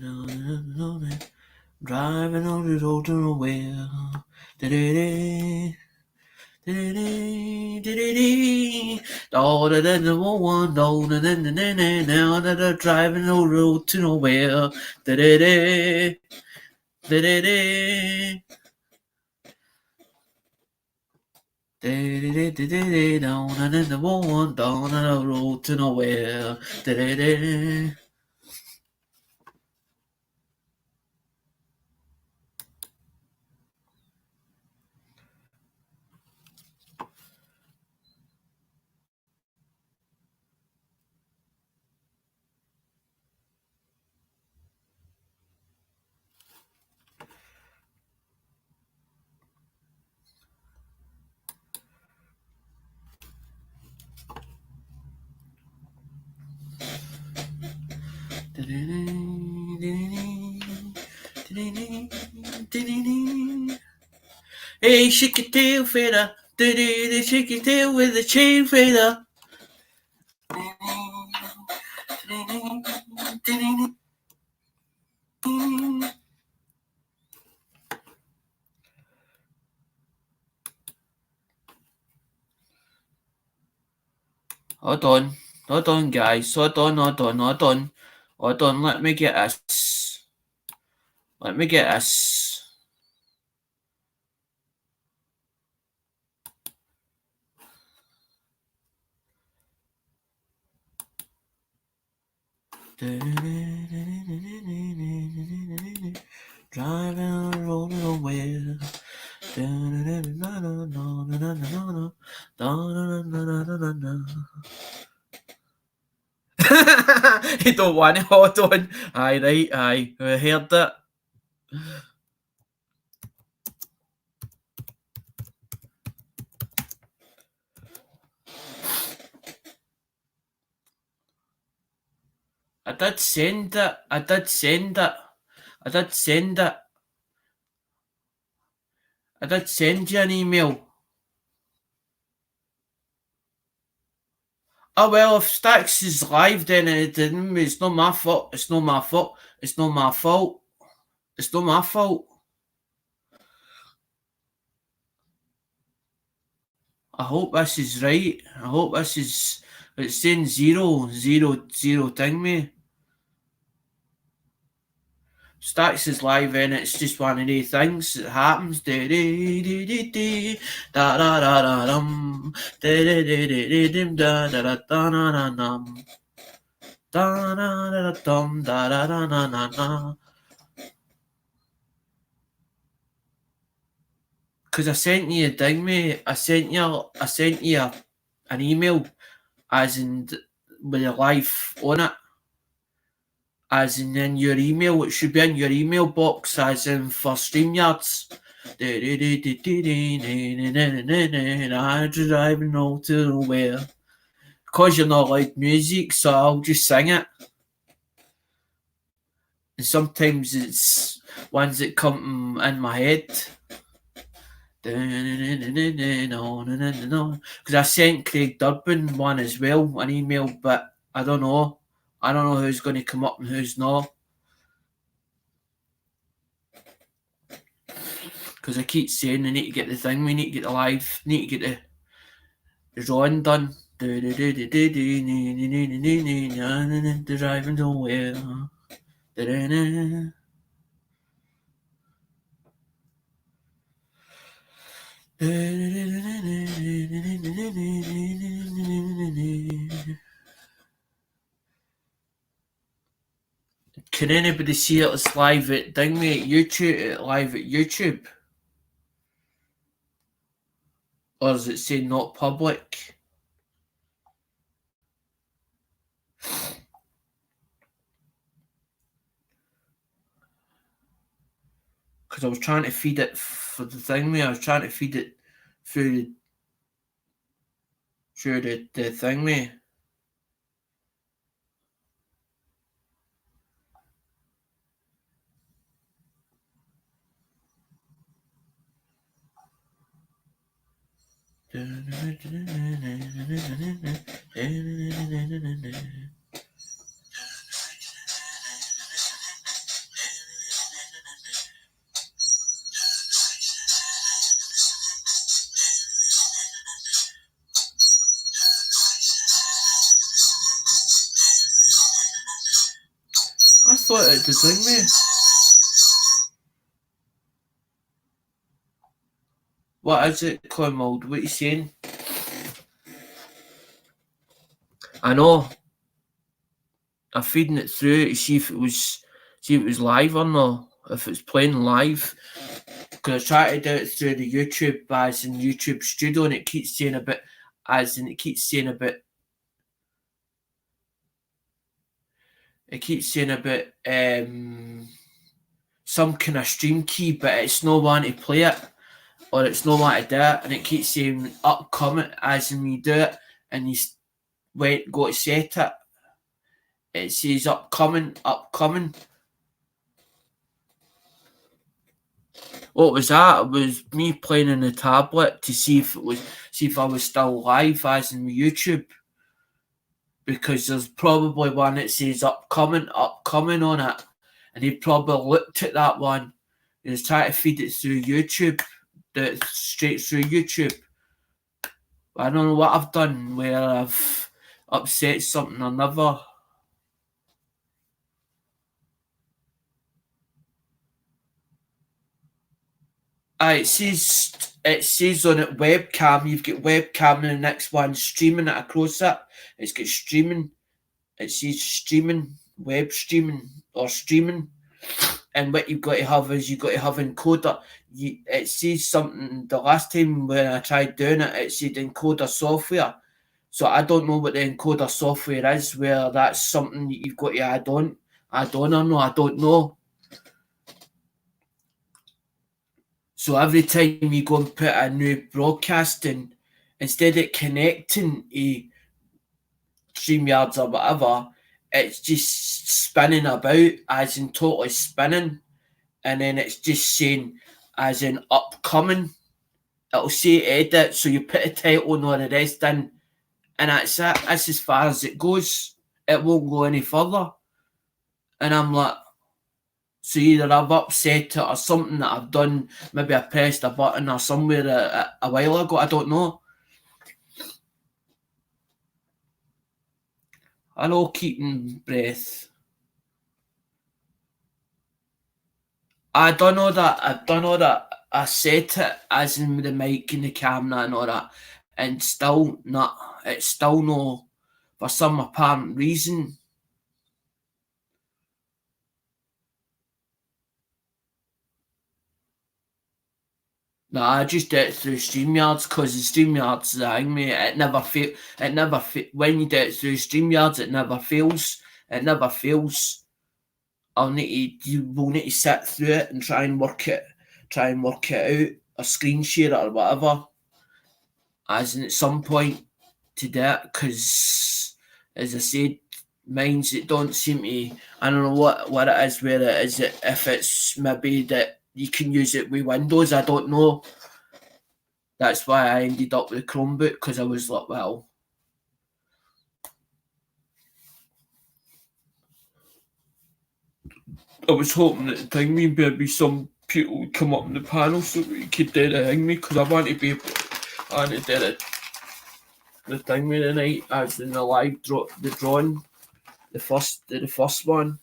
Driving on the road to nowhere. Da-da-da. Older than the one, older than the now that I'm driving on the road to nowhere. Da-da-da. Da-da-da. Down and then the one, down the road to nowhere. Da-da-da. Hey, shake your tail feather. Shake your tail with a chain feather. Hold on, guys. Hold on. Let me get this. Let me get this. Driving, rolling away. You don't want to hold on. Aye, right, aye. I heard that. I did send it. I did send you an email. Oh well, if Stacks is live then and it didn't, it's not my fault. It's not my fault. I hope this is right. It's saying 0 thing me. Stacks is live and it's just one of the things that happens. Because I sent you a thing, mate. I sent you an email as in with a live on it. As in your email, it should be in your email box, as in for StreamYards. I'm driving all to nowhere. Because you're not like music, so I'll just sing it. And sometimes it's ones that come in my head. Because I sent Craig Durbin one as well, an email, but I don't know. I don't know who's going to come up and who's not. Because I keep saying I need to get the thing, we need to get the live, need to get the drawing done. Driving nowhere. Can anybody see it? It's live at Dingme YouTube, live at YouTube? Or does it say not public? Because I was trying to feed it for the thing, I was trying to feed it through the thing, mate. thought it did ring me. What is it, Cornwald? What are you saying? I know. I'm feeding it through to see if it was live or not. If it's playing live. Because I try to do it through the YouTube, as in YouTube Studio, and it keeps saying a bit, some kind of stream key, but it's no one to play it, or it's no one to do it, and it keeps saying upcoming, as in you do it, and you go to set it, it says upcoming. What was that? It was me playing on the tablet to see if I was still live, as in YouTube. Because there's probably one that says upcoming on it. And he probably looked at that one. He was trying to feed it through YouTube. Straight through YouTube. I don't know what I've done where I've upset something or never. It says on it webcam. You've got webcam, and the next one streaming it across it. It's got streaming. It says streaming, web streaming or streaming. And what you've got to have is you've got to have encoder. It says something the last time when I tried doing it, it said encoder software. So I don't know what the encoder software is, where that's something that you've got to add on or no, I don't know. So every time you go and put a new broadcast in, instead of connecting a StreamYards or whatever, it's just spinning about, as in totally spinning, and then it's just saying, as in upcoming. It'll say edit, so you put a title and all the rest in, and that's it. That's as far as it goes. It won't go any further. And I'm like, so either I've upset it or something that I've done. Maybe I pressed a button or somewhere a while ago. I don't know. I know keeping breath. I don't know that I set it as in with the mic and the camera and all that, and still not. It's still no, for some apparent reason. No, I just do it through StreamYards, because the StreamYards thing, mate, it never when you do it through StreamYards, it never fails. You will need to sit through it and try and work it out, or screen share it or whatever, as in at some point to do it, because as I said, mine's it don't seem to, I don't know what it is, where it is, if it's maybe that you can use it with Windows, I don't know. That's why I ended up with Chromebook, because I was like, well, I was hoping that the thing maybe some people would come up in the panel so we could do the thing, because I want to do the thing with the night, as in the live the drawing, the first one.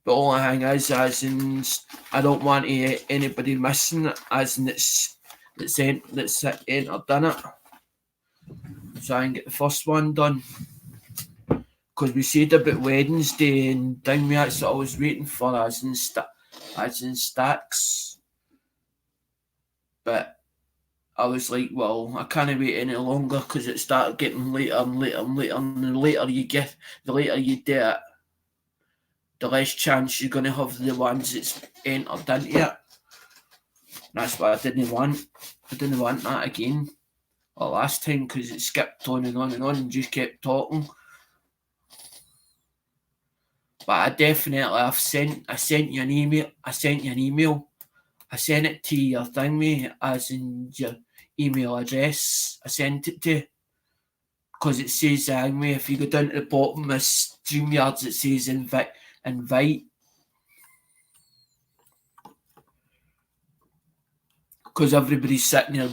The only thing is, as in, I don't want anybody missing it, as in that's entered in it. So I can get the first one done. Because we said about Wednesday, and thing that's what I was waiting for, as in stacks. But I was like, well, I can't wait any longer, because it started getting later and later and later, and the later you do it, the less chance you're going to have the ones that's entered into it. That's what I didn't want. I didn't want that again. Or last time, because it skipped on and on and just kept talking. But I definitely, I sent you an email. I sent it to your thing, mate, as in your email address. I sent it to, because it says, if you go down to the bottom of StreamYards, it says invite. Because everybody's sitting there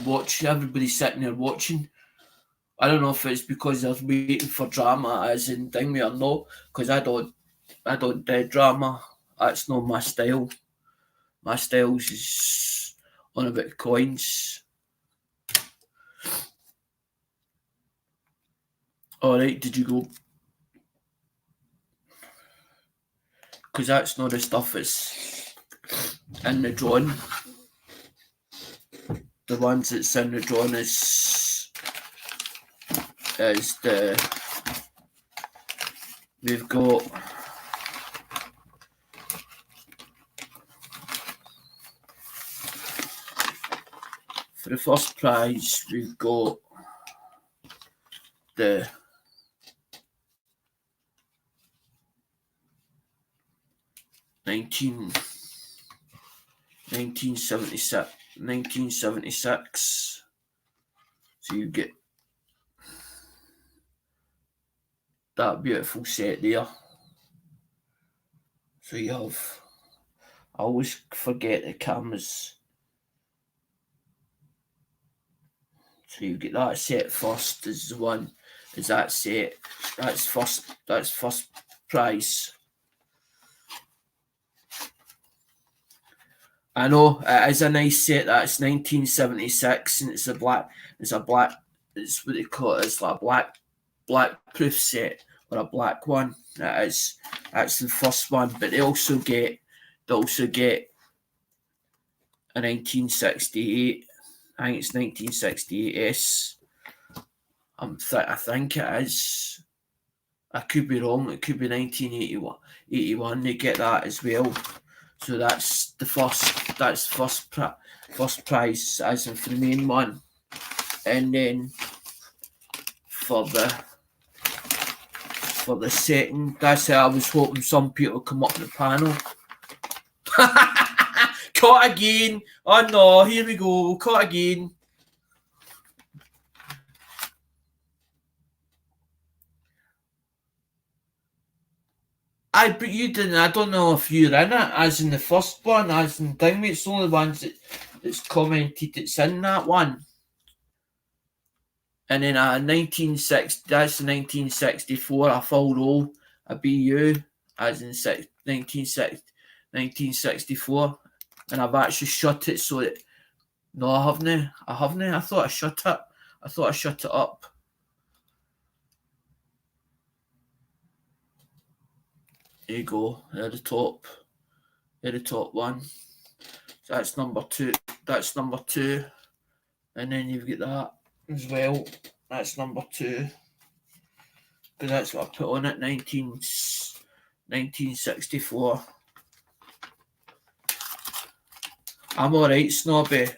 watching. I don't know if it's because they're waiting for drama, as in thing, or no, because I don't I don't do drama. That's not my style. My style's is on about coins. Alright, did you go? Because that's not the stuff that's in the drawing. The ones that's in the drawing is we've got for the first prize we've got the nineteen 1976. So you get that beautiful set there. So you have, I always forget the cameras. So you get that set first is the one, is that set. That's first prize. I know it is a nice set. That's 1976, and it's what they call it. It's like a black proof set or a black one. That's the first one, but they also get a 1968. I think it's 1968S. I think it is. I could be wrong. It could be 1981. They get that as well. So that's the first. That's first prize, as in for the main one, and then for the second, that's it. I was hoping some people come up the panel. Caught again. Oh no! Here we go. Caught again. But you didn't. I don't know if you're in it, as in the first one, as in thing. It's the only ones that's commented that's in that one. And then 1960, that's the 1964, a full roll, a BU, as in 1964. And I've actually shut it so that, no, I haven't. I thought I shut it. I thought I shut it up. There you go, at the top. At the top one. So that's number two. That's number two. And then you've got that as well. That's number two. Because that's what I put on it, 1964. I'm alright, Snobby.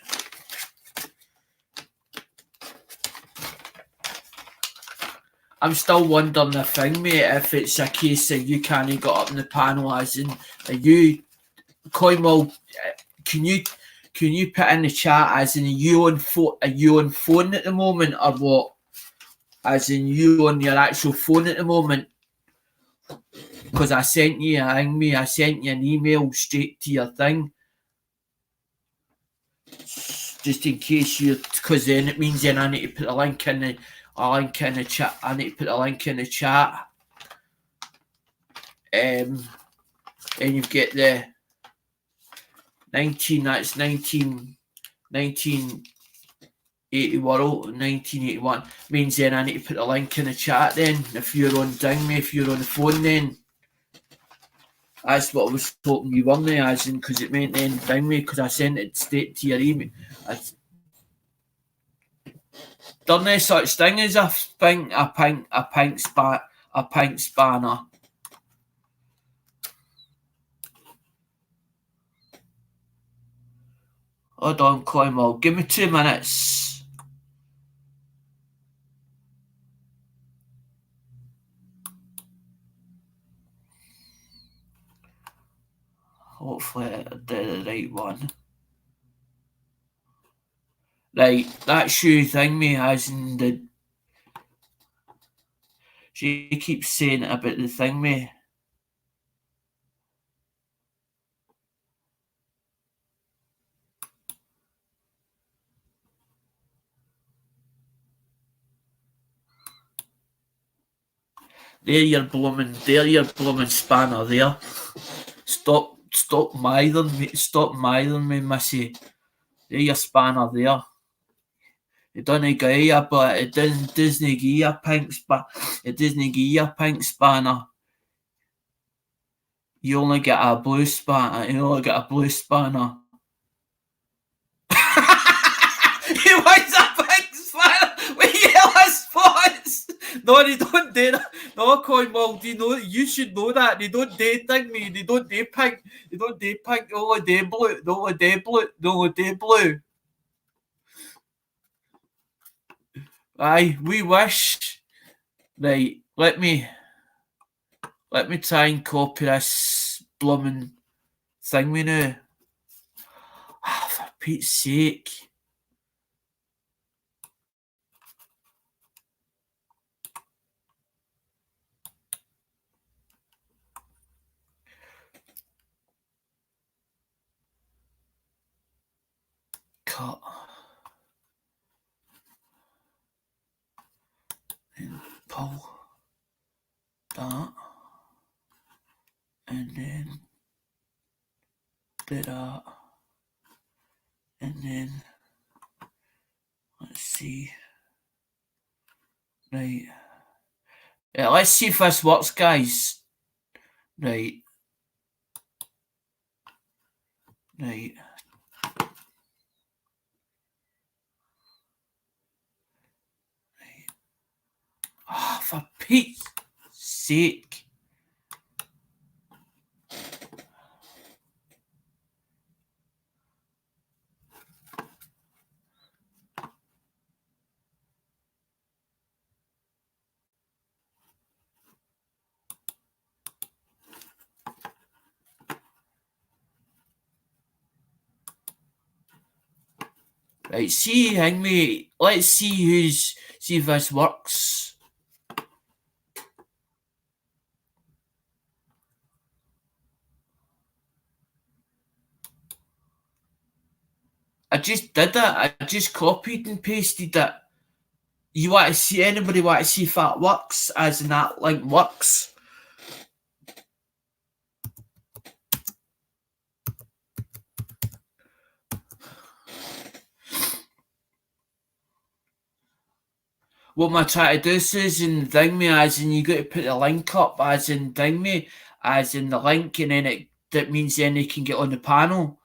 I'm still wondering the thing, mate, if it's a case that you can't get up in the panel, as in, you, Coinwall, can you put in the chat, as in, are you on phone at the moment, or what? As in, you on your actual phone at the moment? Because I sent you an email straight to your thing. Just in case because then it means then I need to put a link in the chat. I need to put a link in the chat. And you've got the 1981 means then I need to put a link in the chat then, if you're on if you're on the phone then. That's what I was hoping you won there, as in, because it meant then ding me, because I sent it straight to your email. Done no such thing as a pink spanner. Hold on, Coinwall. Give me 2 minutes. Hopefully I did the right one. Right, that shoe thing me has in the... She keeps saying about the thing me. There your blooming spanner there. Stop mithering me, missy. There your spanner there. It doesn't give you, but it doesn't give you a pink spanner. You only get a blue spanner. You only get a blue spanner. He wants a pink spanner with yellow spots. No, they don't do that. No, Cornwall, you should know that. They don't do me. They don't do pink. They don't do pink. They only do blue. They only do blue. They only do blue. Aye, we wish. Right, let me try and copy this blooming thing we now. For Pete's sake. Cut. And pull that. And then do that. And then let's see. Right. Yeah, let's see if this works, guys. Right. Right. Right. Ah, for Pete's sake. Right, see, hang me. Let's see if this works. I just did it. I just copied and pasted it. You want to see, anybody want to see if that works, as in that link works? What am I trying to do, Susan? Ding me, as in you got to put the link up, as in ding me, as in the link, and then that means then they can get on the panel.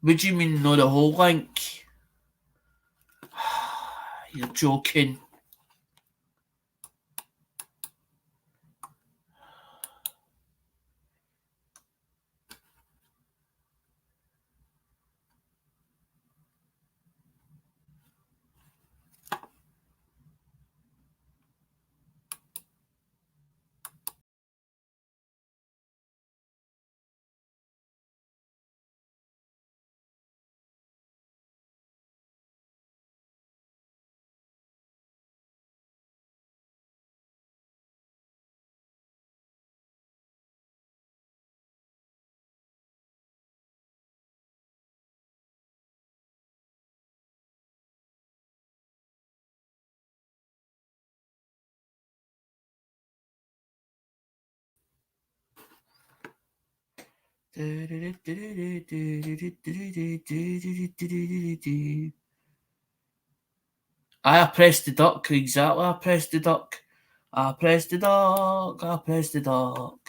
What do you mean, know the whole link? You're joking. I pressed the duck, exactly. I pressed the duck. I pressed the duck. I pressed the duck.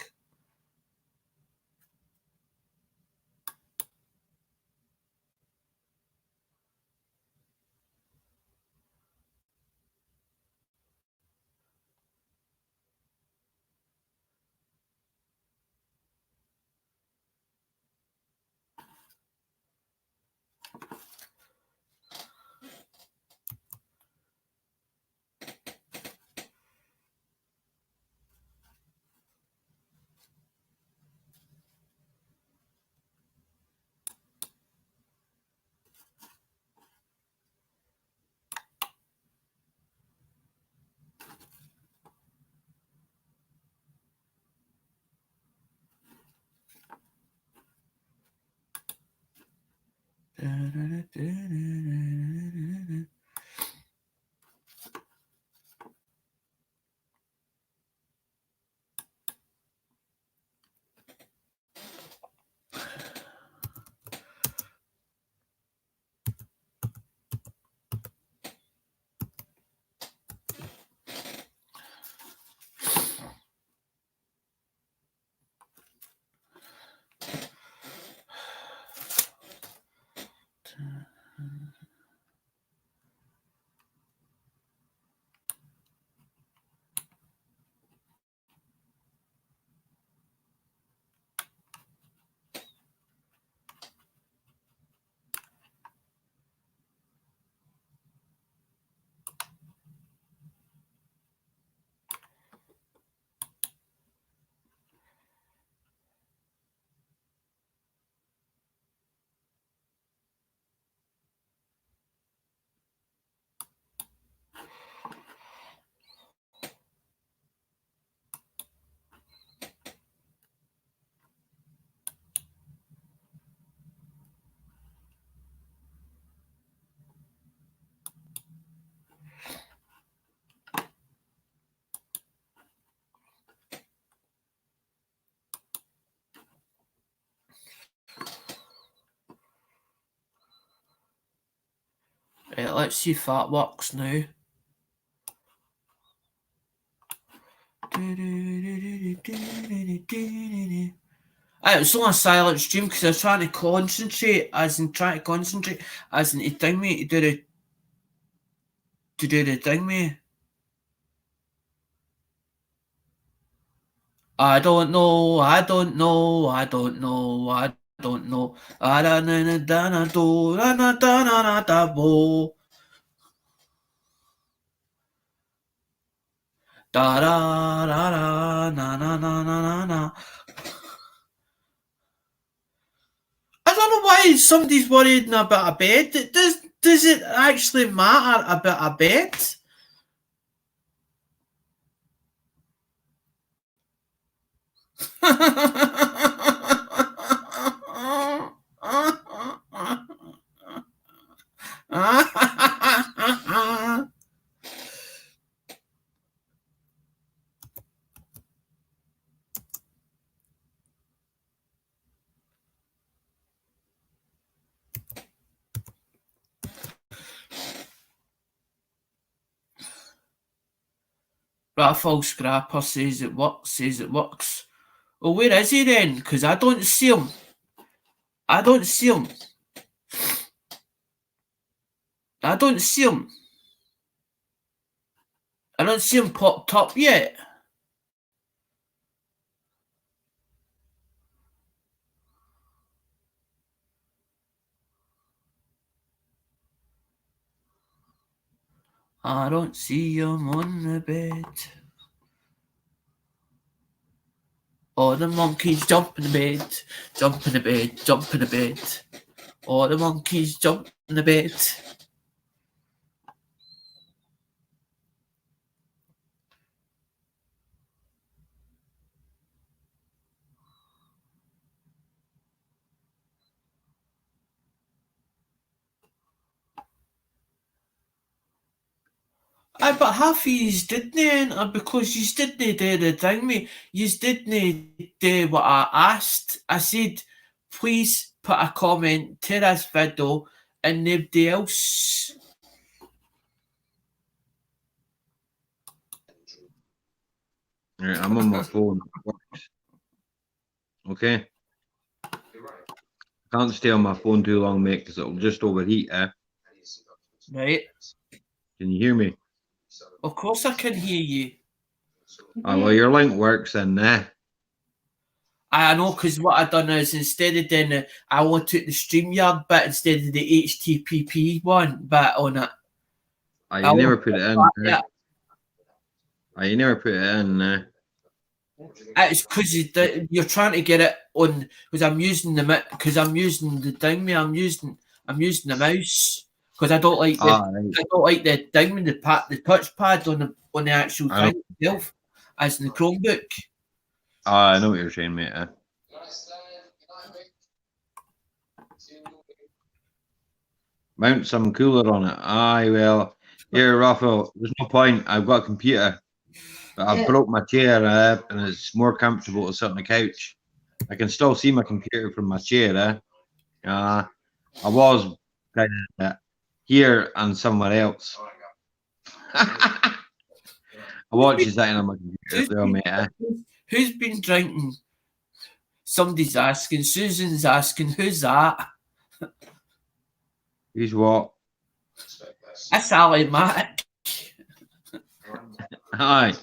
let's see if that works now. It's only a silent stream because I was trying to concentrate, as in to thing me to do the thing me. I don't know. I don't know. I don't know. I don't know. I don't know. Da da da da na na na na na. I don't know why somebody's worried about a bed. Does it actually matter about a bed? Raphael Scrapper says it works. Well, where is he then? Because I don't see him. I don't see him. I don't see him. I don't see him popped up yet. I don't see him on the bed. Oh, the monkeys jump in the bed, jump in the bed, jump in the bed. Oh, the monkeys jump in the bed. But half of yous didn't enter because yous didn't do the thing, me. Yous didn't do what I asked. I said, please put a comment to this video and nobody else. Right, I'm on my phone. Okay. Can't stay on my phone too long, mate, because it'll just overheat, eh? Right. Can you hear me? Of course I can hear you. Oh, well, your link works then, there. I know, because what I done is instead of doing I only took the StreamYard bit instead of the HTTP one bit on it. You never put it in. Yeah. You never put it in. It's because you're trying to get it on, because I'm using the thing. I'm using the mouse because I don't like the thing with the touchpad on the actual thing itself, as in the Chromebook. I know what you're saying, mate. Mount some cooler on it. Aye, well, here, Raphael, there's no point. I've got a computer, but I broke my chair and it's more comfortable to sit on the couch. I can still see my computer from my chair. I was kind of here and somewhere else. I watch that on my computer there, mate. Who's been drinking? Somebody's asking. Susan's asking, who's that? Who's what? That's Ali Mac. Hi.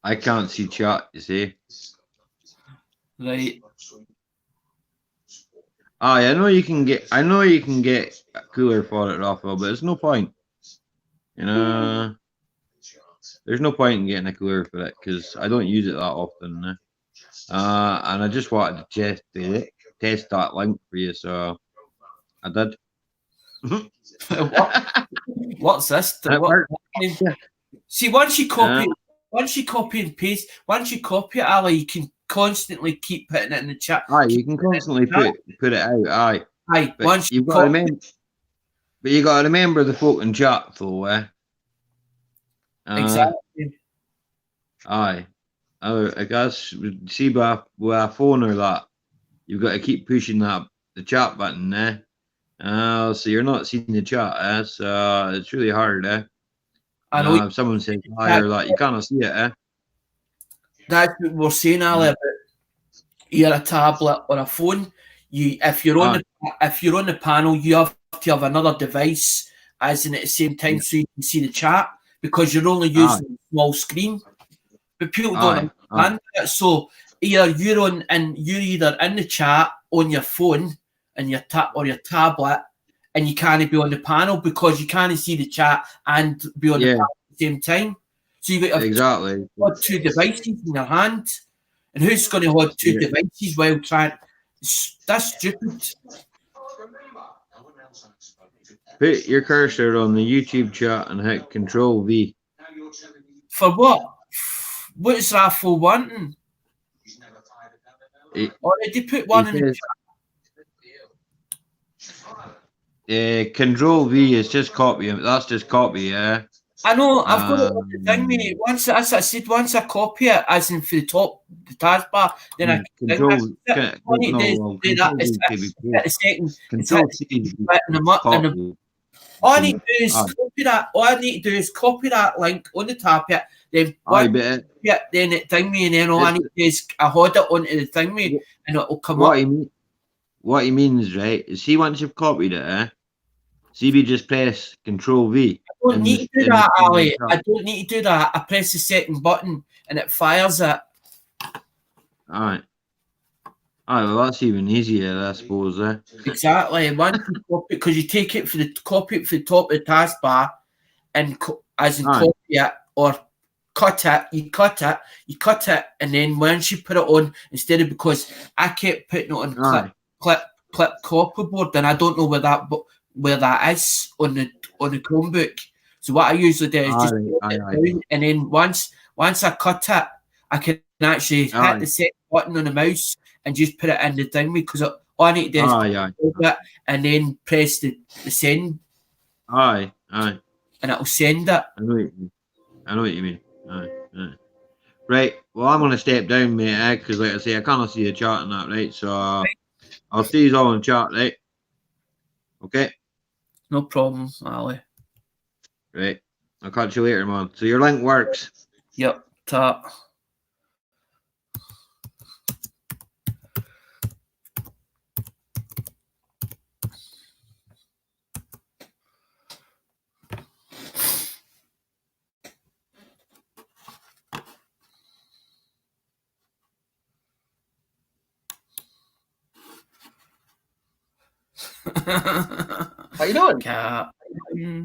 I can't see chat, you see. Right. I know you can get a cooler for it, Raphael, but there's no point. You know, there's no point in getting a cooler for it because I don't use it that often. And I just wanted to test that link for you, so I did. What's this? See, once you copy and paste, once you copy it, Ali, you can constantly keep putting it in the chat. Aye, you can constantly put it out. Aye, but once you've got to remember. But you got to remember the folk in chat, though. Exactly. Aye. I guess see with a phone or that, you've got to keep pushing that the chat button, eh? So you're not seeing the chat, eh? So it's really hard, eh? I know If someone says hi or that, you cannot see it, eh? that's what we're saying, Ali. About you're a tablet or a phone. If you're on the panel, you have to have another device as in at the same time so you can see the chat because you're only using a small screen. But people don't understand it. So you're either in the chat on your phone and your tablet, and you can't be on the panel because you can't see the chat and be on the panel at the same time. So you got two devices in your hand. And who's going to hold two devices while trying? That's stupid. Put your cursor on the YouTube chat and hit Control V. For what? What is Raffle wanting? Or did you put one in the chat? Control V is just copy. That's just copy, yeah. I know, I've got it on the thing, mate. Once I copy it, as in for the top, the taskbar, then I control. All I need to do is copy that link on the top here. Then then it thing me, and then all I need to do is I hold it onto the thing me, and it'll come up. What he means, right, is see once you've copied it, CB just press Control V. I don't need to do that, Ali. I don't need to do that. I press the second button and it fires it. Alright, well that's even easier, I suppose. Exactly. Once you copy it, because you take it for the top of the taskbar and copy it or cut it. You cut it, and then once you put it on, instead of because I kept putting it on clip copyboard, and I don't know where that is on the Chromebook. So what I usually do is just put it down, and then once I cut it, I can actually hit the set button on the mouse and just put it in the thing because all I need to do is it and then press the send. And it'll send it. I know what you mean. Right. Well, I'm gonna step down, mate, because like I say, I cannot see the chat and that, right? So I'll see you all in chat, right? Okay. No problem, Ali. Right. I'll catch you later, man. So your link works. Yep. Ta. How you doing?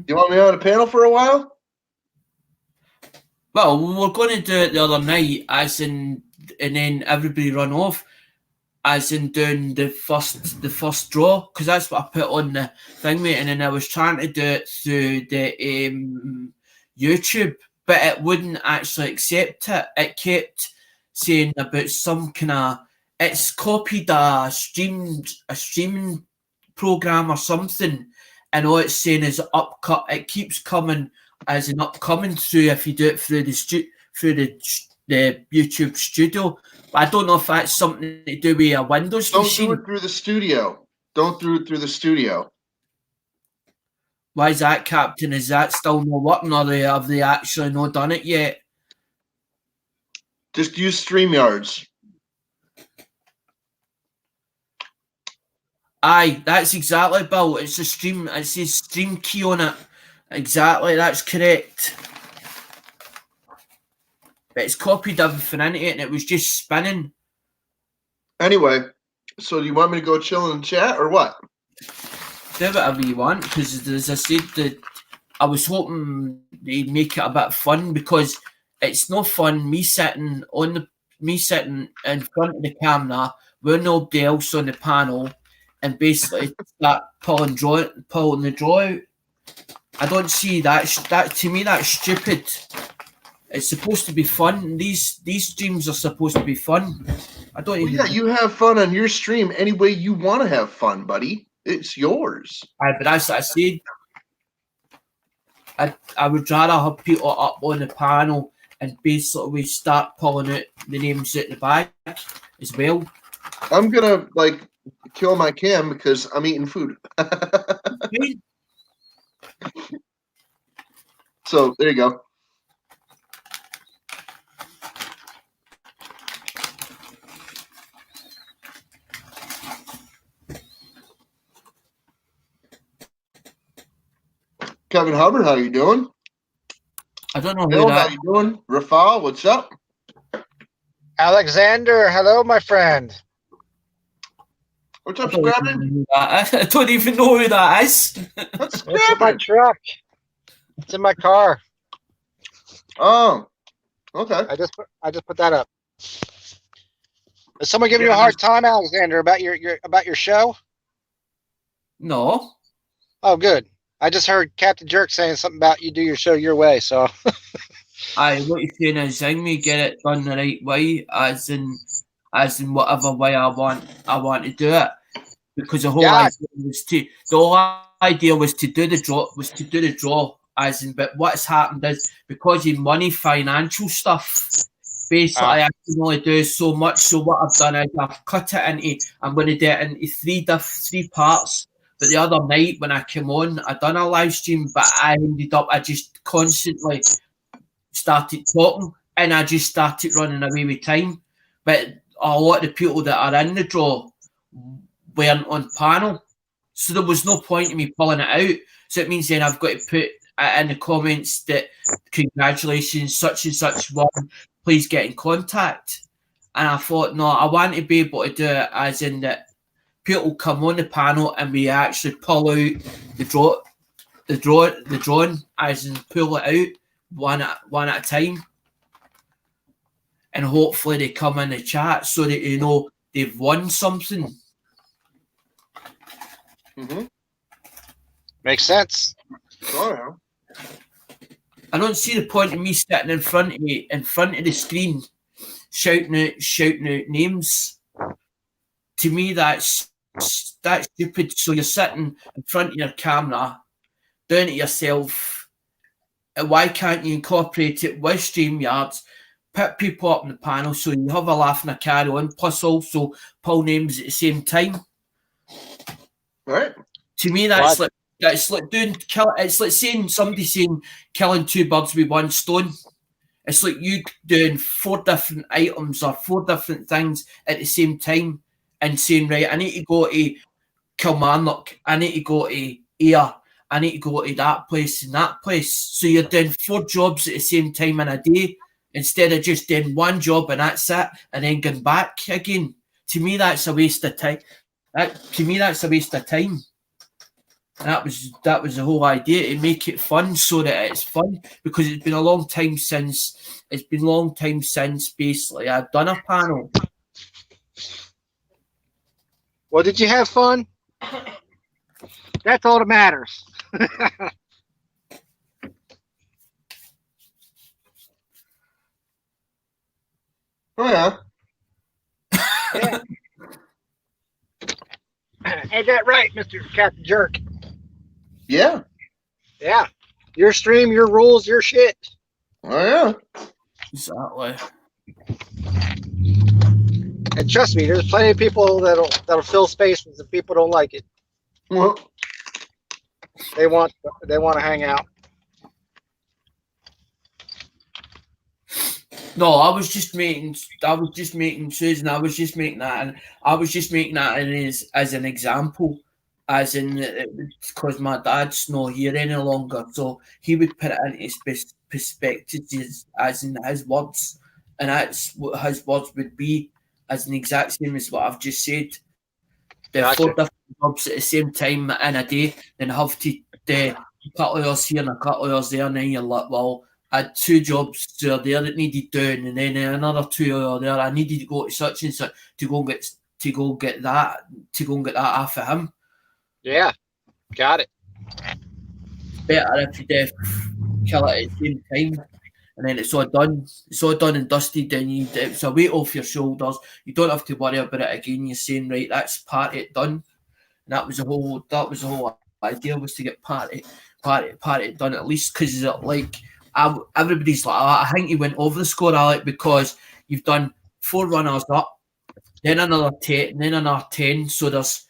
You want me on the panel for a while? Well, we were going to do it the other night, and then everybody run off, as in doing the first draw, because that's what I put on the thing, mate. And then I was trying to do it through the YouTube, but it wouldn't actually accept it. It kept saying about some kind of it's copied a streaming program or something, and all it's saying is upcut. It keeps coming as an upcoming through if you do it through the YouTube Studio. But I don't know if that's something to do with a Windows machine. Don't do it through the studio. Don't do it through the studio. Why is that, Captain? Is that still not working, or have they actually not done it yet? Just use StreamYards. Aye, that's exactly, Bill. It's a stream. It says stream key on it. Exactly, that's correct. But it's copied everything into it, and it was just spinning. Anyway, so do you want me to go chill in the chat or what? Do whatever you want, because as I said, I was hoping they'd make it a bit fun, because it's no fun me sitting in front of the camera with nobody else on the panel and basically start pulling the draw out. I don't see that. That to me, that's stupid. It's supposed to be fun. These streams are supposed to be fun. I don't even. Yeah, you have fun on your stream any way you want to have fun, buddy. It's yours. But as I said, I would rather have people up on the panel and basically start pulling out the names at the back as well. I'm gonna kill my cam because I'm eating food. So there you go. Kevin Hubbard, how you doing? I don't know who Bill, how that. you doing? Rafal, what's up? Alexander, hello, my friend. What's I up, don't, even Scrabbin? know who that is. I don't even know who that is. That's It's in my Scrabbin. truck. It's in my car. Oh, okay. I just put that up. Is someone giving you a hard time, Alexander, about your show? No. Oh, good. I just heard Captain Jerk saying something about you do your show your way. So Aye, what you're saying is I may get it done the right way, as in whatever way I want to do it. Because the whole Yeah. idea was to do the draw, as in, but what's happened is because of money financial stuff, basically I can only do so much. So what I've done is I've cut it into, I'm going to do it into three parts. But the other night when I came on, I done a live stream, but I just constantly started talking and I just started running away with time. But a lot of the people that are in the draw weren't on panel, so there was no point in me pulling it out. So it means then I've got to put in the comments that congratulations, such and such won, please get in contact. And I thought, no, I want to be able to do it as in that people come on the panel and we actually pull out the drawing, as in pull it out one at a time, and hopefully they come in the chat so that you know they've won something. Mm-hmm. makes sense. Oh, yeah. I don't see the point of me sitting in front of the screen shouting out names. To me, that's stupid. So you're sitting in front of your camera, doing it yourself. And why can't you incorporate it with StreamYard, put people up on the panel so you have a laugh and a carry on, plus also pull names at the same time? Right. To me, that's like it's like somebody saying killing two birds with one stone. It's like you doing 4 different items or 4 different things at the same time and saying, right, I need to go to Kilmarnock, I need to go to Ayr, I need to go to that place and that place. So you're doing 4 jobs at the same time in a day instead of just doing 1 job and that's it, and then going back again. To me, that's a waste of time. That's a waste of time. That was the whole idea, to make it fun so that it's fun, because it's been a long time since basically I've done a panel. Well, did you have fun? That's all that matters. Oh, yeah. Yeah. Ain't that right, Mr. Captain Jerk? Yeah. Yeah. Your stream, your rules, your shit. Oh, yeah. Exactly. And trust me, there's plenty of people that'll fill spaces if people don't like it. Well, They want to hang out. No, I was just making Susan. I was just making that as an example, as in because my dad's not here any longer, so he would put it into his perspective as in his words, and that's what his words would be, as an exact same as what I've just said. The Gotcha. 4 different jobs at the same time in a day, then have to do a couple of hours here and a couple of hours there, and then you're like, well, I had 2 jobs there that needed doing, and then another 2 hours there. I needed to go to such and such to go and get that off of him. Yeah, got it. Better if you kill it at the same time, and then it's all done. It's all done and dusted. Then it's a weight off your shoulders. You don't have to worry about it again. You're saying, right, that's part of it done. And that was the whole idea, was to get part of it done at least, because like. Everybody's like, I think you went over the score, Alec, because you've done 4 runners up, then another 10, then another 10. So there's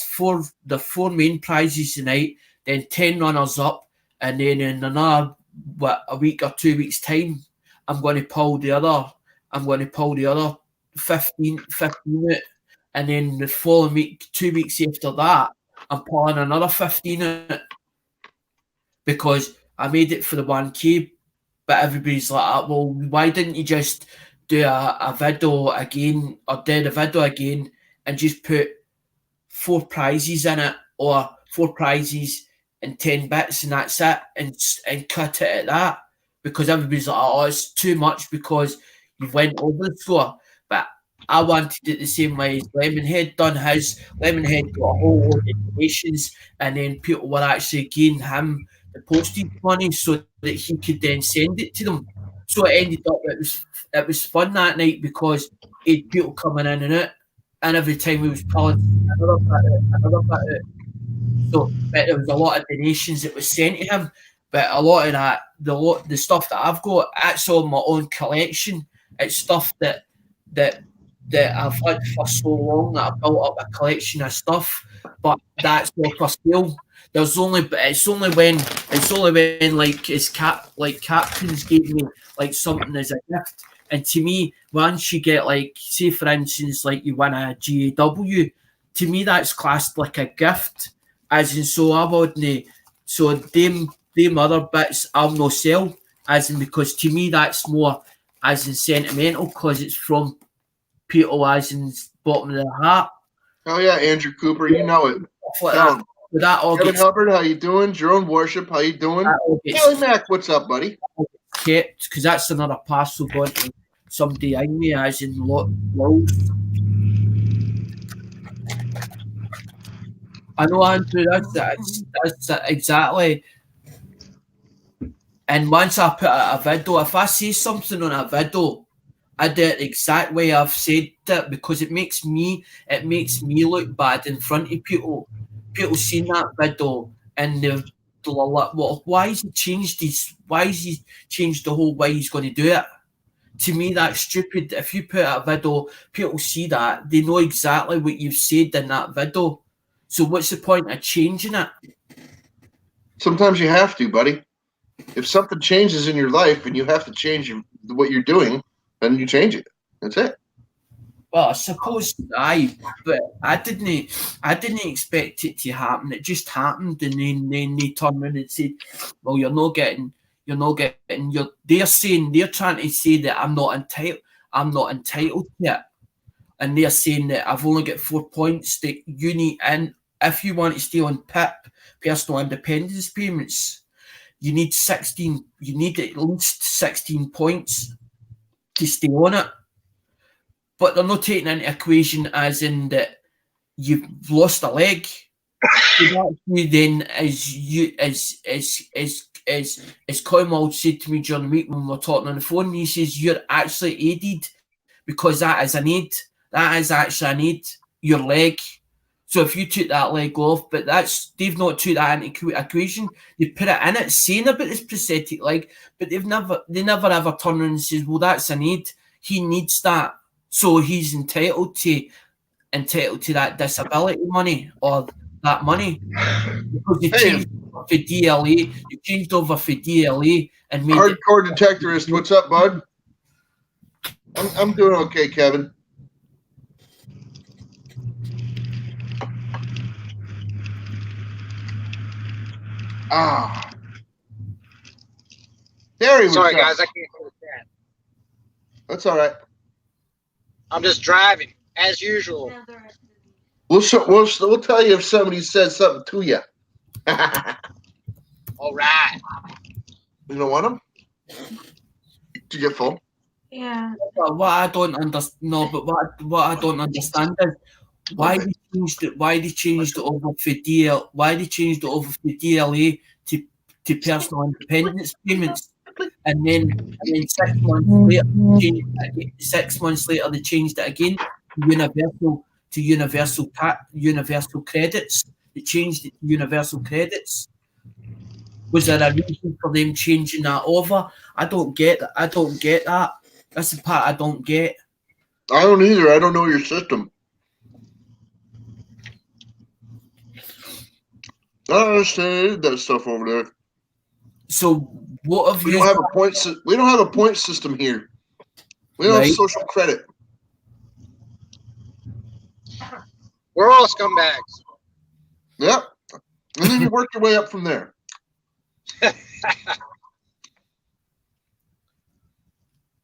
four main prizes tonight, then 10 runners up, and then in another a week or 2 weeks time, I'm going to pull the other 15 out, and then the following week, 2 weeks after that, I'm pulling another 15 out because I made it for the 1K. But everybody's like, well, why didn't you just do a video again, or do the video again and just put 4 prizes in it, or 4 prizes and 10 bits, and that's it, and cut it at that? Because everybody's like, oh, it's too much because you went over the score. But I wanted it the same way as Lemonhead done his. Lemonhead got a whole load of donations, and then people were actually giving him the postage money so that he could then send it to them. So it ended up it was fun that night because he had people coming in and out, and every time we was pulling another bit out. So but there was a lot of donations that was sent to him. But a lot of that, the stuff that I've got, that's on my own collection. It's stuff that I've had for so long that I've built up a collection of stuff. But that's not for sale. It's only when like Captain's gave me like something as a gift. And to me, once you get like, say for instance, like you win a GAW, to me that's classed like a gift. As in, so I wouldn't. So them other bits I'll no sell. As in, because to me that's more as in sentimental because it's from people as in bottom of the heart. Oh yeah, Andrew Cooper, you know it. Like Tell that. him. But that all Kevin gets Hubbard, how you doing? Jerome Worship, how you doing? Kelly Mack, what's up, buddy? kept because that's another parcel going to somebody in me as in loads. I know, Andrew, that's exactly. And once I put out a video, if I say something on a video, I do it the exact way I've said it because it makes me look bad in front of people. People seen that video and they're like, well, why has he changed this? Why has he changed the whole way he's going to do it? To me, that's stupid. If you put out a video, people see that. They know exactly what you've said in that video. So what's the point of changing it? Sometimes you have to, buddy. If something changes in your life and you have to change what you're doing, then you change it. That's it. Well, I suppose but I didn't expect it to happen. It just happened, and then they turned around and said, "Well, you're not getting. They're trying to say that I'm not entitled to it, and they're saying that I've only got 4 points that you need, and if you want to stay on PIP, personal independence payments, you need 16. You need at least 16 points to stay on it." But they're not taking into equation as in that you've lost a leg. So that's then as Coimald said to me during the week when we were talking on the phone, he says you're actually aided because that is an aid. That is actually an aid, your leg. So if you took that leg off, but they've not took that into equation. They put it in it saying about this prosthetic leg, but they never ever turn around and says, well, that's an aid. He needs that. So he's entitled to that disability money or that money because they changed over for DLA. They changed over for DLA and made Hardcore Detectorist, what's up, bud? I'm doing okay, Kevin. There he was. Sorry, guys, I can't hear the chat. That's all right. I'm just driving as usual. We'll tell you if somebody says something to you. All right. You don't want them? To get full? Yeah. What I don't understand, what I don't understand is why they changed it over for DLA to personal independence payments, and then 6 months later, they changed it again to universal credits. They changed it to universal credits. Was there a reason for them changing that over? I don't get that. That's the part I don't get. I don't either. I don't know your system. I don't understand that stuff over there. So what have We you? don't have a point. We don't have a point system here. We don't have Right. social credit. We're all scumbags. Yep. And then you work your way up from there.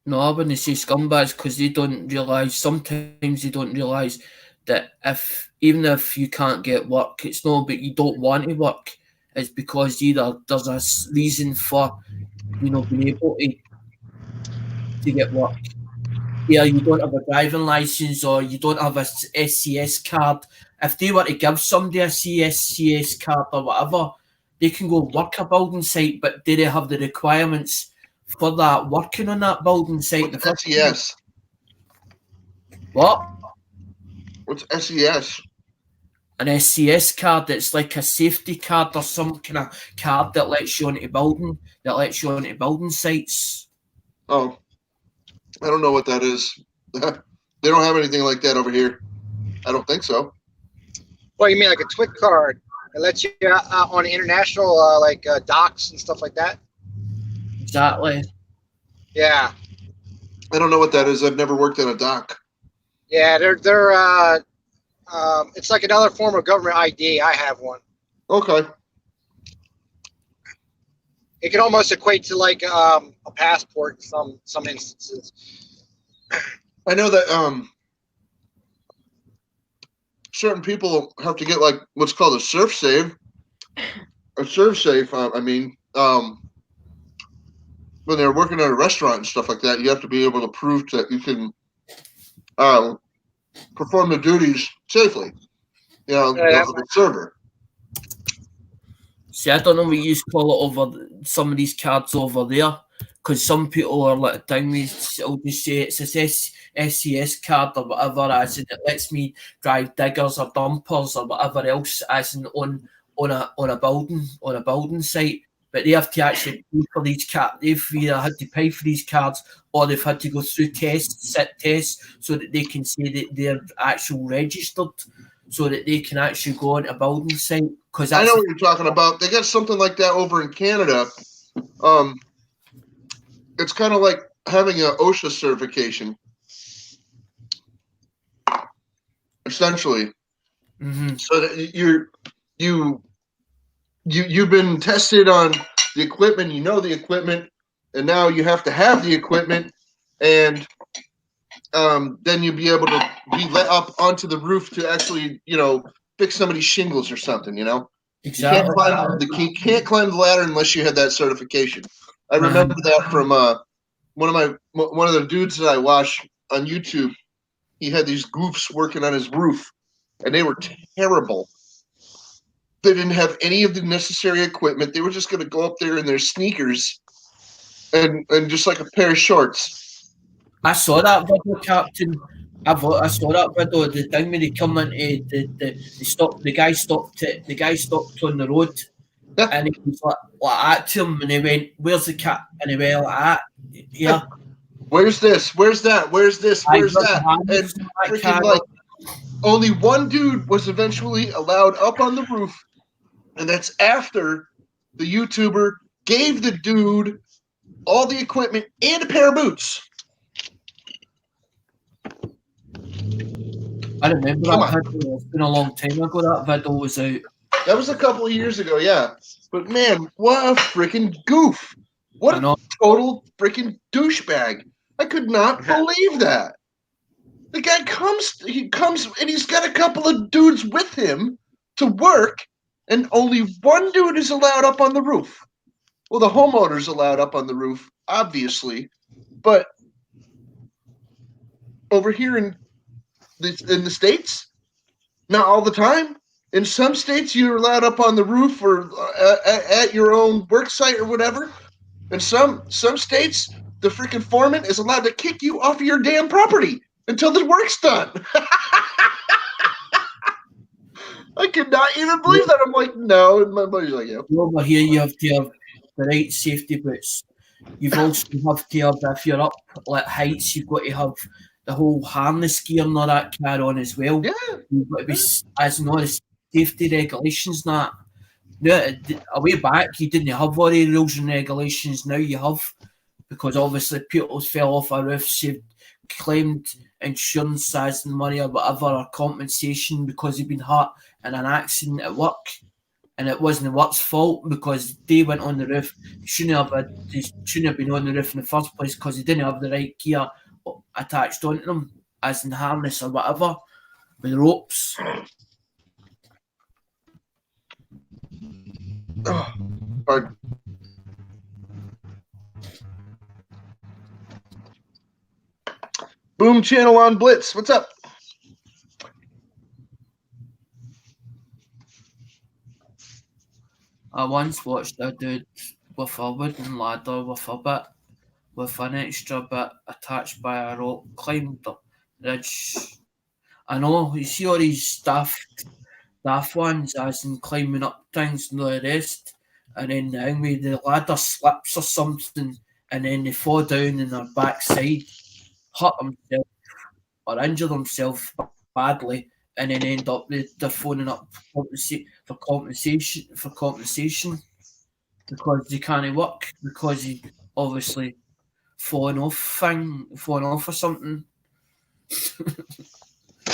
No, I wouldn't say scumbags because they don't realise. Sometimes they don't realise that even if you can't get work, it's not but you don't want to work. It's because either there's a reason for being able to get work. Yeah, you don't have a driving license or you don't have a SCS card. If they were to give somebody a SCS card or whatever, they can go work a building site, but do they have the requirements for that working on that building site? What's SES? What? What's SES? An SCS card that's like a safety card or some kind of card that lets you onto building sites. Oh, I don't know what that is. They don't have anything like that over here. I don't think so. Well, you mean like a TWIC card? It lets you out on international docks and stuff like that? Exactly. Yeah. I don't know what that is. I've never worked on a dock. Yeah, they're it's like another form of government ID. I have one. Okay. It can almost equate to like a passport in some instances. I know that certain people have to get like what's called a surf save. A surf safe, when they're working at a restaurant and stuff like that, you have to be able to prove that you can perform the duties safely. As a server. See, I don't know what you call it over some of these cards over there, because some people are like down with, I'll just say it's a SCS card or whatever, as in it lets me drive diggers or dumpers or whatever else, as in on a building site. But they have to actually pay for these cards. They've either had to pay for these cards or they've had to go through sit tests, so that they can say that they're actually registered, so that they can actually go on a building site. Because I know what you're talking about. They got something like that over in Canada. It's kind of like having an OSHA certification, essentially. Mm-hmm. So that you've been tested on the equipment, the equipment, and now you have to have the equipment, and then you'll be able to be let up onto the roof to actually, fix somebody's shingles or something, Exactly. You can't climb the ladder unless you have that certification. I remember that from one of the dudes that I watch on YouTube. He had these goofs working on his roof, and they were terrible. They didn't have any of the necessary equipment. They were just going to go up there in their sneakers and just like a pair of shorts. I saw that video, Captain. I saw that video. The thing when they come into the guy stopped on the road, Yeah. and he was like at him, and he went, "Where's the cat?" And he went like that. Yeah. Where's this? Where's that? Where's this? Where's that? And freaking like only one dude was eventually allowed up on the roof, and that's after the YouTuber gave the dude all the equipment and a pair of boots. I remember that video. It's been a long time ago that video was out. That was a couple of years ago, yeah. But man, what a freaking goof. What a total freaking douchebag. I could not believe that. The guy comes and he's got a couple of dudes with him to work, and only one dude is allowed up on the roof. Well, the homeowner's allowed up on the roof, obviously, but over here in the States, not all the time. In some states, you're allowed up on the roof or at your own work site or whatever. In some states, the freaking foreman is allowed to kick you off of your damn property until the work's done. I could not even believe that. I'm like, no. And my buddy's like, yeah. Over here, you have to have the right safety boots. You've also have to have, if you're up like heights, you've got to have the whole harness gear and all that carry on as well. Yeah. You've got to be as no the safety regulations and that. Now, a way back, you didn't have all the rules and regulations. Now you have, because obviously people fell off a roof, claimed insurance as money or whatever, or compensation because they've been hurt in an accident at work, and it wasn't the work's fault because they went on the roof. They shouldn't have been on the roof in the first place because they didn't have the right gear attached onto them, as in harness or whatever, with ropes. Pardon. Boom channel on Blitz. What's up? I once watched a dude with a wooden ladder with an extra bit attached by a rope climb the ridge. I know, you see all these daft ones as in climbing up things and all the rest, and then the ladder slips or something, and then they fall down in their backside, hurt themselves or injure themselves badly, and then end up they're phoning up for compensation because they can't work because he obviously falling off or something.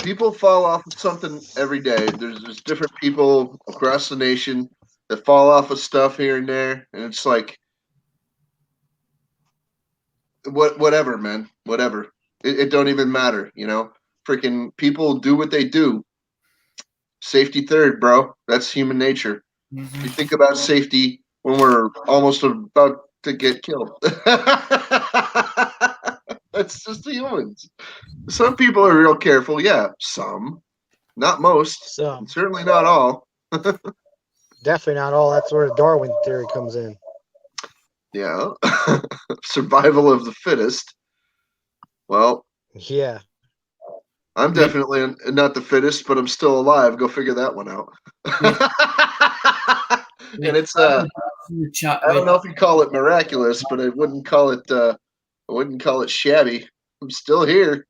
People fall off of something every day. There's different people across the nation that fall off of stuff here and there, and it's like, whatever, man, whatever. It don't even matter, you know. Freaking people do what they do. Safety third, bro. That's human nature. Mm-hmm. We think about safety when we're almost about to get killed. That's just humans. Some people are real careful. Yeah, some. Not most. Some. Certainly not all. Definitely not all. That's where the Darwin theory comes in. Yeah. Survival of the fittest. Well, yeah. I'm definitely not the fittest, but I'm still alive. Go figure that one out. And it's I don't know if you call it miraculous, but I wouldn't call it shabby. I'm still here.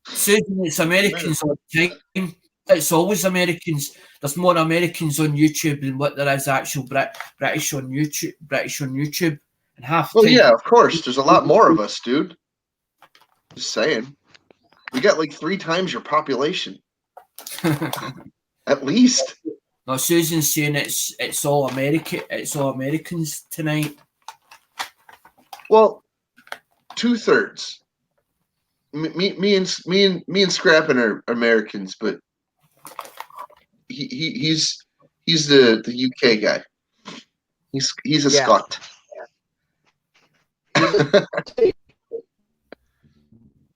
Susan, it's Americans all the time. It's always Americans. There's more Americans on YouTube than what there is actual British on YouTube. And half. Well, yeah, of course. There's a lot more of us, dude. Just saying. We got like 3 times your population. At least. No, Susan's saying it's all Americans tonight. Well, 2/3. Me and Scrappin are Americans, but he's the UK guy. He's a Scot.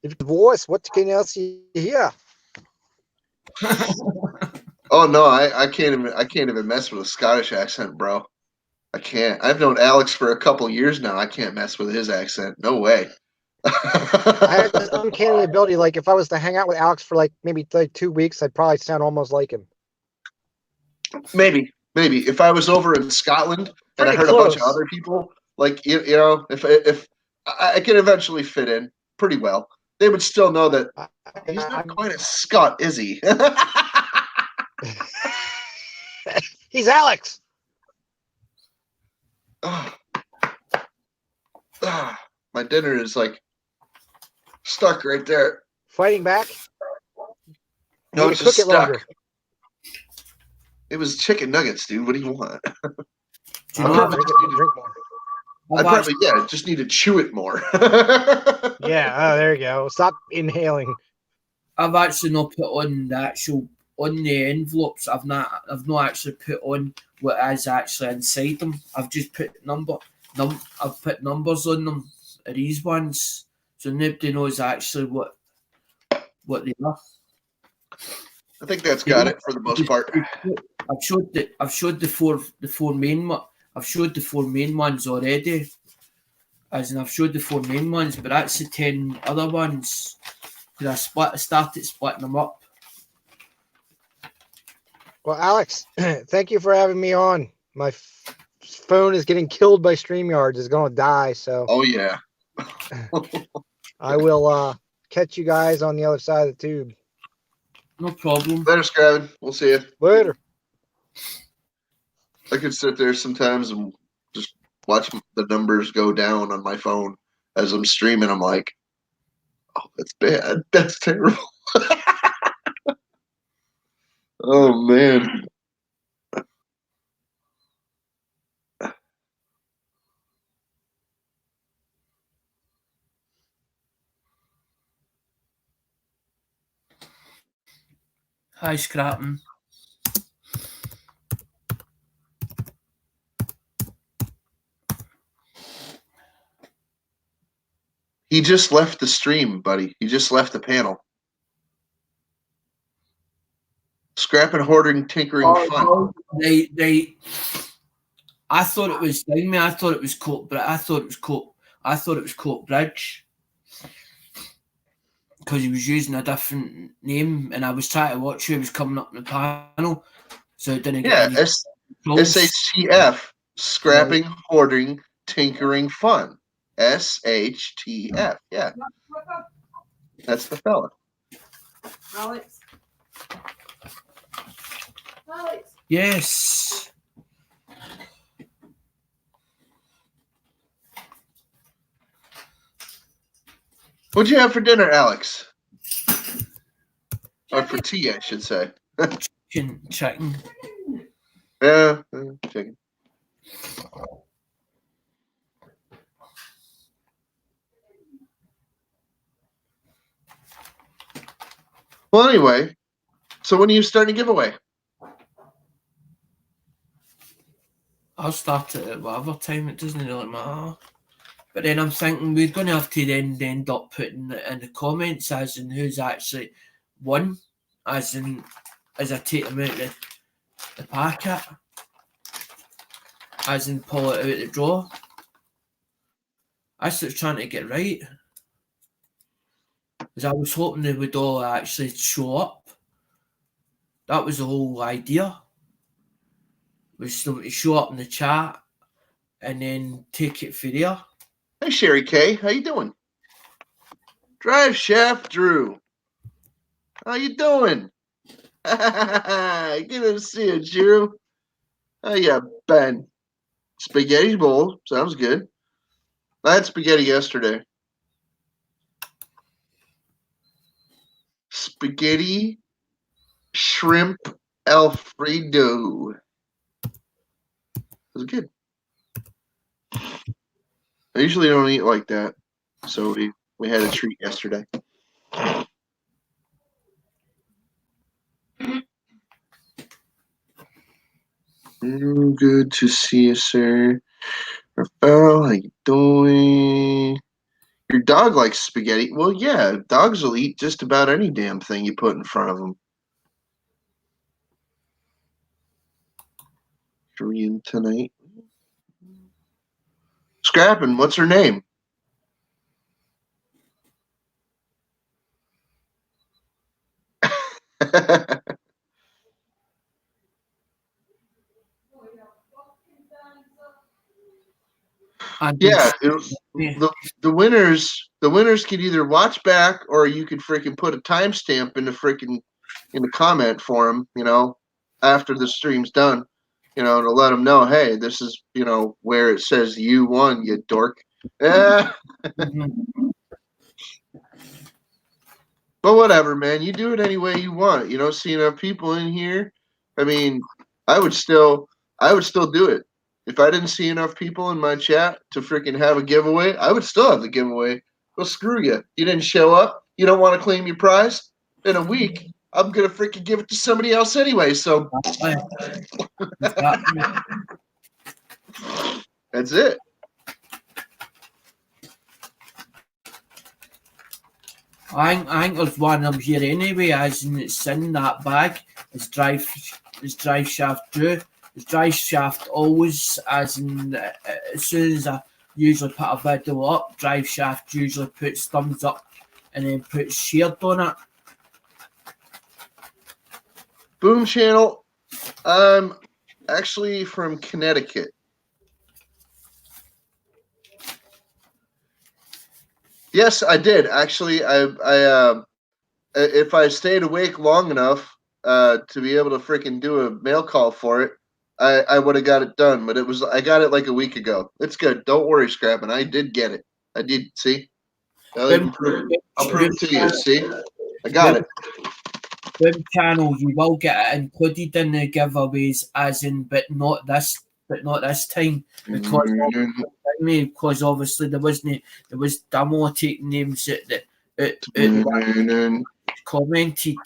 If you voice, what can else you hear? Oh no, I can't even mess with a Scottish accent, bro. I can't. I've known Alex for a couple years now. I can't mess with his accent. No way. I have this uncanny ability. Like if I was to hang out with Alex for like maybe 2 weeks, I'd probably sound almost like him. Maybe if I was over in Scotland and I heard a bunch of other people, like you know, if I could eventually fit in pretty well, they would still know that he's not quite a Scot, is he? He's Alex. My dinner is like stuck right there. Fighting back? No, it's just cook it stuck. longer. It was chicken nuggets, dude. What do you want? Drink more. I probably just need to chew it more. Yeah, oh, there you go. Stop inhaling. I've actually not put on the envelopes. I've not actually put on what is actually inside them. I've just put I've put numbers on them. These ones, so nobody knows actually what they are. I think that's got it for the most part. I've showed the four main ones already. As in, I've showed the 4 main ones, but that's the 10 other ones. Because I started splitting them up. Well, Alex, thank you for having me on. My phone is getting killed by StreamYard. It's going to die. So. Oh yeah. I will catch you guys on the other side of the tube. No problem. Later, Scraven. We'll see you. Later. I could sit there sometimes and just watch the numbers go down on my phone as I'm streaming. I'm like, oh, that's bad. That's terrible. Oh, man. Hi, Scrapping. He just left the stream, buddy. He just left the panel. Scrapping, hoarding, tinkering, fun. They. I thought it was me. I thought it was Cope, but I thought it was Cope. I thought it was Cope Bridge because he was using a different name, and I was trying to watch who was coming up in the panel, so it didn't get any trolls. SHTF. Scrapping, hoarding, tinkering, fun. SHTF. Yeah. That's the fella. Alex. Yes. What'd you have for dinner, Alex? Or for tea, I should say. Chicken. Yeah, chicken. Well, anyway, so when are you starting a giveaway? I'll start it at whatever time. It doesn't really matter. But then I'm thinking we're going to have to then end up putting it in the comments as in who's actually won, as I take them out of the packet, as in pull it out the drawer. That's what I was trying to get right. Because I was hoping they would all actually show up. That was the whole idea. Was to show up in the chat and then take it for there. Hey, Sherry K, how you doing? Drive Shaft Drew, how you doing? Good to see you, Drew. Oh yeah, Ben. Spaghetti bowl sounds good. I had spaghetti yesterday. Spaghetti shrimp Alfredo. It was good. I usually don't eat like that, so we had a treat yesterday. Good to see you, sir. Rafael, how you doing? Your dog likes spaghetti. Well, yeah, dogs will eat just about any damn thing you put in front of them. Korean tonight. Scrapping, what's her name? Yeah, the winners could either watch back or you could freaking put a timestamp in the comment for them, after the stream's done, to let them know, hey, this is, where it says you won, you dork. But whatever, man, you do it any way you want. You don't see enough people in here. I mean, I would still do it. If I didn't see enough people in my chat to freaking have a giveaway, I would still have the giveaway. Well, screw you. You didn't show up. You don't want to claim your prize? In a week, I'm going to freaking give it to somebody else anyway. So that's it. I think there's one of them here anyway, as in it's in that bag. It's drive shaft Drew. It's drive shaft always, as in as soon as I usually put a video up, drive shaft usually puts thumbs up and then puts shared on it. Boom Channel. I'm actually from Connecticut. Yes, I did actually. If I stayed awake long enough to be able to freaking do a mail call for it, I would have got it done. But I got it like a week ago. It's good. Don't worry, Scrap. And I did get it. I did. See, I'll prove it to you. See, I got it. Web channel, you will get it included in the giveaways, as in, but not this time, because obviously there was Damo taking names that commented,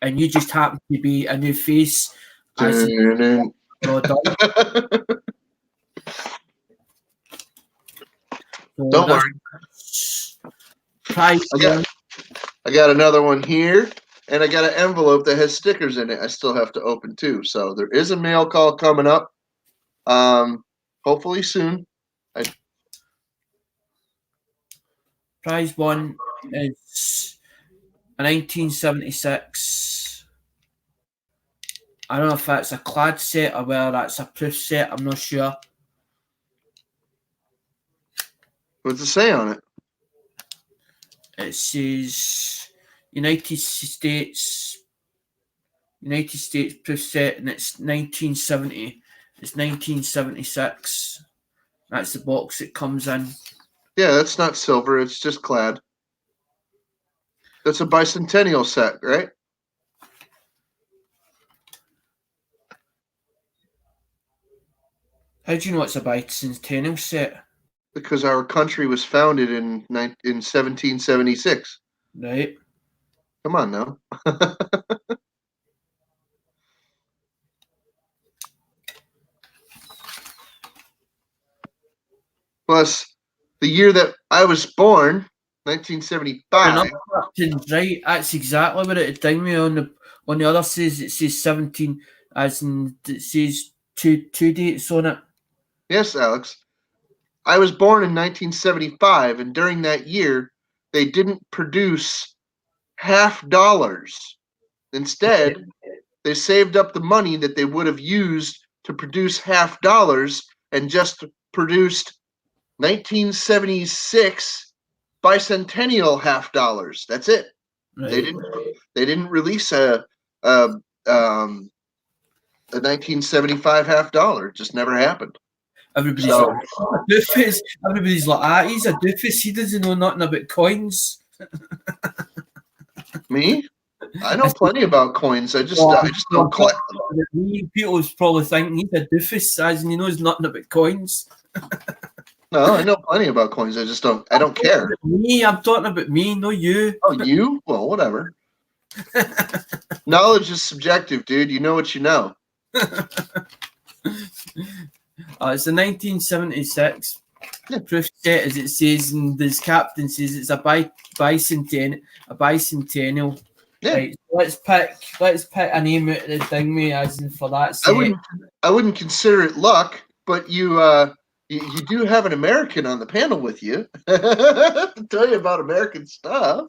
and you just happened to be a new face. As in, well done. So don't worry. I got another one here. And I got an envelope that has stickers in it I still have to open too. So there is a mail call coming up. Hopefully soon. Prize one is a 1976. I don't know if that's a clad set or whether that's a proof set. I'm not sure. What's it say on it? It says United States proof set, and it's 1970. It's 1976. That's the box it comes in. Yeah, that's not silver. It's just clad. That's a bicentennial set, right? How do you know it's a bicentennial set? Because our country was founded in 1776. Right. Come on now. Plus, the year that I was born, 1975. Right, that's exactly what it did me on the other says. It says 17, as in it says two dates on it. Yes, Alex. I was born in 1975, and during that year, they didn't produce $50. Instead, they saved up the money that they would have used to produce $50 and just produced 1976 bicentennial $50. That's it. Right. They didn't release a 1975 $50. It just never happened. Everybody's like, doofus. Everybody's like, he's a doofus. He doesn't know nothing about coins. Me? I know plenty about coins. I just don't collect them. People probably thinking he's a doofus, as in he knows nothing about coins. No, I know plenty about coins. I don't care. Me, I'm talking about me, not you. Oh, you? Well, whatever. Knowledge is subjective, dude. You know what you know. It's the 1976 proof set, as it says, and this captain says it's a bicentennial. Yeah. Right, so let's pick a name out of the thingy, as in for that set. I wouldn't consider it luck, but you do have an American on the panel with you to tell you about American stuff.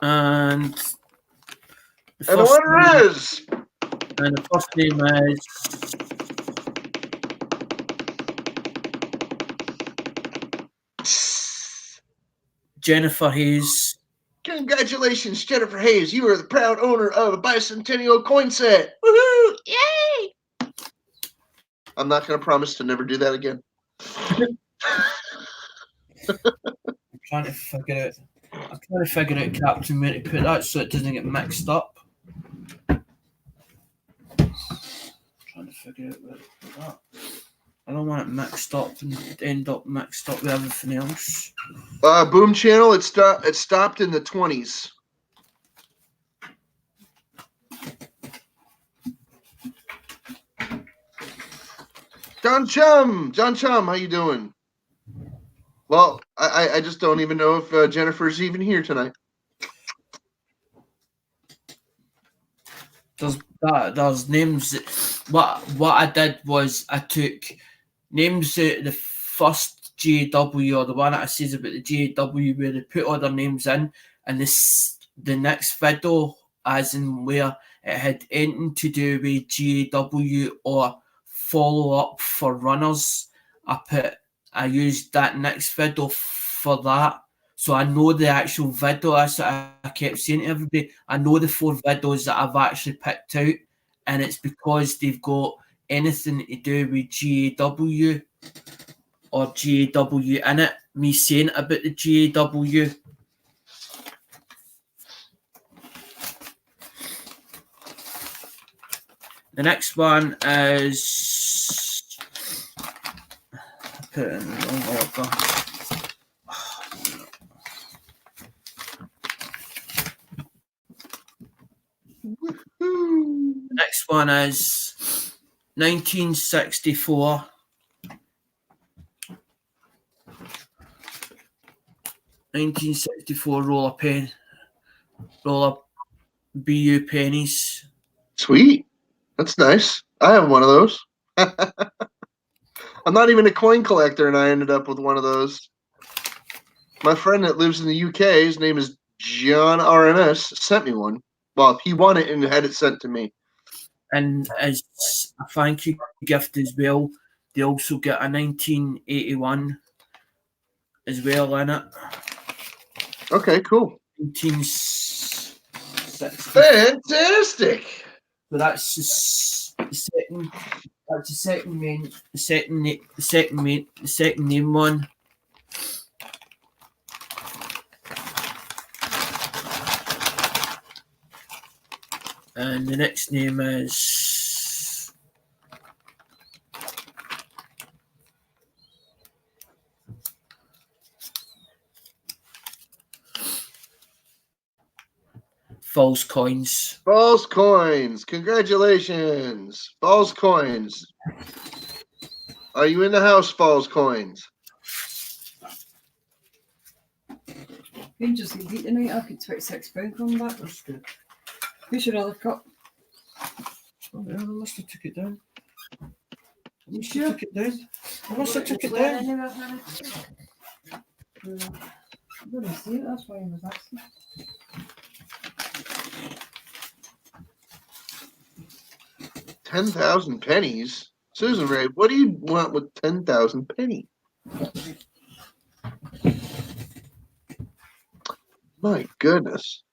And the winner is. And the first name is Jennifer Hayes. Congratulations, Jennifer Hayes. You are the proud owner of a bicentennial coin set. Woohoo! Yay! I'm not going to promise to never do that again. I'm trying to figure out, Captain, where to put that so it doesn't get mixed up. Trying to figure out where to put that. I don't want it mixed up and end up mixed up with everything else. Boom Channel, it stopped in the 20s. John Chum, how you doing? Well, I just don't even know if Jennifer's even here tonight. There's names. What I did was I took names out of the first JW, or the one that I says about the JW, where they put all their names in, and the next video, as in where it had anything to do with JW or follow up for runners. I used that next video for that. So I know the actual video. That's what I kept saying to everybody. I know the 4 videos that I've actually picked out, and it's because they've got anything to do with GAW or GAW in it. Me saying about the GAW. The next one is, I put it in the wrong order. The next one is 1964. 1964 roller BU pennies. Sweet. That's nice. I have one of those. I'm not even a coin collector, and I ended up with one of those. My friend that lives in the UK, his name is John RNS, sent me one. Well, he won it and had it sent to me. And as a thank you gift as well, they also get a 1981 as well in it. Okay, cool. 1960. Fantastic. So that's the second. That's the second main. The second name one. And the next name is False Coins. False Coins. Congratulations. False Coins. Are you in the house, False Coins? Rangers can beat tonight. I've got £26 coming back. That's good. Who's your other cup? Oh, yeah, I must have took it down. You sure? Took it down. I must have took it down. I'm going to see it. That's why I was asking. $10,000 Susan Ray, what do you want with 10,000 pennies? My goodness.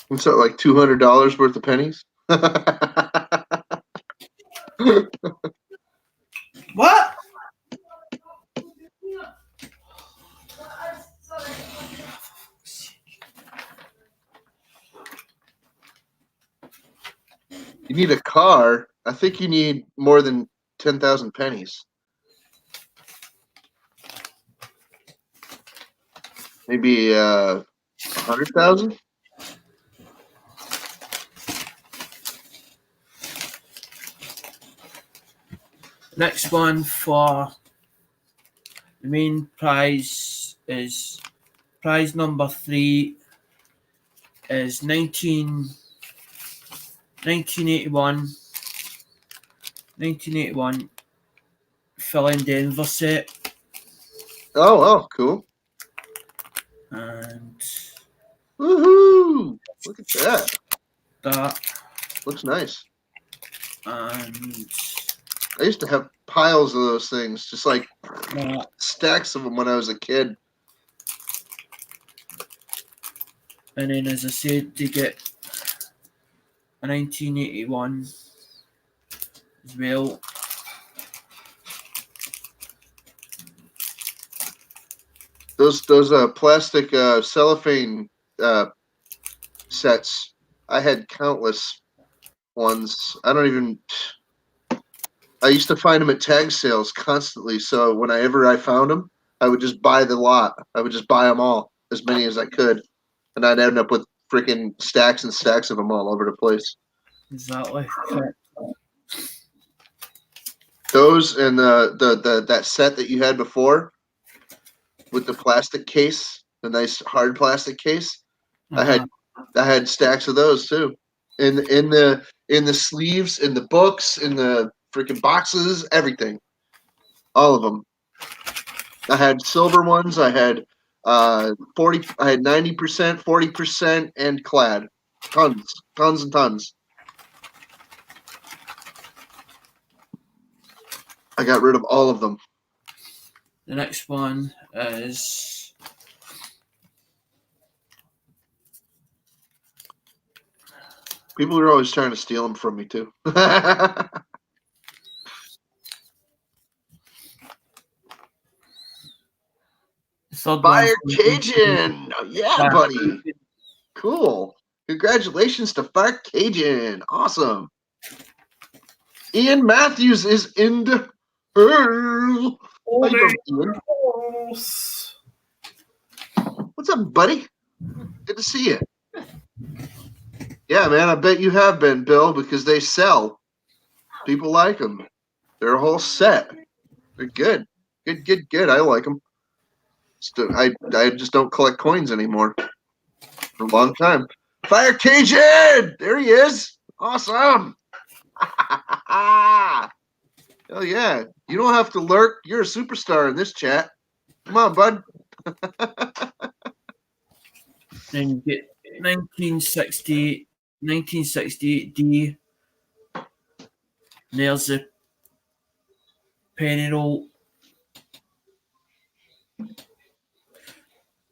What's that, like $200 worth of pennies? What? You need a car. I think you need more than 10,000 pennies. Maybe 100,000. Next one for the main prize is prize number 3 is 1981 Phil in Denver set. Oh, cool. And Woohoo! Look at that. that, Looks nice. and I used to have piles of those things, just like that. stacks of them when I was a kid. And then, as I said, they get a 1981 as well. Those plastic cellophane sets. I had countless ones. I used to find them at tag sales constantly. So whenever I found them, I would just buy the lot. I would just buy them all, as many as I could, and I'd end up with freaking stacks and stacks of them all over the place. Exactly. Those and that set that you had before with the plastic case, the nice hard plastic case. I had stacks of those too. In the sleeves, in the books, in the freaking boxes, everything. All of them. I had silver ones. I had 40. I had 90%, 40%, and clad. Tons and tons. I got rid of all of them. The next one is People are always trying to steal them from me too. the third Fire one. Cajun. Yeah, Fire buddy. Cajun. Cool. Congratulations to Fire Cajun. Awesome. Ian Matthews is in the How you doing, Ian? What's up, buddy? Good to see you. Yeah, man, I bet you have been, Bill, because they sell. People like them. They're a whole set. They're good. Good. I like them. I just don't collect coins anymore. For a long time. Fire Cajun! There he is. Awesome. Hell yeah. You don't have to lurk. You're a superstar in this chat. Come on, bud. Then you get 1968 D. There's the penny roll.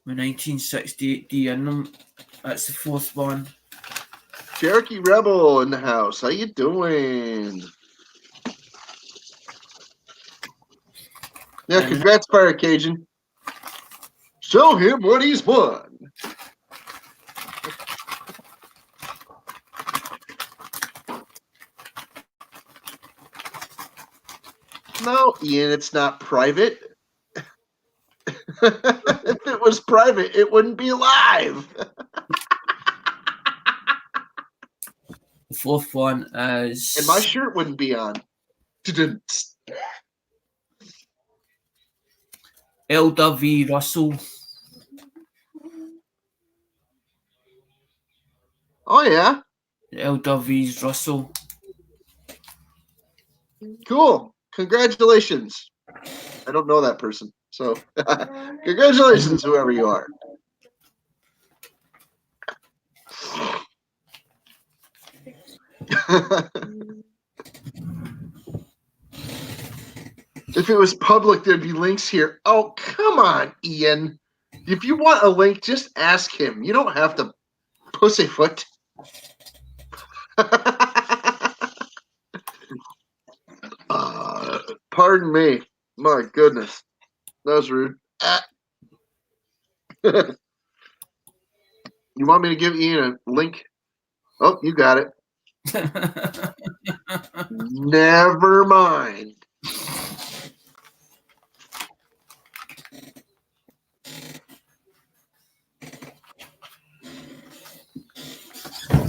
With 1968 D in them. That's the fourth one. Cherokee Rebel in the house. How you doing? Yeah, congrats, Fire Cajun. Show him what he's won. No, Ian, it's not private. If it was private, it wouldn't be live. The fourth one is. And my shirt wouldn't be on. Elder V. Russell. Oh, yeah. Elder V. Russell. Cool. Congratulations. I don't know that person. So, congratulations, whoever you are. If it was public, there'd be links here. Oh, come on, Ian. If you want a link, just ask him. You don't have to pussyfoot. Pardon me. My goodness. That was rude. You want me to give Ian a link? Oh, you got it. Never mind.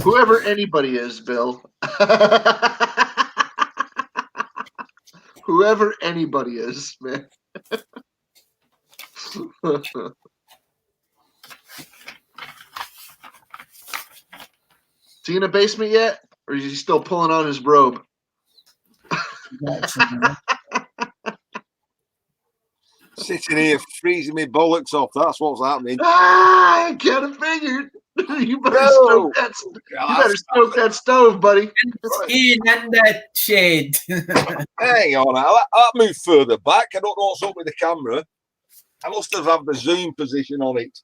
Whoever anybody is, Bill. Whoever anybody is, man. Is he in the basement yet? Or is he still pulling on his robe? Sitting here freezing me bollocks off. That's what's happening. I kind of figured. You better stoke that stove, buddy. In that shade. Hang on, I'll move further back. I don't know what's up with the camera. I must have had the zoom position on it.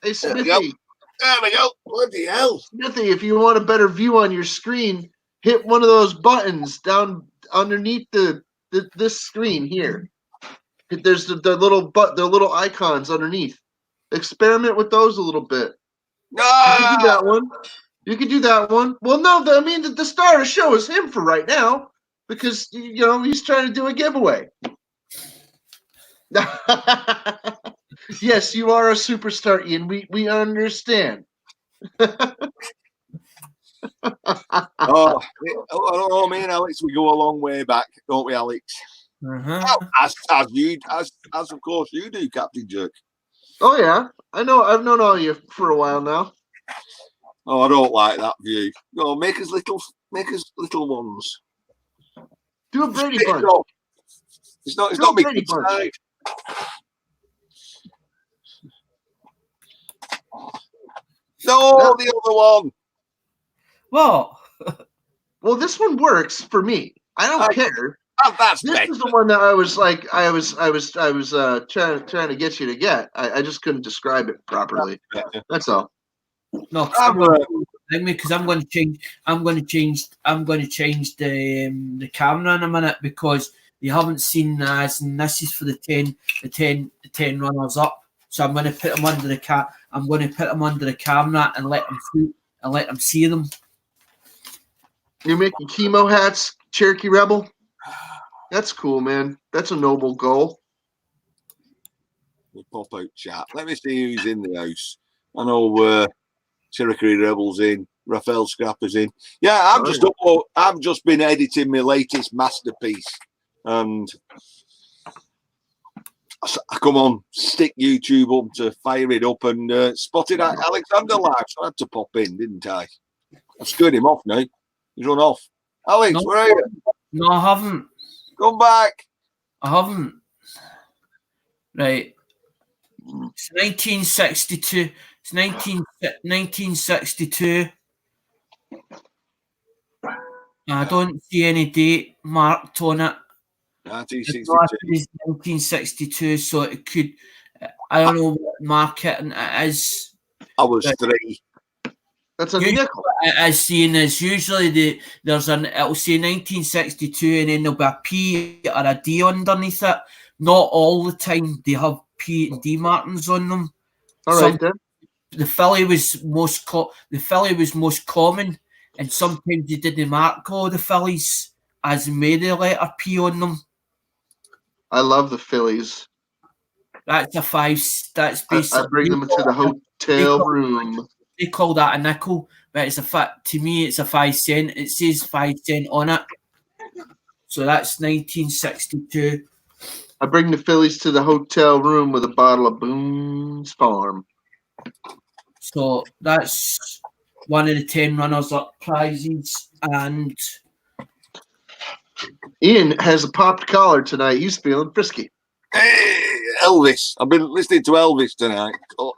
Hey, Smithy. There we go. Bloody hell. Smithy, if you want a better view on your screen, hit one of those buttons down underneath this screen here. There's the little icons underneath. Experiment with those a little bit. You can do that one. You can do that one. Well, no, I mean the star of the show is him for right now because he's trying to do a giveaway. Yes, you are a superstar, Ian. We understand. Oh, me and Alex, we go a long way back, don't we, Alex? As of course you do, Captain Jerk. Oh yeah, I know. I've known all you for a while now. Oh, I don't like that view. No, make us little ones. Do a Brady bunch. It's not me side. No, the other one. What? Well, this one works for me. I don't care. That's This better. is the one that I was like, I was trying to get you to get. I just couldn't describe it properly. That's all. No, because I'm going to change. I'm going to change the camera in a minute because you haven't seen as, and this is for the 10 runners up. So I'm going to put them under the I'm going to put them under the camera and let them see them. You're making chemo hats, Cherokee Rebel. That's cool, man. That's a noble goal. We pop out chat. Let me see who's in the house. I know Cherokee Rebel's in. Raphael Scrapper's in. Yeah, I've just been editing my latest masterpiece, and I come on, stick YouTube up to fire it up, and spotted Alexander live. So I had to pop in, didn't I? I've scared him off now. He's run off. Alex, No. where are you? No, I haven't. Come back. I haven't. Right. It's 1962. It's 1962. I don't see any date marked on it. 1962. 1962, so it could. I don't know what market it is. I was 3. That's a Usually, nickel. as seen as usually it'll say 1962 and then there'll be a P or a D underneath it. Not all the time they have P and D markings on them. All right then. The filly was most common, and sometimes they didn't mark all the fillies as made the letter P on them. I love the Phillies. That's a 5. That's basically. I bring them to the hotel room. They call that a nickel, but it's to me it's a 5 cent. It says 5 cent on it. So that's 1962. I bring the Phillies to the hotel room with a bottle of Boone's Farm. So that's one of the 10 runners up prizes, and Ian has a popped collar tonight. He's feeling frisky. Hey, Elvis. I've been listening to Elvis tonight. Oh.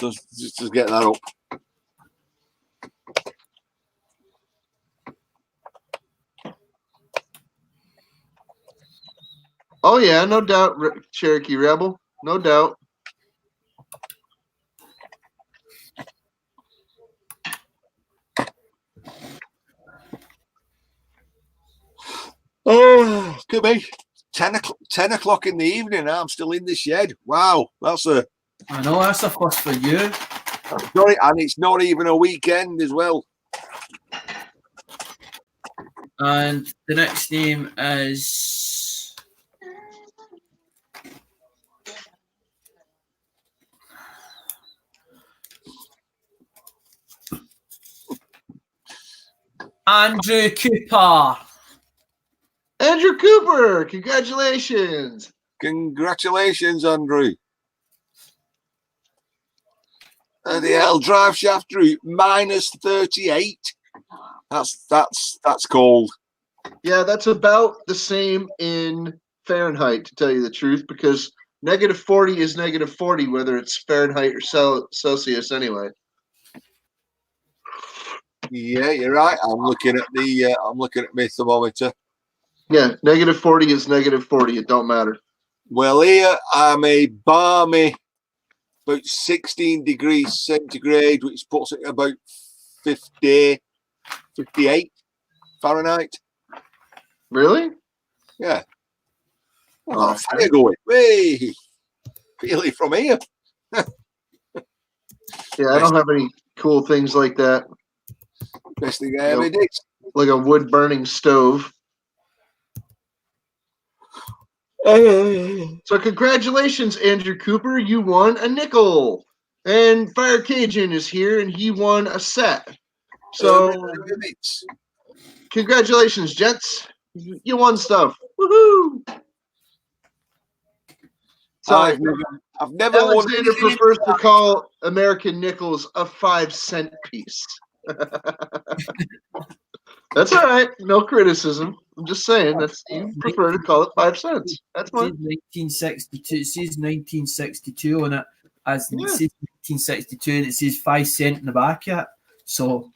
Just get that up. Oh yeah, no doubt, Cherokee Rebel. No doubt. Oh, could be 10 o'clock in the evening. I'm still in the shed. Wow, that's a. I know that's a first for you. Sorry, and it's not even a weekend as well. And the next name is Andrew Cooper. Andrew Cooper, congratulations. Congratulations, Andrew. The L drive shaft route -38. That's cold. Yeah, that's about the same in Fahrenheit, to tell you the truth, because -40 is -40, whether it's Fahrenheit or Celsius anyway. Yeah, you're right. I'm looking at my thermometer. Yeah, -40 is -40. It don't matter. Well, here I'm a balmy about 16 degrees centigrade, which puts it about 58 Fahrenheit. Really? Yeah. Oh, fire going. Hey, feel it from here. Yeah, I don't have any cool things like that, Best thing I ever did. like a wood burning stove. So congratulations, Andrew Cooper. You won a nickel. And Fire Cajun is here, and he won a set. So congratulations, gents. You won stuff. Woohoo! So I've never won. Alexander prefers to call American nickels a 5-cent piece. That's all right. No criticism. I'm just saying that's you prefer to call it 5 cents. That's It says fine. 1962. It says 1962 on it, as Yeah. it says 1962 that says 5 cent in the back of it. So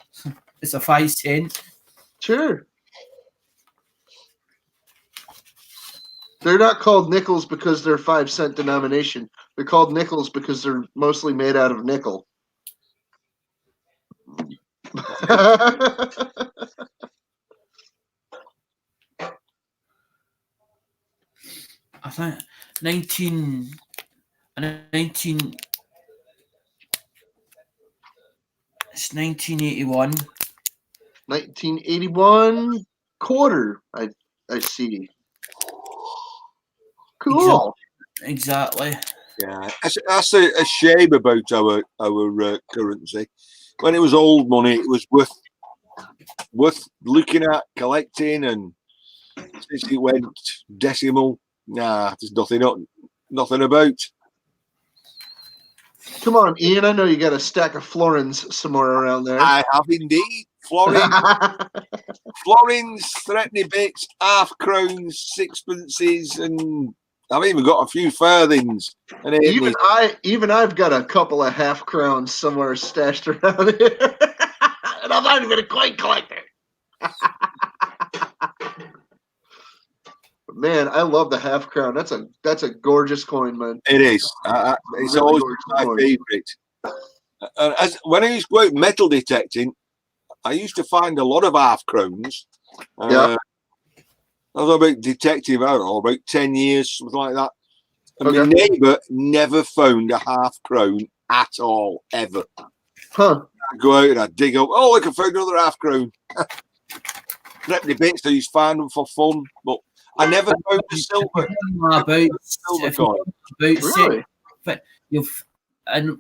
it's a 5 cent. Sure. They're not called nickels because they're 5 cent denomination. They're called nickels because they're mostly made out of nickel. I think 19 it's 1981. 1981 quarter. I see. Cool. Exactly. Yeah, that's a shame about our currency. When it was old money, it was worth looking at, collecting, and since it went decimal, there's nothing about. Come on, Ian. I know you got a stack of florins somewhere around there. I have indeed. Florins, threepenny bits, half crowns, sixpences, and I've even got a few farthings. And even I've got a couple of half crowns somewhere stashed around here, and I'm not even a coin collector. Man, I love the half crown. That's a gorgeous coin, man. It is. It's really always my favorite. When I used to go out metal detecting, I used to find a lot of half crowns. Yeah. I was about detective, I don't know, about 10 years, something like that. And Okay. my neighbour never found a half crown at all, ever. Huh. I'd go out and I'd dig up, oh, look, I found another half crown. Threepenny bits, I used to find them for fun, but I never found a silver coin. Really?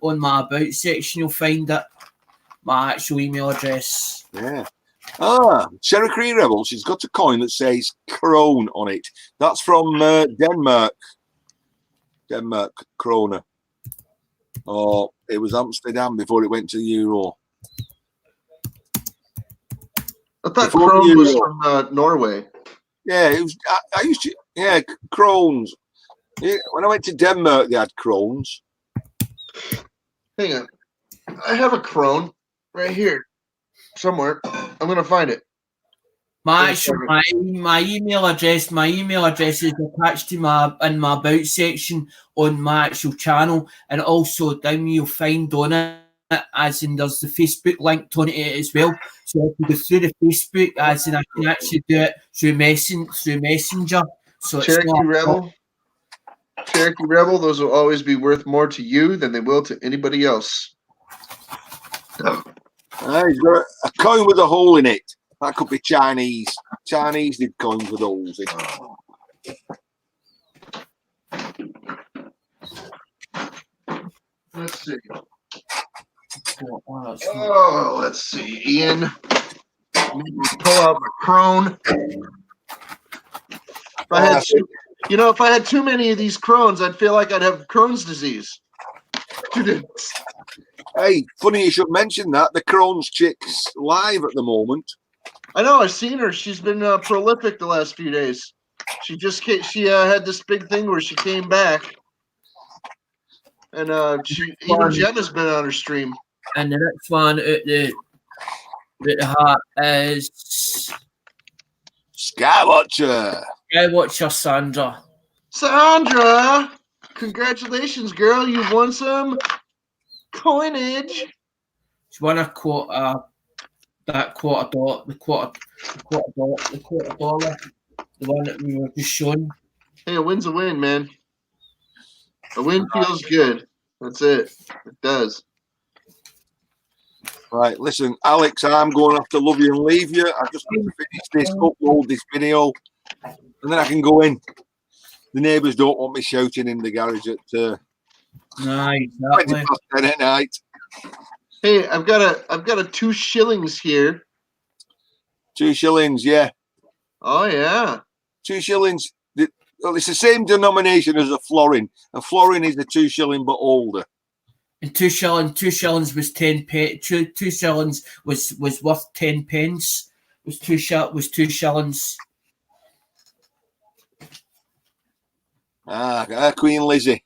On my about section, you'll find it. My actual email address. Yeah. Cherokee Rebels. She's got a coin that says krone on it. That's from Denmark. Denmark krone. Oh, it was Amsterdam before it went to the euro. I thought krone was from Norway. Yeah, it was. I used to. Yeah, krones. Yeah, when I went to Denmark, they had krones. Hang on. I have a krone right here somewhere. I'm gonna find it. My email address is attached to my about section on my actual channel, and also down you'll find on it, as in there's the Facebook linked on it as well. So if you go through the Facebook, as in I can actually do it through Messenger. So Cherokee Rebel, those will always be worth more to you than they will to anybody else. He's got a coin with a hole in it. That could be Chinese. Chinese did coins with holes in. Let's see. Oh, let's see, Ian. Pull out my krone. If I had too many of these crones, I'd feel like I'd have Crohn's disease. Hey, funny you should mention that. The Crohn's chick's live at the moment. I know. I've seen her. She's been prolific the last few days. She just came, she had this big thing where she came back, and even Gemma's been on her stream. And the next one at the heart is Skywatcher. Skywatcher Sandra. Sandra, congratulations, girl! You won some coinage. She won a quarter dollar, the one that we were just showing. Hey, a win's a win, man. A win feels good. That's it. It does. Right, listen, Alex, I'm going to have to love you and leave you. I just have to finish this, upload this video, and then I can go in. The neighbours don't want me shouting in the garage at 20 past 10 at night. Hey, I've got a 2 shillings here. 2 shillings, yeah. Oh yeah. 2 shillings. It's the same denomination as a florin. A florin is a 2 shilling but older. And 2 shillings was 10 pence. 2 shillings was worth 10 pence. Was 2 shillings. Queen Lizzie.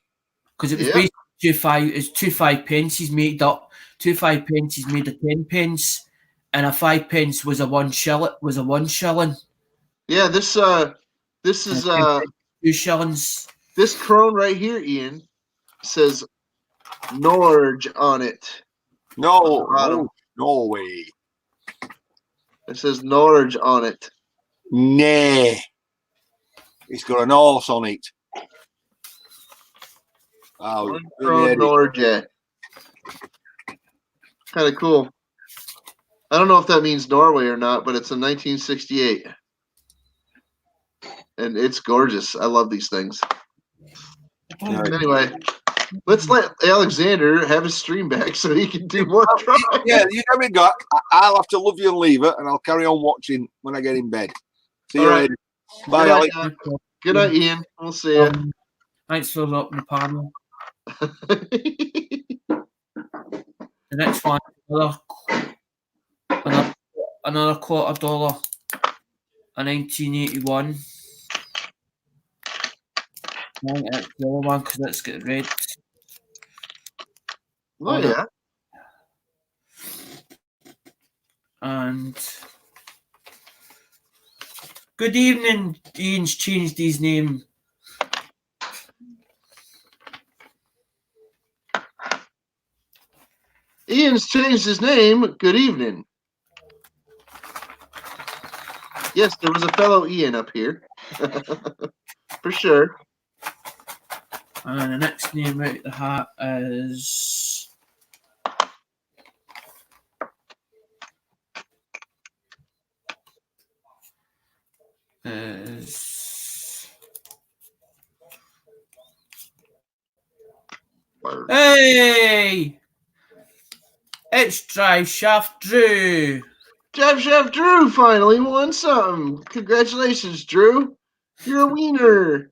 Because it was 2 5 pences made up. 2 5 pences made of 10 pence, and a 5 pence was a 1 shilling. Yeah, this is 2 shillings. this crone right here, Ian, says Norge on it. No, bottom. no way. It says Norge on it. Nah. It's got an horse on it. Oh, One crone Norge. Kind of cool. I don't know if that means Norway or not, but it's a 1968. And it's gorgeous. I love these things. Anyway, let's let Alexander have his stream back so he can do more tries. Yeah, you know me, got. I'll have to love you and leave it, and I'll carry on watching when I get in bed. See you All right. later. Bye, Good Alex. night, Good night, Ian. We'll see you. Thanks for up the panel. The next one, another $250, a 1981. The other one because it's got red. Oh, yeah. And good evening. Ian's changed his name. Ian's changed his name. Good evening. Yes, there was a fellow Ian up here. For sure. And the next name out the hat is hey, it's Drive Shaft Drew. Drive Shaft Drew finally won something. Congratulations, Drew. You're a wiener.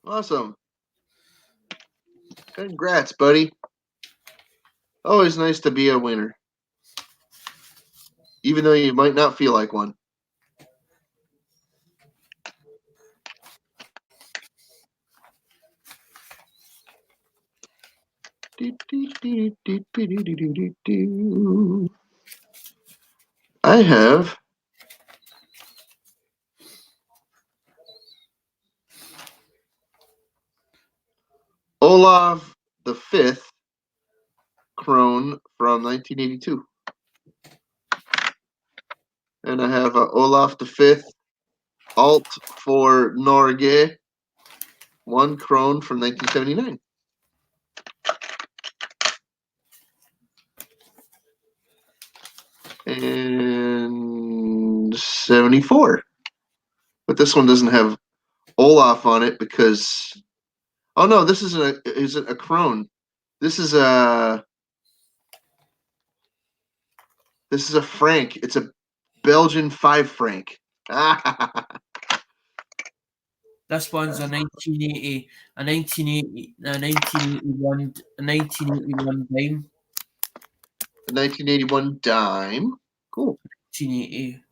Awesome. Congrats, buddy. Always nice to be a winner. Even though you might not feel like one. I have Olaf V Krone from 1982. And I have Olaf V Alt for Norge, 1 Krone from 1979. And 74. But this one doesn't have Olaf on it because oh no, this isn't a Krone. This is a franc. It's a Belgian 5 franc. This one's a 1980, a 1981 dime. A 1981 dime. Cool. 1980.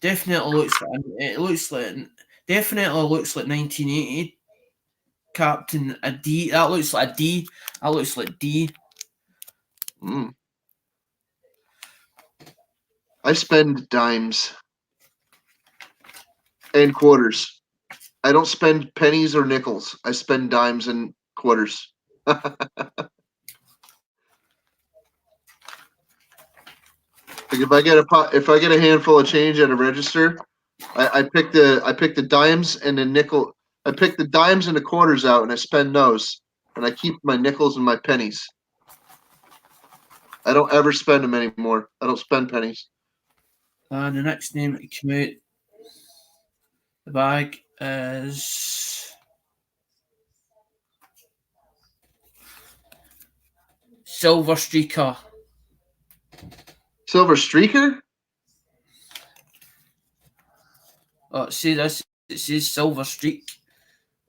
Definitely looks like 1980. Captain a D. That looks like a D. That looks like D. I spend dimes and quarters. I don't spend pennies or nickels. I spend dimes and quarters. Like if I get a handful of change at a register, I pick the dimes and the nickel. I pick the dimes and the quarters out, and I spend those, and I keep my nickels and my pennies. I don't ever spend them anymore. I don't spend pennies. And the next name that came out the bag is Silver Streaker. Silver Streaker? Oh, see this? It says Silver Streak.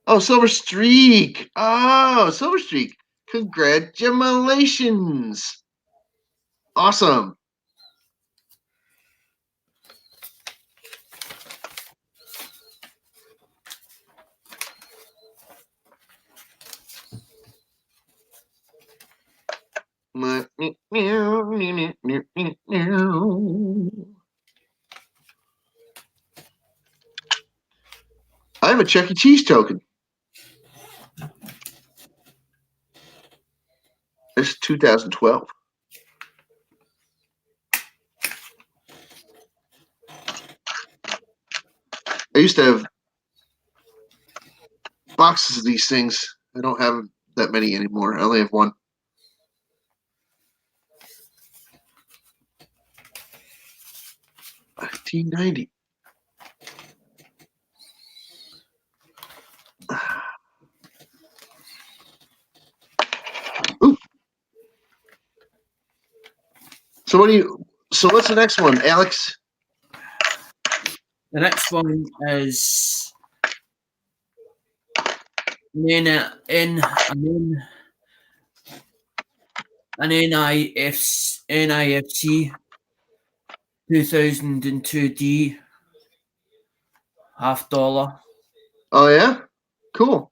Oh, Silver Streak. Oh, Silver Streak. Congratulations. Awesome. I have a Chuck E. Cheese token. This is 2012. I used to have boxes of these things. I don't have that many anymore. I only have one. $19.90. Ooh. So what's the next one, Alex? The next one is an NIFC 2002D $50. Oh yeah, cool.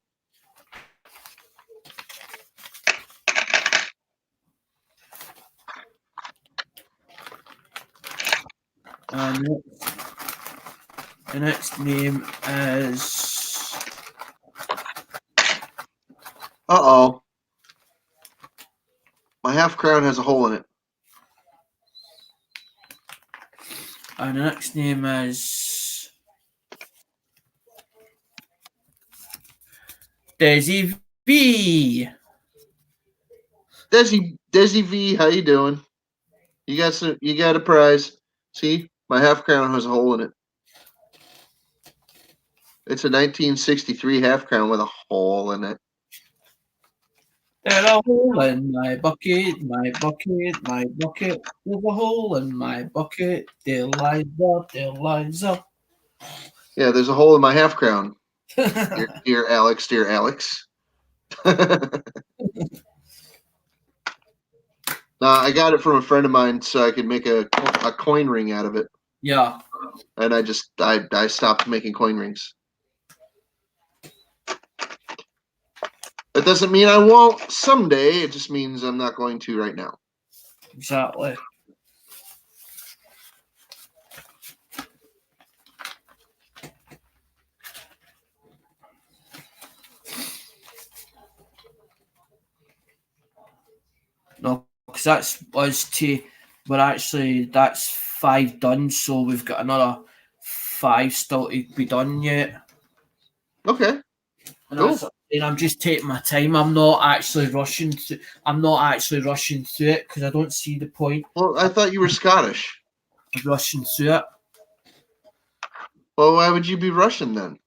And the next name is Uh-oh. My half crown has a hole in it. and the next name is Desi V. Desi V, how you doing? You got a prize. See, my half crown has a hole in it. It's a 1963 half crown with a hole in it. There's a hole in my bucket, my bucket, my bucket. There's a hole in my bucket. There lies up, there lies up. Yeah, there's a hole in my half crown. Dear Alex, dear Alex. I got it from a friend of mine so I could make a coin ring out of it. Yeah. And I stopped making coin rings. That doesn't mean I won't someday. It just means I'm not going to right now. Exactly. No, because that's us that's 5 done, so we've got another 5 still to be done yet. Okay. And Cool. I'm just taking my time. I'm not actually rushing through it because I don't see the point Well, I thought you were Scottish. of rushing through it. Well, why would you be Russian then?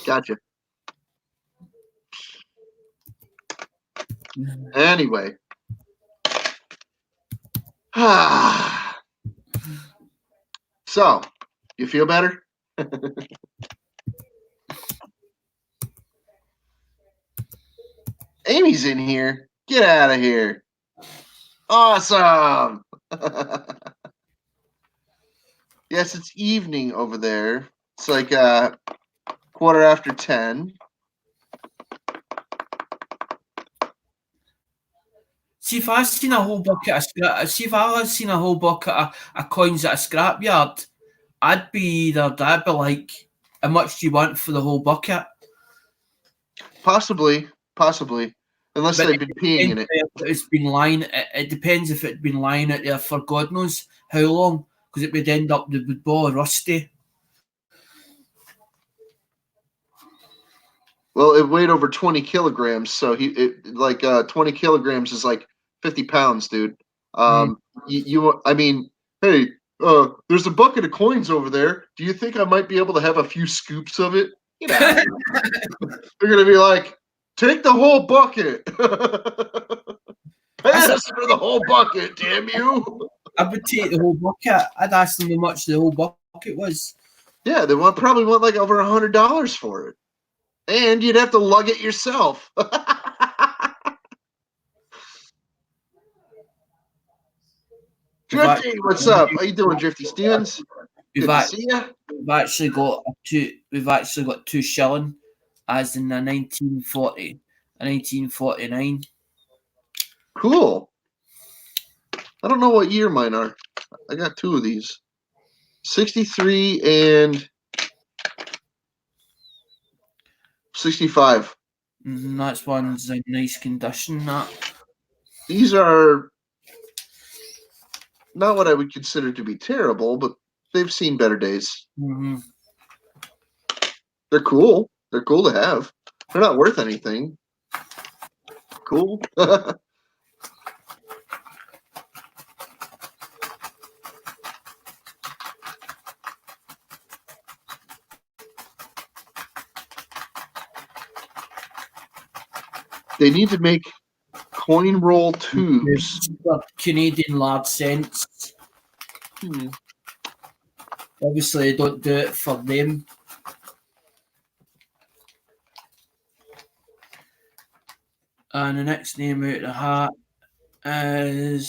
Gotcha. Anyway. So, you feel better? Amy's in here. Get out of here. Awesome. Yes, it's evening over there. It's like 10:15. See if I seen a whole bucket of coins at a scrapyard, I'd be like, how much do you want for the whole bucket? Possibly. Unless But they've been peeing in it. It's been lying. It depends if it'd been lying out there for God knows how long, because it would end up with all rusty. Well, it weighed over 20 kilograms, so 20 kilograms is like 50 pounds, dude. I mean, hey, there's a bucket of coins over there. Do you think I might be able to have a few scoops of it? You know, they're gonna be like, take the whole bucket. Pay us for the whole bucket, damn you. I would take the whole bucket. I'd ask them how much the whole bucket was. Yeah, they probably want like over $100 for it. And you'd have to lug it yourself. Drifty, what's up? How you doing, Drifty Stevens? Good to see ya. We've actually got two shilling, as in a 1940, a 1949. Cool. I don't know what year mine are. I got two of these. 63 and 65. That's one's in nice condition. That These are not what I would consider to be terrible, but they've seen better days. mm-hmm. They're cool. They're cool to have. They're not worth anything. Cool. They need to make coin roll tubes. Canadian large cents. Obviously, they don't do it for them. And the next name out of the hat is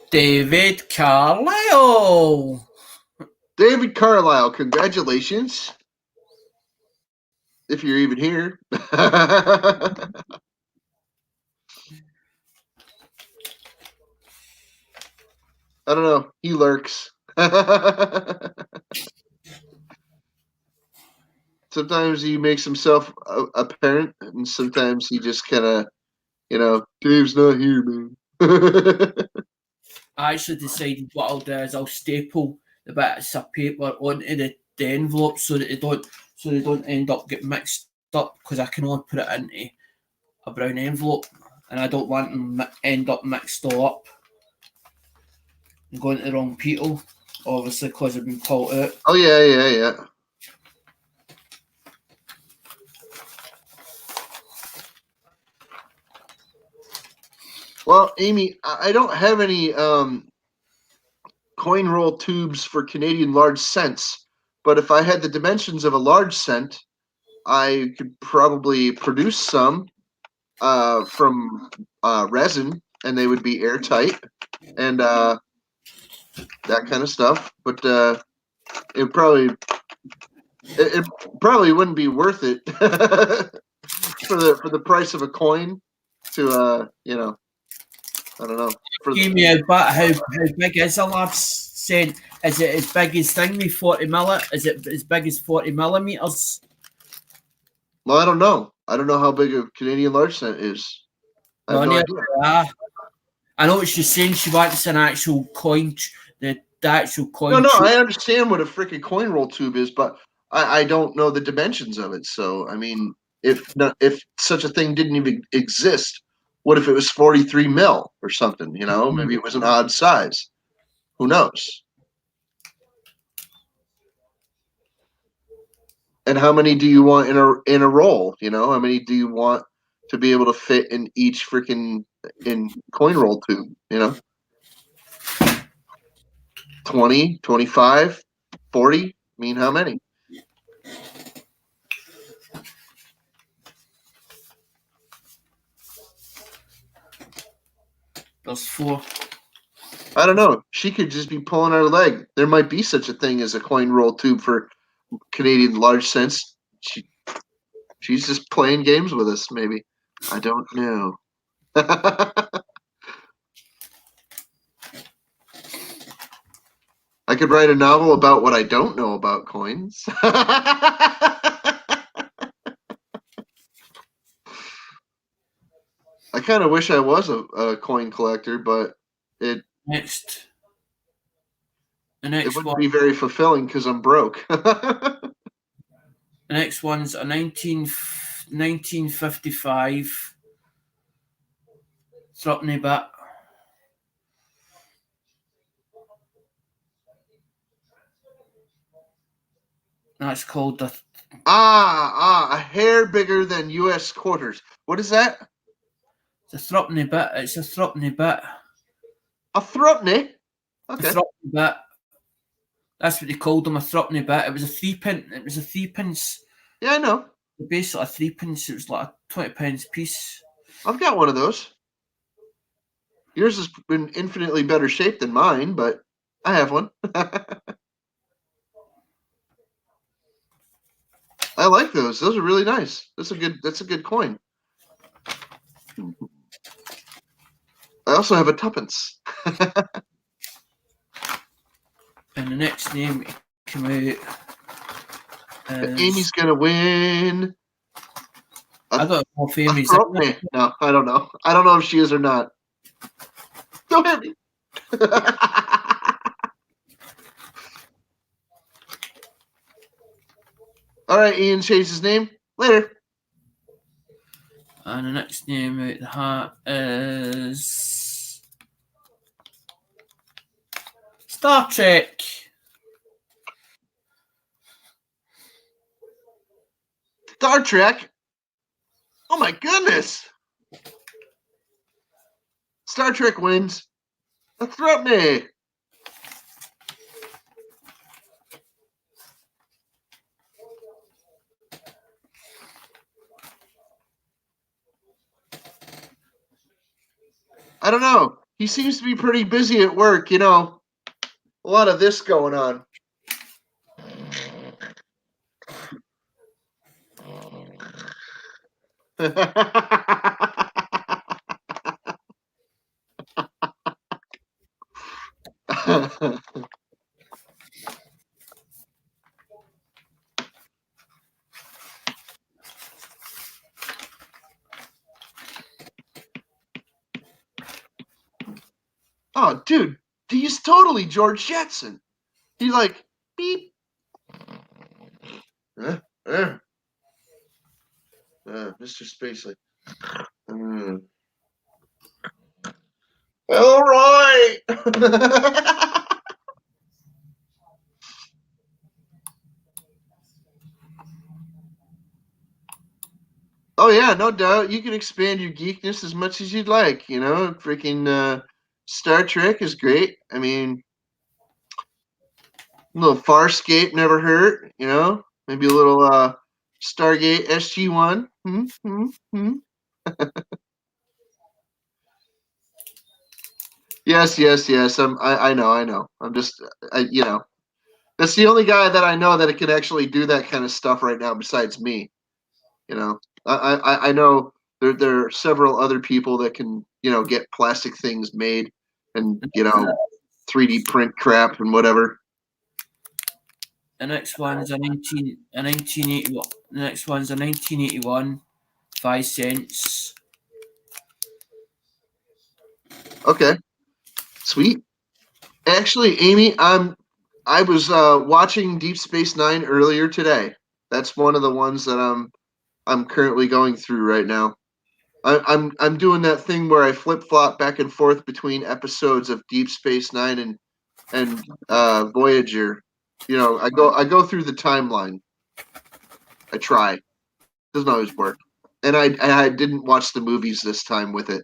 David Carlisle. David Carlisle, congratulations. If you're even here. I don't know. He lurks. Sometimes he makes himself apparent, and sometimes he just kind of, Dave's not here, man. I actually decided what I'll do is I'll staple the bits of paper onto the envelope so that they don't end up getting mixed up, because I can only put it into a brown envelope and I don't want them end up mixed all up and going to the wrong people, obviously, because they've been pulled out. Oh yeah. Well, Amy, I don't have any coin roll tubes for Canadian large cents, but if I had the dimensions of a large cent, I could probably produce some from resin, and they would be airtight and that kind of stuff. But it probably wouldn't be worth it for the price of a coin to I don't know. Give me a bit. How big is a large cent? Is it as big as thingy 40 milli? Is it as big as 40 millimeters? Well, I don't know. I don't know how big a Canadian large cent is. I have no idea. I know what she's saying. She wants an actual coin. The actual coin. No, I understand what a freaking coin roll tube is, but I don't know the dimensions of it. So, I mean, if such a thing didn't even exist, what if it was 43 mil or something? Maybe it was an odd size. Who knows? And how many do you want in a roll? How many do you want to be able to fit in each freaking in coin roll tube? 20, 25, 40? I mean, how many? There's 4. I don't know. She could just be pulling her leg. There might be such a thing as a coin roll tube for Canadian large cents. She's just playing games with us, maybe. I don't know. I could write a novel about what I don't know about coins. I kind of wish I was a coin collector, but it wouldn't be very fulfilling because I'm broke. The next one's a 1955 threepenny bit. That's called the a hair bigger than U.S. quarters. What is that? The threepenny bit. It's a threepenny bit. A threepenny? Okay. A threepenny bit. That's what they called them, a threepenny bit. It was a 3p. It was a 3p. Yeah, I know. Basically, a 3p. It was like a £20 piece. I've got one of those. Yours has been infinitely better shape than mine, but I have one. I like those. Those are really nice. That's a good coin. I also have a tuppence. And the next name came out. Amy's gonna win. I don't know if Amy's Oh, me. No, I don't know. I don't know if she is or not. Don't hit me. All right, Ian changed his name. Later. And the next name out the hat is Star Trek. Star Trek. Oh my goodness. Star Trek wins. That's right, me. I don't know. He seems to be pretty busy at work, you know. A lot of this going on. Oh, dude, he's totally George Jetson. He's like, beep. Mr. Spacely. All right. Oh yeah, no doubt. You can expand your geekness as much as you'd like. You know, freaking Star Trek is great. I mean, a little Farscape never hurt. You know, maybe a little Stargate SG-1. Yes. I know. I'm just, you know, that's the only guy that I know that can actually do that kind of stuff right now besides me. You know, I know there are several other people that can, you know, get plastic things made and, you know, 3D print crap and whatever. The next one is a 1981. The next one's a 1981, 5 cents. Okay, sweet. Actually, Amy, I was watching Deep Space Nine earlier today. That's one of the ones that I'm currently going through right now. I'm doing that thing where I flip flop back and forth between episodes of Deep Space Nine and Voyager. You know, I go through the timeline. I try. Doesn't always work. And I didn't watch the movies this time with it.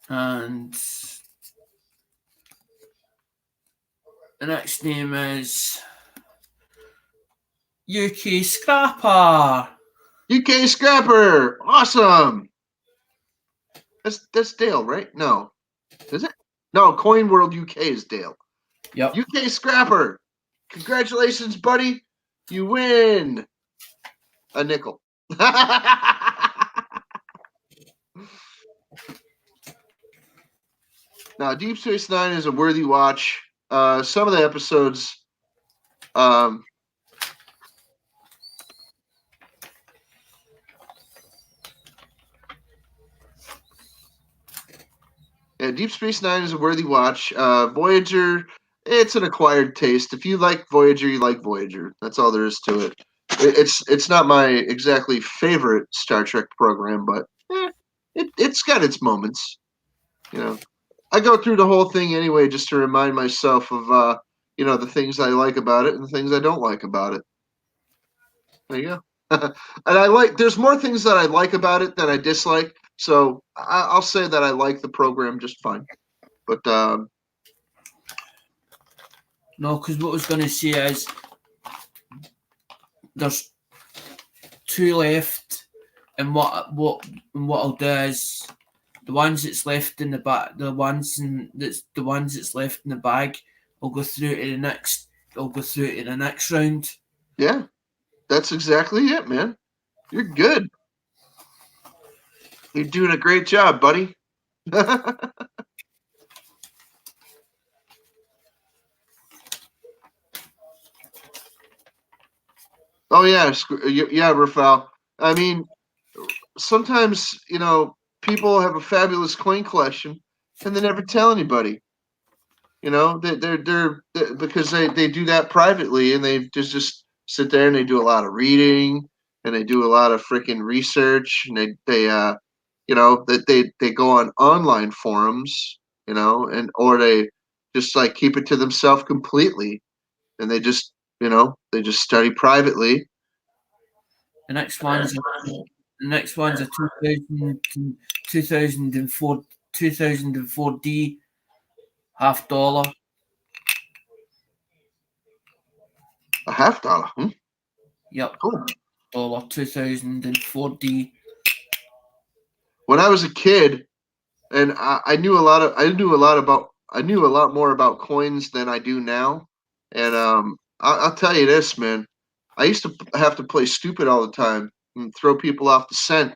And the next name is UK Scrapper. UK Scrapper, awesome. That's Dale, right? No, is it? No, Coin World UK is Dale. Yep. UK Scrapper, congratulations, buddy. You win a nickel. Now, Deep Space Nine is a worthy watch. Some of the episodes, yeah, Deep Space Nine is a worthy watch. Voyager, it's an acquired taste. If you like Voyager, you like Voyager. That's all there is to it. It's not my exactly favorite Star Trek program, but it's got its moments. You know, I go through the whole thing anyway just to remind myself of you know, the things I like about it and the things I don't like about it. There you go. And there's more things that I like about it than I dislike. So I'll say that I like the program just fine. But no, because what I was going to say is there's 2 left, And what I'll do is the ones that's left in the bag, the ones that's left in the bag, I'll go through to the next. I'll go through to the next round. Yeah, that's exactly it, man. You're good. You're doing a great job, buddy. Oh yeah, yeah, Rafael. I mean, sometimes people have a fabulous coin collection and they never tell anybody. They're because they do that privately, and they just sit there and they do a lot of reading and they do a lot of freaking research, and they go on online forums, and or they just like keep it to themselves completely, and they just study privately. The next one's a 2004 D $half. A $half. Yep. Cool. $1 2004 D. When I was a kid, and I knew a lot more about coins than I do now. And I'll tell you this, man. I used to have to play stupid all the time and throw people off the scent,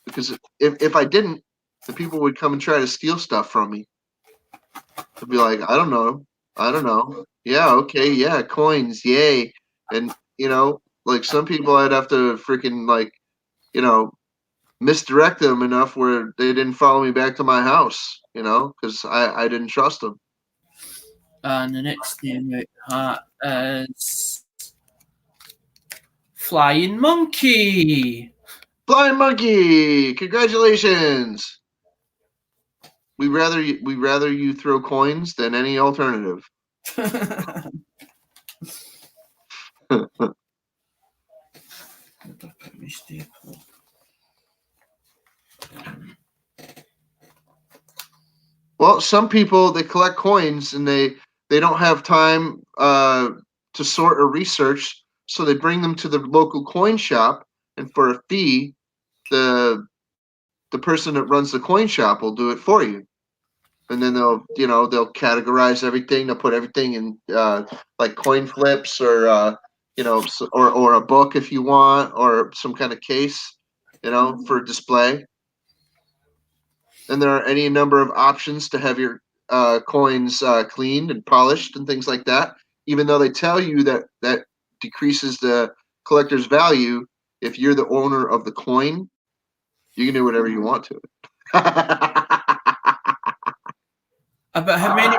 because if I didn't, the people would come and try to steal stuff from me. I'd be like, I don't know. Yeah, okay, yeah, coins, yay. And like some people, I'd have to freaking misdirect them enough where they didn't follow me back to my house, because I didn't trust them. And the next name out is Flying Monkey. Flying Monkey, congratulations. We rather you throw coins than any alternative. Well, some people, they collect coins and they don't have time to sort or research, so they bring them to the local coin shop, and for a fee, the person that runs the coin shop will do it for you. And then they'll categorize everything. They'll put everything in like coin flips, or or a book if you want, or some kind of case, for display. And there are any number of options to have your coins cleaned and polished and things like that. Even though they tell you that decreases the collector's value, if you're the owner of the coin, you can do whatever you want to it. About how many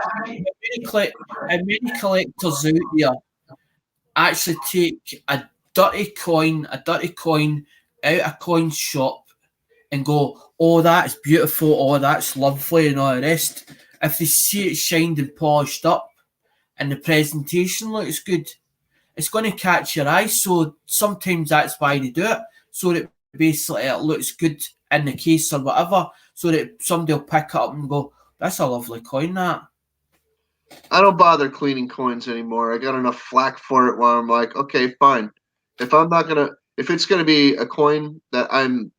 collectors out there actually take a dirty coin out of a coin shop and go, oh, that's beautiful, oh, that's lovely, and all the rest. If they see it shined and polished up and the presentation looks good, it's going to catch your eye. So sometimes that's why they do it, so that basically it looks good in the case or whatever, so that somebody will pick it up and go, that's a lovely coin, that. I don't bother cleaning coins anymore. I got enough flack for it where I'm like, okay, fine. If it's gonna be a coin that I'm,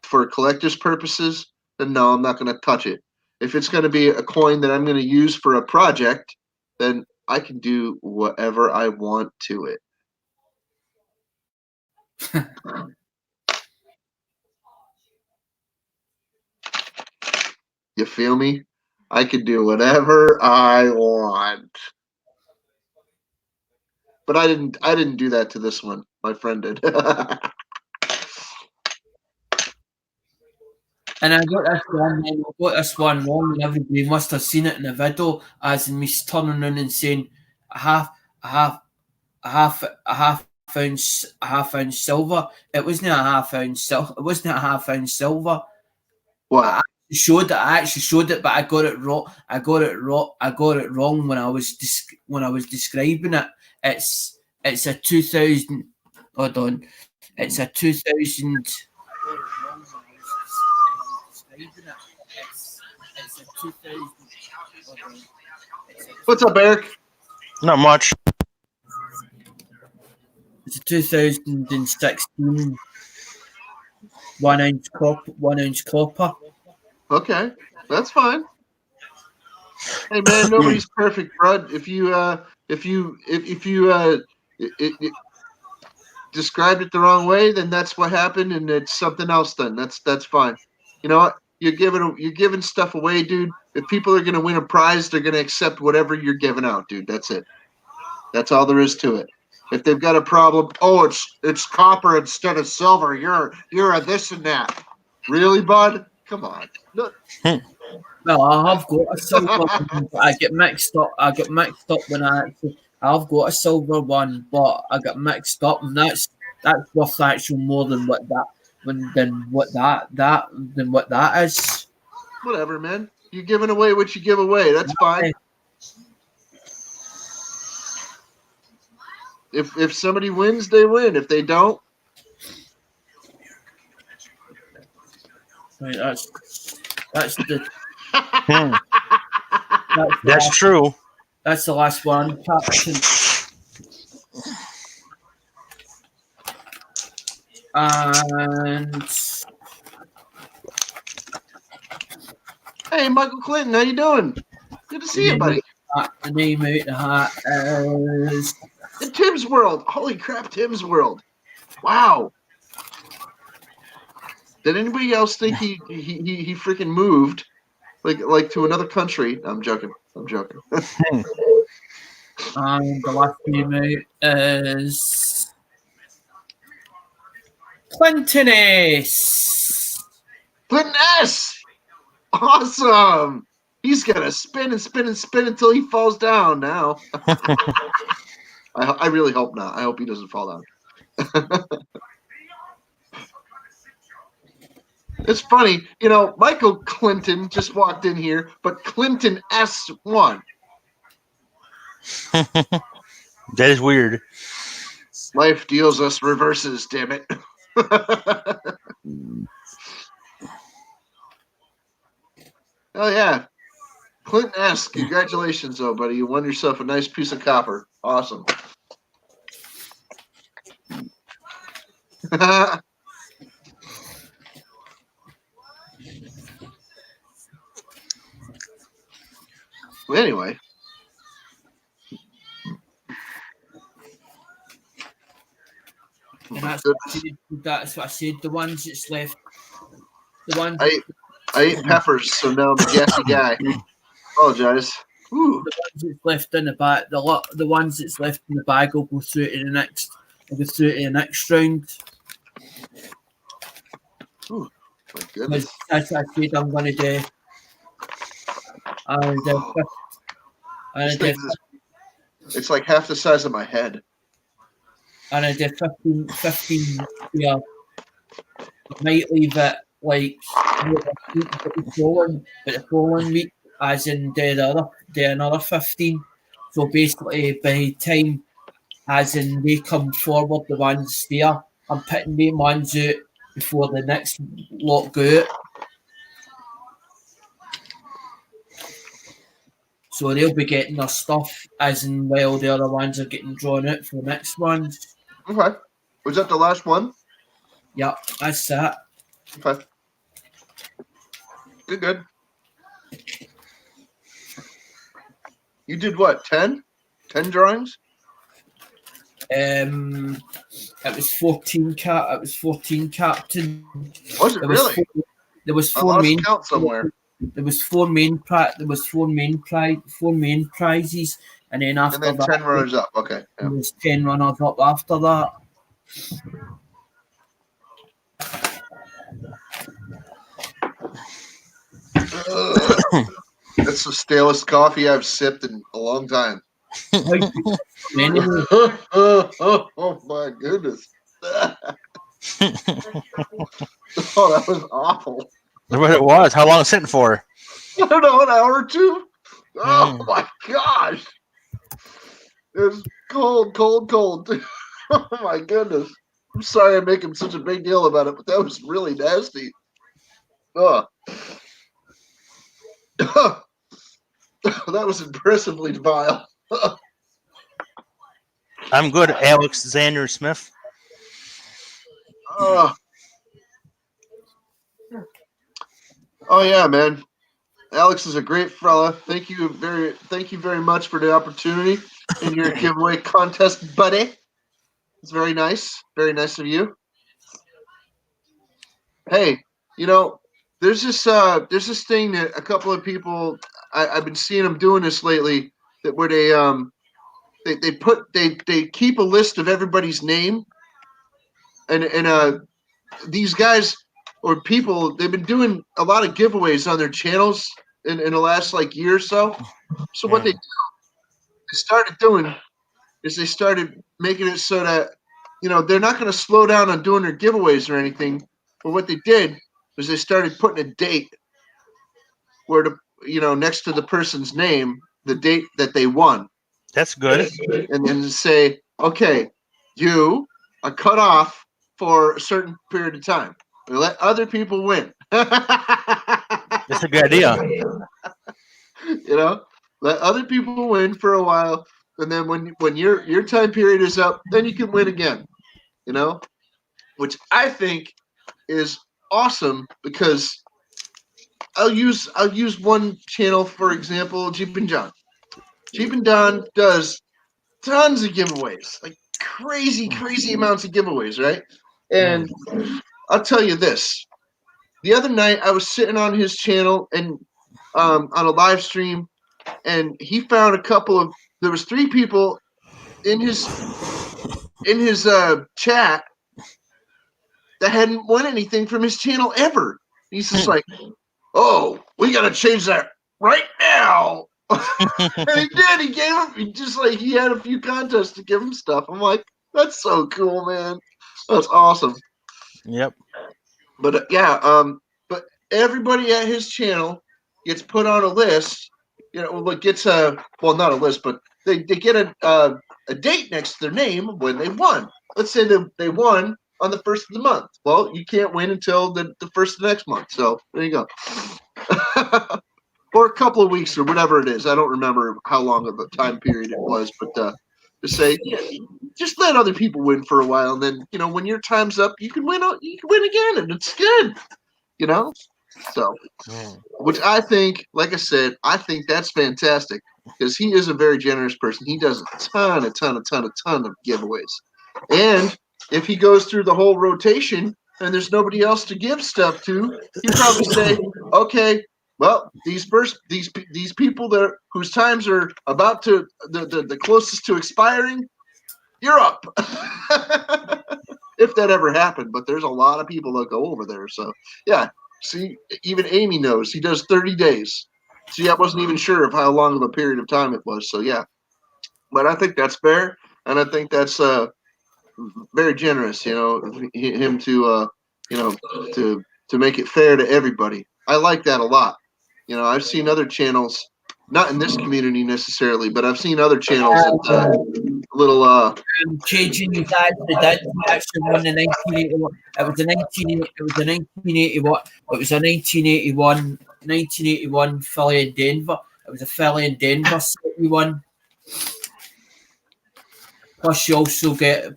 for collector's purposes, then no, I'm not gonna touch it. If it's gonna be a coin that I'm gonna use for a project, then I can do whatever I want to it. You feel me? I can do whatever I want. But I didn't do that to this one. My friend did. And I got this one wrong, and everybody must have seen it in the video, as in me turning around and saying a half ounce silver. It wasn't a half ounce silver. It wasn't a half ounce silver. What? I actually showed it, but I got it wrong. I got it wrong when I was describing it. It's a 2000. Hold on. It's a 2000. What's up, Eric? Not much. It's a 2016 1 ounce copper. Okay, that's fine. Hey man, nobody's perfect, bud. If you described it the wrong way, then that's what happened, and it's something else. Then that's fine. You know what? You're giving stuff away, dude. If people are gonna win a prize, they're gonna accept whatever you're giving out, dude. That's it. That's all there is to it. If they've got a problem, oh, it's copper instead of silver. You're a this and that. Really, bud? Come on. No. Well, I have got a silver one, but I get mixed up. When I've got a silver one, but I got mixed up, and that's worth actually more than what that is. Whatever, man. You're giving away what you give away. That's fine. If somebody wins, they win. If they don't, Right, that's the That's true. that's the last one. Captain. And hey, Michael Clinton, how you doing? Good to see you, buddy. the name out the hat is In Tim's World. Holy crap, Tim's World. Wow. Did anybody else think he freaking moved like to another country? I'm joking. and the last name out is Clinton S. Clinton S. Awesome. He's gonna spin and spin and spin until he falls down now. I really hope not. I hope he doesn't fall down. It's funny, you know, Michael Clinton just walked in here, but Clinton S won. That is weird. Life deals us reverses, damn it. Oh yeah. Clinton S, congratulations though, buddy. You won yourself a nice piece of copper. Awesome. Well, anyway. And that's what I said. The ones that's left, the ones I ate peppers, so now I'm a gassy guy. Apologize. Ooh. the ones that's left in the bag, the ones that's left in the bag will go through to the next. Will go through to the next round. Ooh, my goodness. As I said, I'm going to do. It's like half the size of my head. And I did 15 yeah. I might leave it like the following week, as in do another 15. So basically, by the time, as in they come forward, the ones there, I'm putting the ones out before the next lot go out. So they'll be getting their stuff, as in while the other ones are getting drawn out for the next ones. Okay. Was that the last one? Yeah, that's that. Okay. Good. You did what? 10? 10 drawings? It was 14 It was 14 captain. Was it really? There was I four lost main. count somewhere. There was four main prizes, and then after And then that, 10 runners up. Okay. Yeah. there was 10 runners up after that. That's the stalest coffee I've sipped in a long time. Anyway, Oh my goodness. Oh, that was awful. What it was? How long it's sitting for? I don't know, an hour or two. Oh my gosh. It was cold. Oh my goodness. I'm sorry I'm making such a big deal about it, but that was really nasty. Oh. That was impressively vile. I'm good, Alex Xander Smith. Oh yeah, man. Alex is a great fella. Thank you very much for the opportunity in your giveaway contest, buddy. It's very nice of you. Hey, there's this thing that a couple of people I've been seeing them doing this lately, that where they keep a list of everybody's name, and these guys or people, they've been doing a lot of giveaways on their channels in the last like year or so. So what they started doing is they started making it so that they're not going to slow down on doing their giveaways or anything. But what they did was they started putting a date where next to the person's name, the date that they won. That's good. And then say, okay, you are cut off for a certain period of time. We let other people win. That's a good idea. Let other people win for a while, and then when your time period is up, then you can win again. Which I think is awesome, because I'll use one channel for example, Jeep and John. Jeep and John does tons of giveaways, like crazy amounts of giveaways, right? And I'll tell you this. The other night I was sitting on his channel and on a live stream, and he found there was 3 people in his chat that hadn't won anything from his channel ever. He's just like, oh, we gotta change that right now. And he did. He gave him. He had a few contests to give him stuff. I'm like, that's so cool, man. That's awesome. Yep. But but everybody at his channel gets put on a list. Gets not a list, but they get a date next to their name when they won. Let's say they won on the 1st of the month. Well, you can't win until the 1st of the next month. So there you go. Or a couple of weeks or whatever it is. I don't remember how long of a time period it was, but to say, just let other people win for a while, and then when your time's up, you can win. You can win again, and it's good. So, which I think, like I said, I think that's fantastic, because he is a very generous person. He does a ton of giveaways, and if he goes through the whole rotation and there's nobody else to give stuff to, he'd probably say, okay, well, these people whose times are about to the closest to expiring, you're up. If that ever happened, but there's a lot of people that go over there. So yeah, see, even Amy knows he does 30 days. See, I wasn't even sure of how long of a period of time it was. So yeah, but I think that's fair, and I think that's very generous. Him to to make it fair to everybody. I like that a lot. I've seen other channels, not in this community necessarily, but I've seen other channels that little changing his dad. The dad actually won the 1981. It was a 1981 filly in Denver. It was a filly in Denver that he won. Plus you also got a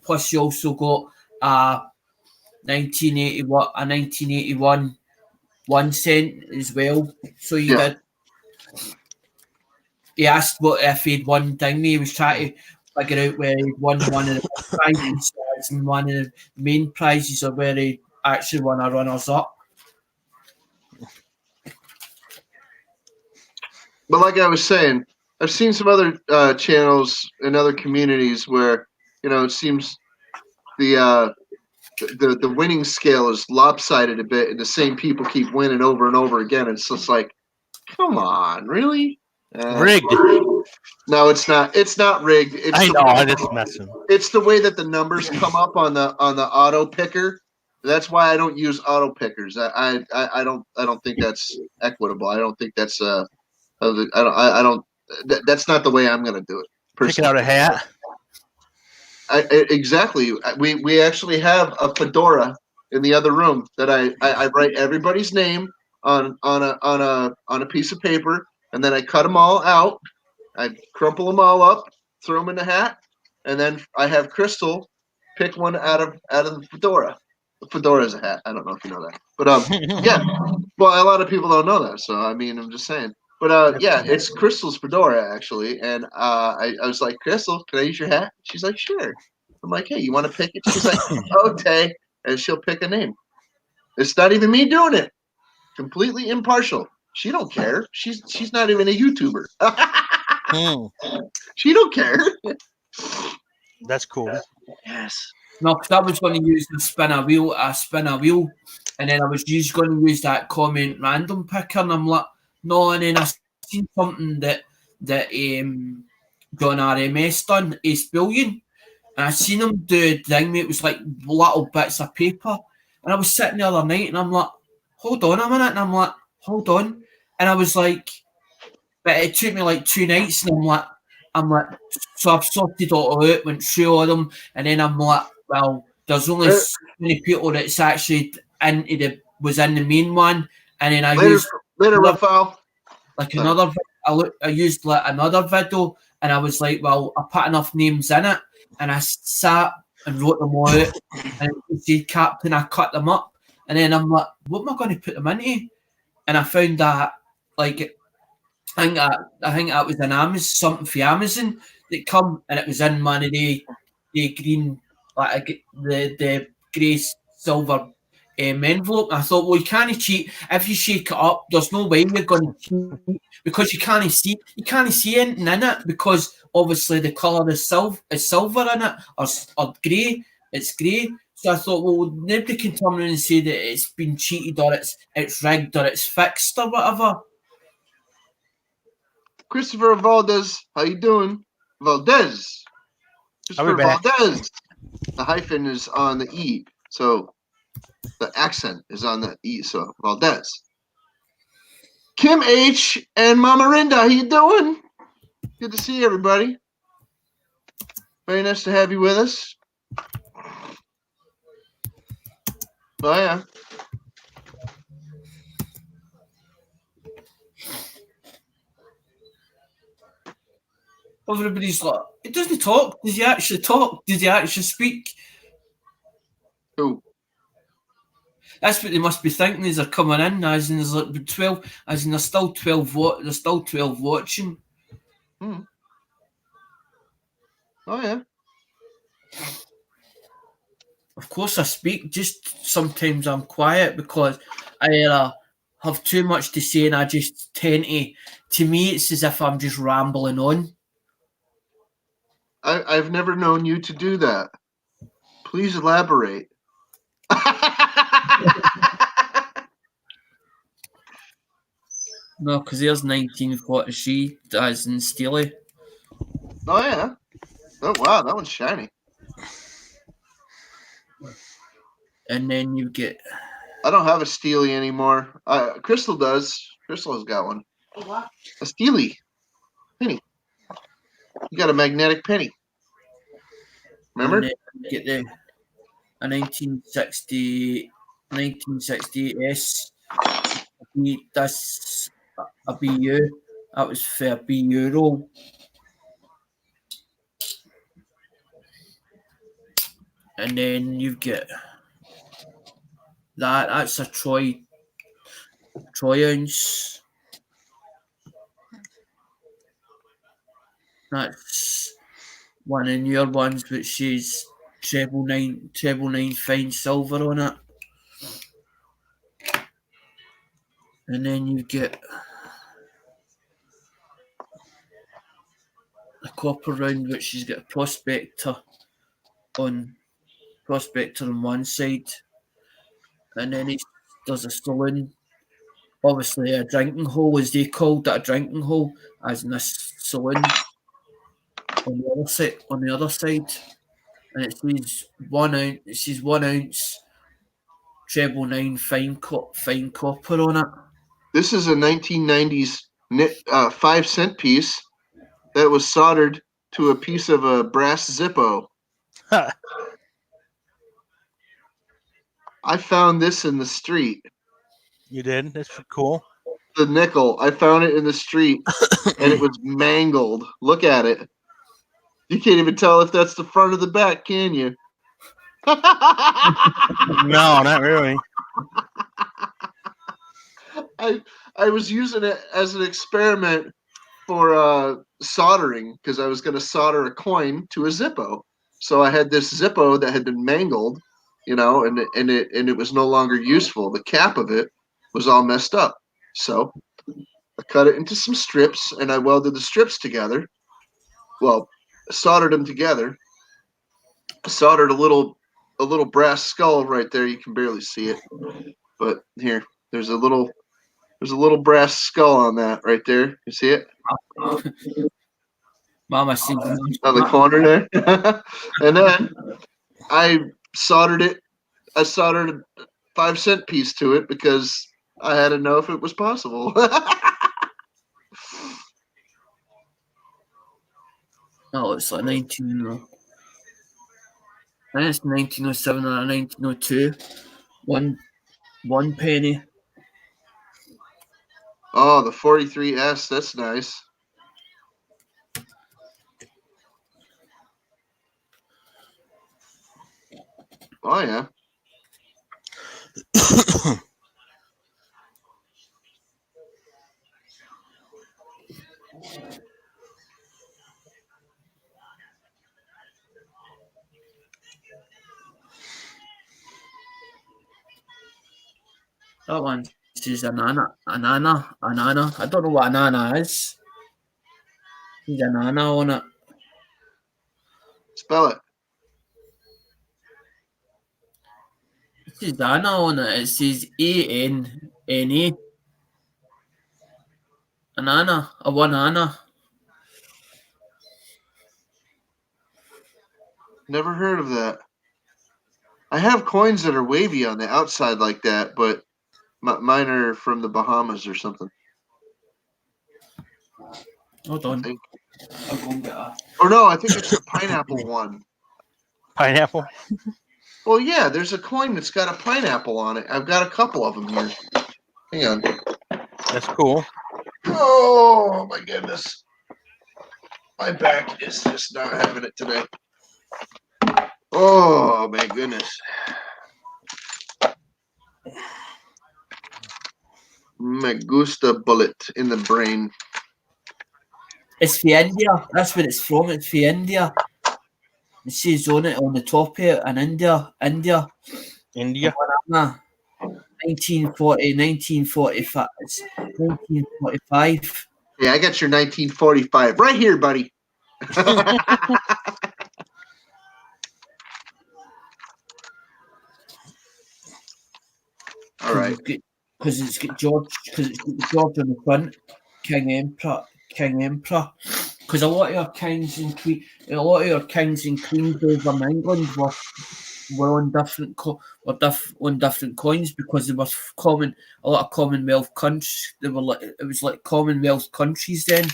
1981 1 cent as well. So you did. He asked what if he'd won thing. He was trying to figure out where he'd won one of the prizes and one of the main prizes, or where he actually won a runners up. But like I was saying, I've seen some other channels in other communities where it seems the winning scale is lopsided a bit, and the same people keep winning over and over again. It's just like, come on, really? Rigged. No, it's not. It's not rigged. I'm just messing. It's the way that the numbers come up on the auto picker. That's why I don't use auto pickers. I don't think that's equitable. I don't think that's that's not the way I'm going to do it. Picking out a hat. Exactly. We actually have a fedora in the other room that I write everybody's name on a piece of paper, and then I cut them all out. I crumple them all up, throw them in the hat, and then I have Crystal pick one out of the fedora. The fedora is a hat. I don't know if you know that, but yeah. Well, a lot of people don't know that, so I mean, I'm just saying. But yeah, it's Crystal's fedora actually, and I was like, Crystal, can I use your hat? She's like, sure. I'm like, hey, you want to pick it? She's like, okay, and she'll pick a name. It's not even me doing it. Completely impartial. She don't care. She's not even a YouTuber. Hmm. She don't care. That's cool. Yes. No, because I was going to use the spin a wheel, and then I was just going to use that comment random picker, and I'm like, no, and then I seen something that John RMS done, Ace Billion, and I seen him do a thing, mate. It was like little bits of paper, and I was sitting the other night, and I'm like, hold on a minute, and I'm like, hold on, and I was like, but it took me like 2 nights, and I'm like, so I've sorted it all out, went through all of them, and then I'm like, well, there's only so many people that's actually was in the main one, and then I used Rafael. like another. I used like another video, and I was like, well, I put enough names in it, and I sat and wrote them all out, and you see Captain, I cut them up, and then I'm like, what am I going to put them into? And I found that like. I think that was an Amazon, something for Amazon that come, and it was in one of the green, like the grey silver envelope. And I thought, well, you can't cheat. If you shake it up, there's no way you're going to cheat because you can't see anything in it because obviously the colour is silver in it or grey. It's grey. So I thought, well, nobody can come in and say that it's been cheated or it's rigged or it's fixed or whatever. Christopher Valdez, how you doing? Valdez. Christopher Valdez. The hyphen is on the E, so the accent is on the E, so Valdez. Kim H and Mama Rinda, how you doing? Good to see everybody. Very nice to have you with us. Oh, yeah. Everybody's like, it doesn't talk. Does he actually talk? Does he actually speak? Who? That's what they must be thinking as they're coming in, as in there's like 12, as in there's still 12 they're still 12 watching. Oh yeah. Of course I speak, just sometimes I'm quiet because I either have too much to say and I just tend to me it's as if I'm just rambling on. I've never known you to do that. Please elaborate. No, because there's 1943 as in Steely. Oh, yeah. Oh, wow. That one's shiny. And then you get... I don't have a Steely anymore. Crystal does. Crystal has got one. What? A Steely penny. You got a magnetic penny. Remember? And then you get a 1960 S. That's a BU. That was for a BU roll. And then you get that's a Troy ounce. That's one of your ones which is treble nine fine silver on it. And then you get a copper round which has got a prospector on one side, and then there's a saloon, obviously a drinking hole as they called it, a drinking hole, as in a saloon on the other side, and it says 1 ounce. It says 1 ounce treble nine fine copper on it. This is a 1990s 5-cent piece that was soldered to a piece of a brass Zippo. I found this in the street. You did? That's cool. The nickel. I found it in the street, and it was mangled. Look at it. You can't even tell if that's the front or the back, can you? No, not really. I was using it as an experiment for soldering because I was going to solder a coin to a Zippo. So I had this Zippo that had been mangled, and it was no longer useful. The cap of it was all messed up. So I cut it into some strips and I welded the strips together. Well, soldered them together. Soldered a little brass skull right there. You can barely see it, but here, there's a little brass skull on that right there. You see it? Mama seems On the corner there. And then I soldered it. I soldered a 5-cent piece to it because I had to know if it was possible. Oh, it's like 19. I think it's 1907 or 1902. One penny. Oh, the 43S. That's nice. Oh yeah. That one says anana. I don't know what anana is. There's anana on it. Spell it. It says Anna on it. It says ANNA. Anana. A one Anna. Never heard of that. I have coins that are wavy on the outside like that, but mine are from the Bahamas or something. Hold on. I'll go and get a... Or no, I think it's the pineapple one. Pineapple. Well, yeah, there's a coin that's got a pineapple on it. I've got a couple of them here. Hang on. That's cool. Oh, my goodness. My back is just not having it today. Oh, my goodness. Me gusta bullet in the brain. It's for India. That's where it's from. It's for India. It says on it on the top here in India. India. 1940, 1945. It's 1945. Yeah, I got your 1945 right here, buddy. All right. Because it's got George on the front, King Emperor. Because a lot of your kings and queens over England were on different coins because they were a lot of Commonwealth countries. They were like it was like Commonwealth countries then.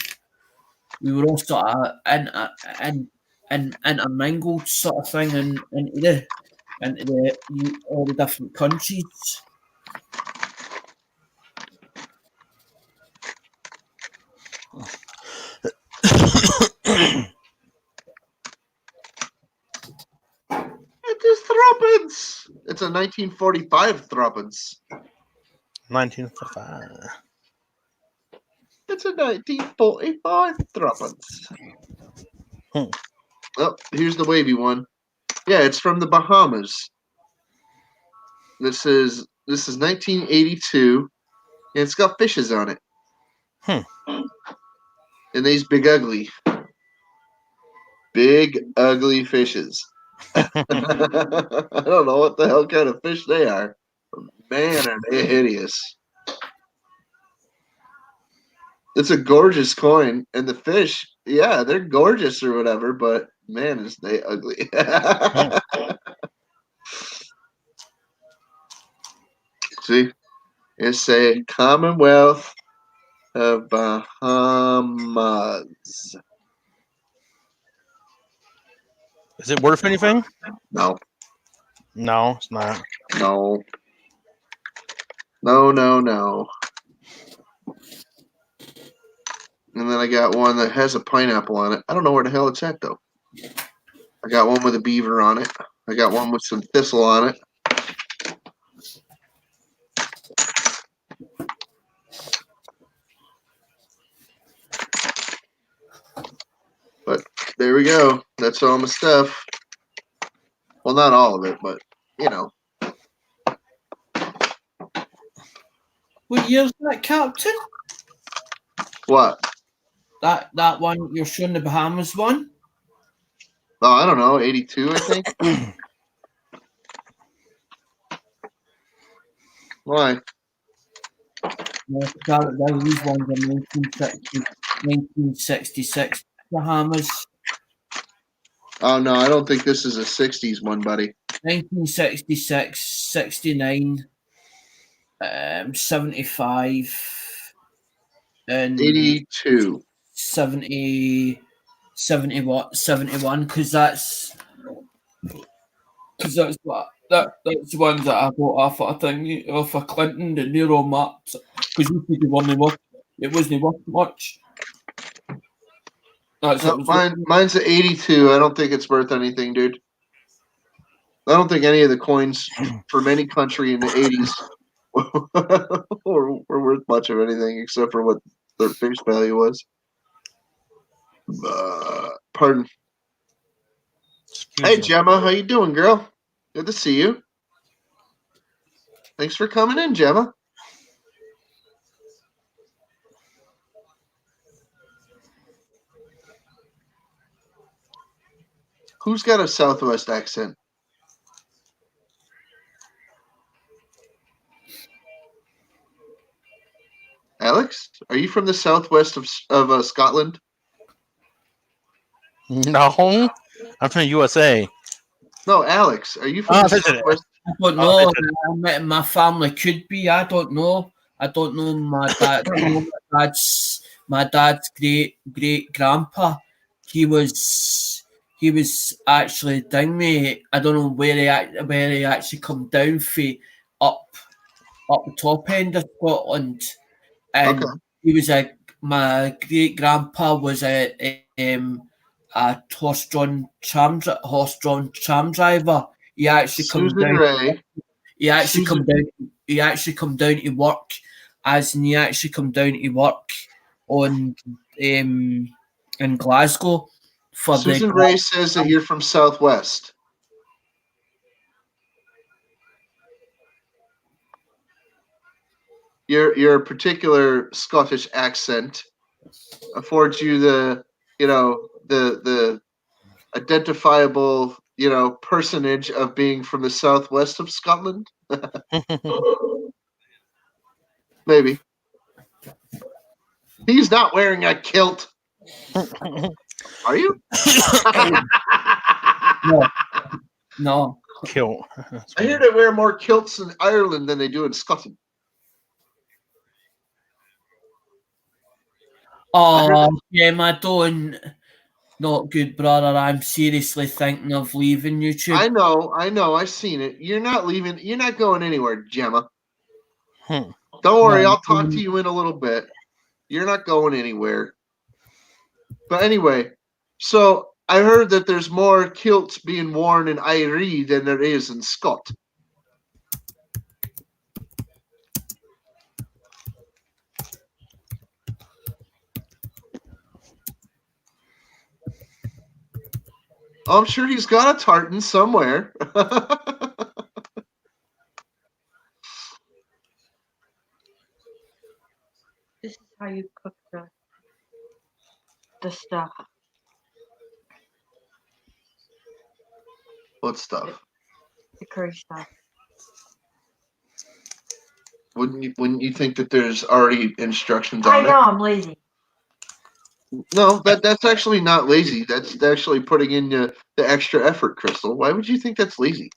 We were all sort of intermingled sort of thing into all the different countries. It is threepence. It's a 1945 threepence. 1955. It's a 1945 threepence. Oh, here's the wavy one. Yeah, it's from the Bahamas. This is 1982. And it's got fishes on it. And these big ugly fishes. I don't know what the hell kind of fish they are. But man, are they hideous. It's a gorgeous coin. And the fish, yeah, they're gorgeous or whatever, but man, is they ugly. See? It's a Commonwealth of Bahamas. Is it worth anything? No. No, it's not. No. And then I got one that has a pineapple on it. I don't know where the hell it's at, though. I got one with a beaver on it. I got one with some thistle on it. But there we go. That's all my stuff. Well, not all of it, but you know. What year's that, Captain? What? That one you're showing the Bahamas one? Oh, I don't know. 82, I think. Why? No, these ones are 1966 Bahamas. Oh no, I don't think this is a 60s one, buddy. 1966, 69, 75, and 82. 70, 71, because that's what that's the ones that I bought off a thing off of Clinton, the Neuro maps, because you could only worth it wasn't worth much. That's No, mine's an 82. I don't think it's worth anything, dude. I don't think any of the coins from any country in the 80s were worth much of anything except for what their face value was. Pardon. Hey, Gemma, how you doing, girl? Good to see you. Thanks for coming in, Gemma. Who's got a Southwest accent? Alex, are you from the southwest of Scotland? No, I'm from the USA. No, Alex, are you from the southwest? I don't know. My family could be. I don't know. I don't know. My dad's great grandpa. He was actually down me. I don't know where he actually come down for up the top end of Scotland, and he was my great grandpa was a horse-drawn tram driver. He actually come Susan down. Ray. He actually come down. He actually come down to work, as in he actually come down to work on in Glasgow for Susan Ray says that you're from Southwest. Your particular Scottish accent affords you the identifiable personage of being from the southwest of Scotland. Maybe. He's not wearing a kilt. Are you? No. Kilt. I hear they wear more kilts in Ireland than they do in Scotland. Oh, yeah, my don't. Not good, brother. I'm seriously thinking of leaving YouTube. I know. I've seen it. You're not leaving. You're not going anywhere, Gemma. Don't worry. I'll talk to you in a little bit. You're not going anywhere. But anyway, so I heard that there's more kilts being worn in Irie than there is in Scott. I'm sure he's got a tartan somewhere. This is how you cook the stuff. What stuff? The curry stuff. Wouldn't you think that there's already instructions on I it? know, I'm lazy. No, that's actually not lazy. That's actually putting in the extra effort, Crystal. Why would you think that's lazy?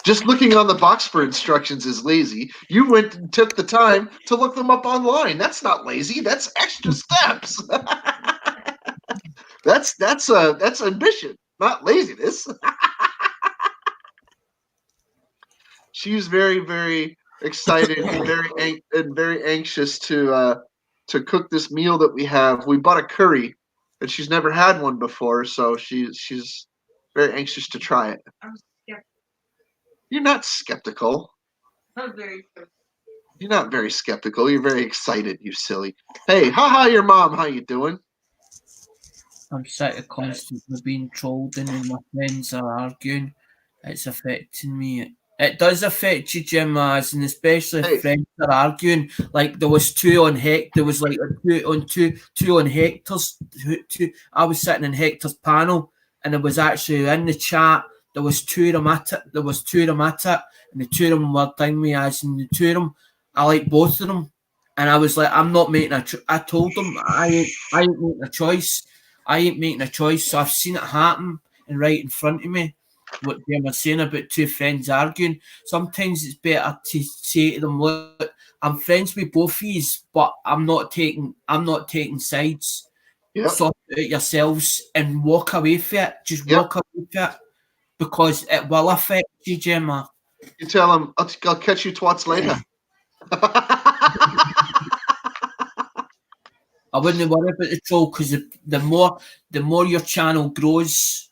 Just looking on the box for instructions is lazy. You went and took the time to look them up online. That's not lazy. That's extra steps. That's ambition, not laziness. She's very, very excited and very anxious to cook this meal that we have. We bought a curry, and she's never had one before, so she's very anxious to try it. I'm skeptical. You're not skeptical. I'm very skeptical. You're not very skeptical. You're very excited, you silly. Hey, haha, your mom. How you doing? I'm sick of constantly being trolled and then my friends are arguing. It's affecting me. It does affect you, Jim, as and especially if Hey. friends are arguing. Like there was two on There was like two on Hector's. Two. I was sitting in Hector's panel, and it was actually in the chat. There was two of them at it. There was two of them at it, and the two of them were telling me as in the two of them. I like both of them, and I was like, I'm not making I told them I ain't making a choice. I ain't making a choice. So I've seen it happen and right in front of me. What they were saying about two friends arguing. Sometimes it's better to say to them, "Look, I'm friends with both of you, but I'm not taking sides. Yep. Sort it out yourselves and walk away from it. Just Yep. walk away from it because it will affect you, Gemma." You tell them, I'll catch you twats later. I wouldn't worry about the troll because the more your channel grows,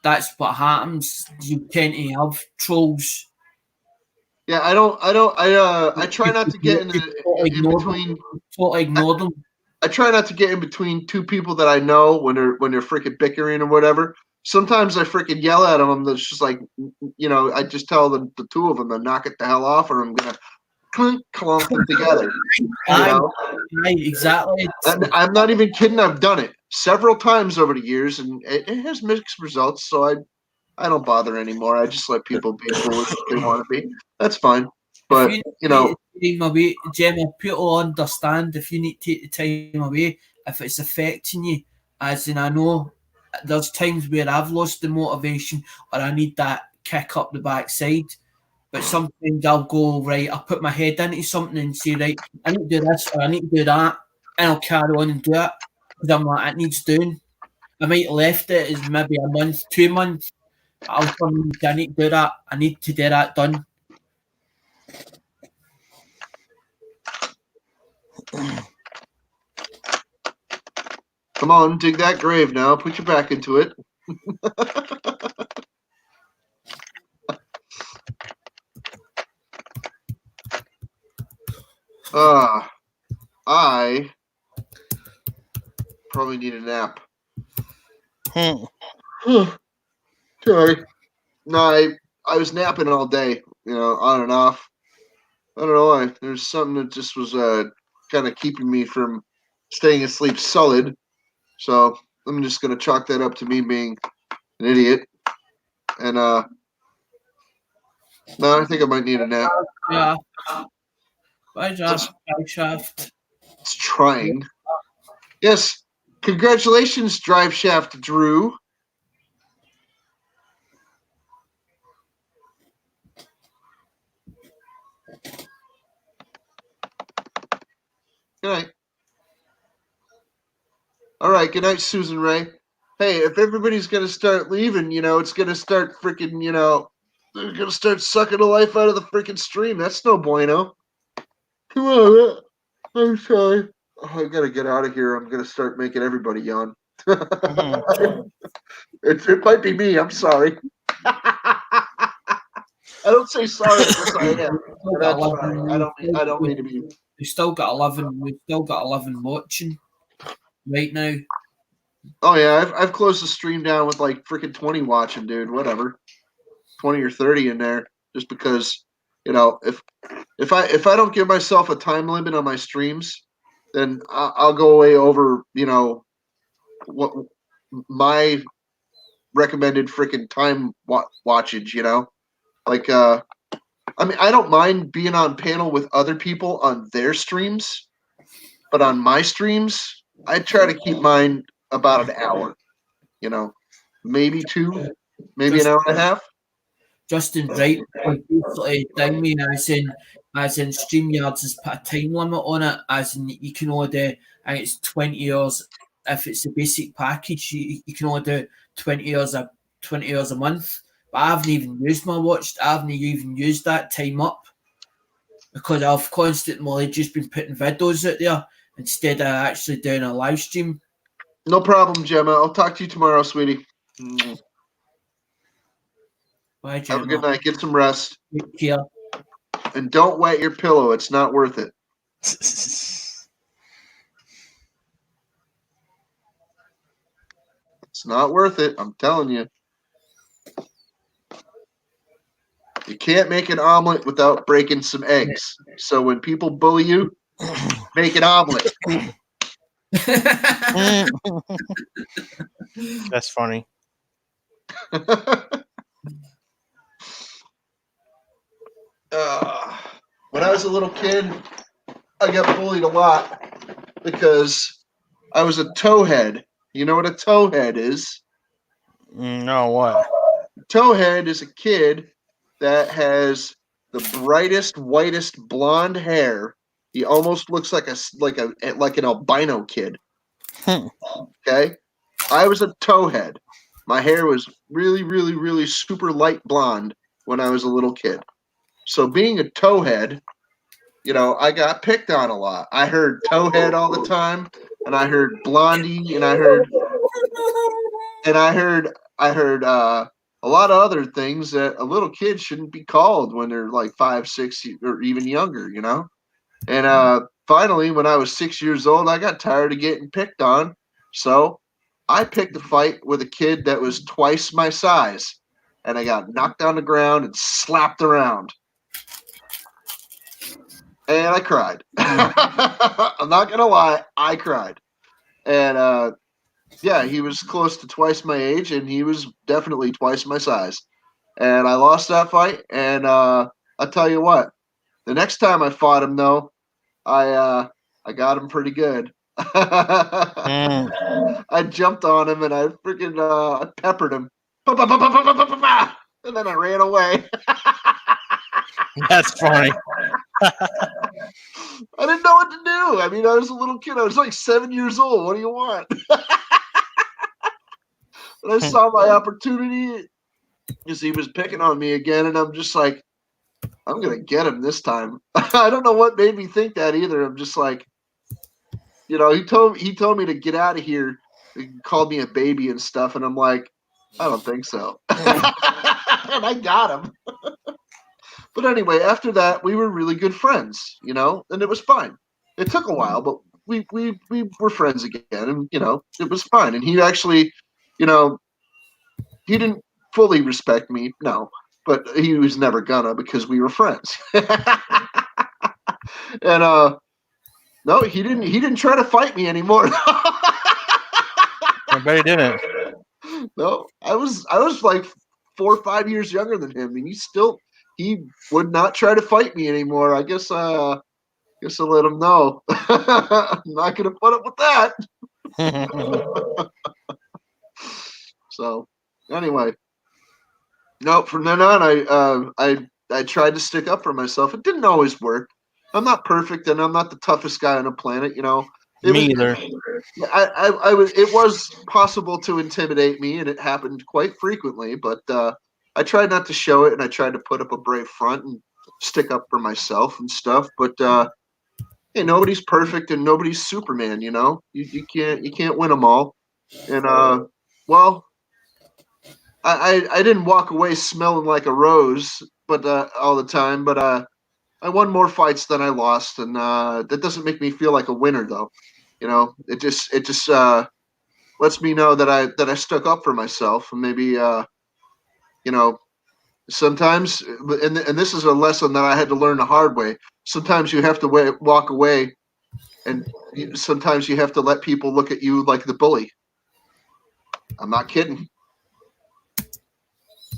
that's what happens. You tend to have trolls. Yeah, I try not to get in between. Totally ignore them. I try not to get in between two people that I know when they're freaking bickering or whatever. Sometimes I freaking yell at them. It's just like, I just tell the two of them to knock it the hell off, or I'm gonna clump them together. Exactly. I'm not even kidding. I've done it several times over the years, and it has mixed results. So I don't bother anymore. I just let people be foolish if they want to be. That's fine. But time away, Gemma, people understand if you need to take the time away if it's affecting you. As in, I know there's times where I've lost the motivation or I need that kick up the backside. But sometimes I'll go, right, I'll put my head into something and say, right, I need to do this or I need to do that, and I'll carry on and do it because I'm like, it needs doing. I might have left it as maybe a month, 2 months. I need to do that. I need to get that done. Come on, dig that grave now. Put your back into it. I probably need a nap. Sorry. No, I was napping all day, on and off. I don't know why. There's something that just was kind of keeping me from staying asleep solid. So I'm just gonna chalk that up to me being an idiot. And no, I think I might need a nap. Yeah. Driveshaft. It's trying. Yes. Congratulations, Driveshaft Drew. Good night. All right. Good night, Susan Ray. Hey, if everybody's going to start leaving, it's going to start freaking, they're going to start sucking the life out of the freaking stream. That's no bueno. Come on. I'm sorry. Oh, I got to get out of here. I'm going to start making everybody yawn. It might be me. I'm sorry. I don't say sorry unless I am. That's fine. I don't mean to be. We've still got 11. We've still got 11 watching right now. Oh yeah, I've closed the stream down with like freaking 20 watching, dude. Whatever, 20 or 30 in there, just because if I don't give myself a time limit on my streams, then I'll go way over what my recommended freaking time watchage. Like I mean, I don't mind being on panel with other people on their streams, but on my streams, I try to keep mine about an hour, maybe 2, maybe an hour and a half. Justin Wright basically ding me as in StreamYards has put a time limit on it, as in you can only do, I think it's 20 hours. If it's the basic package, you can only do 20 hours a month. But I haven't even used my watch. I haven't even used that time up because I've constantly just been putting videos out there instead of actually doing a live stream. No problem, Gemma. I'll talk to you tomorrow, sweetie. Bye, Gemma. Have a good night. Get some rest. Take care. And don't wet your pillow. It's not worth it. It's not worth it. I'm telling you. You can't make an omelet without breaking some eggs. So when people bully you, make an omelet. That's funny. When I was a little kid, I got bullied a lot because I was a towhead. You know what a towhead is? No, what? Towhead is a kid that has the brightest, whitest blonde hair. He almost looks like an albino kid. Okay, I was a towhead. My hair was really, really, really super light blonde when I was a little kid. So being a towhead, you know, I got picked on a lot. I heard towhead all the time, and I heard blondie, and I heard a lot of other things that a little kid shouldn't be called when they're like 5, 6, or even younger, you know? And finally, when I was 6 years old, I got tired of getting picked on. So I picked a fight with a kid that was twice my size. And I got knocked on the ground and slapped around. And I cried. I'm not going to lie. I cried. And yeah, he was close to twice my age, and he was definitely twice my size. And I lost that fight. And I'll tell you what, the next time I fought him, though, I got him pretty good. I jumped on him and I freaking I peppered him. And then I ran away. That's funny. I didn't know what to do. I mean, I was a little kid. I was like 7 years old. What do you want? And I saw my opportunity because he was picking on me again, and I'm just like, I'm gonna get him this time. I don't know what made me think that either. I'm just like, you know, he told me to get out of here. He called me a baby and stuff, and I'm like, I don't think so. And I got him. But anyway, after that, we were really good friends, you know, and it was fine. It took a while, but we were friends again, and you know, it was fine. And he actually, you know, he didn't fully respect me, no, but he was never gonna because we were friends. And no, he didn't try to fight me anymore. I bet he didn't. No, I was like 4 or 5 years younger than him, and he would not try to fight me anymore. I guess I'll let him know. I'm not gonna put up with that. So anyway, no, from then on, I tried to stick up for myself. It didn't always work. I'm not perfect, and I'm not the toughest guy on the planet. You know, Me either. It was possible to intimidate me, and it happened quite frequently. But I tried not to show it, and I tried to put up a brave front and stick up for myself and stuff. But hey, nobody's perfect, and nobody's Superman. You know, you can't win them all. And well, I didn't walk away smelling like a rose, but all the time. But I won more fights than I lost, and that doesn't make me feel like a winner, though. You know, it just lets me know that I stuck up for myself, and maybe you know, sometimes, and this is a lesson that I had to learn the hard way. Sometimes you have to walk away, and sometimes you have to let people look at you like the bully. I'm not kidding.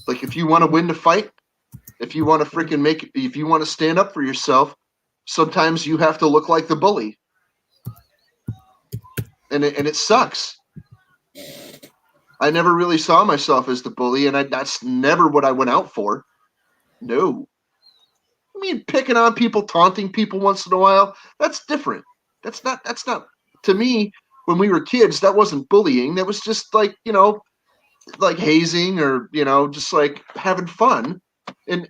Like, if you want to win the fight, if you want to if you want to stand up for yourself, sometimes you have to look like the bully. And it sucks. I never really saw myself as the bully, and that's never what I went out for. No. I mean, picking on people, taunting people once in a while, that's different. That's not, to me, when we were kids, that wasn't bullying. That was just like, you know, like hazing, or, you know, just like having fun. And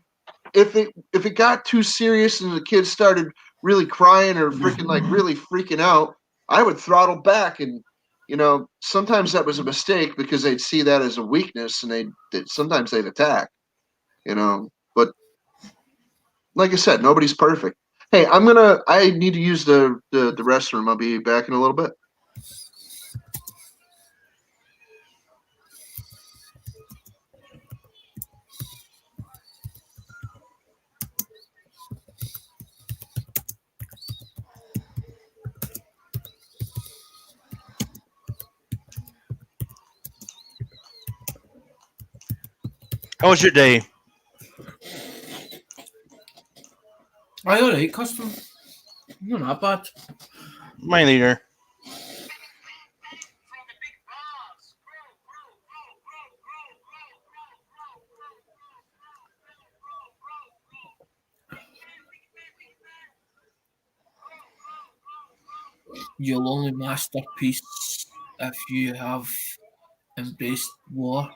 if it got too serious and the kids started really crying or freaking like really freaking out, I would throttle back. And, you know, sometimes that was a mistake because they'd see that as a weakness, and sometimes they'd attack, you know. But like I said, nobody's perfect. Hey, I need to use the restroom. I'll be back in a little bit. How was your day? Aye, all right, custom. Not that bad. Mine either. You'll only masterpiece if you have embraced war.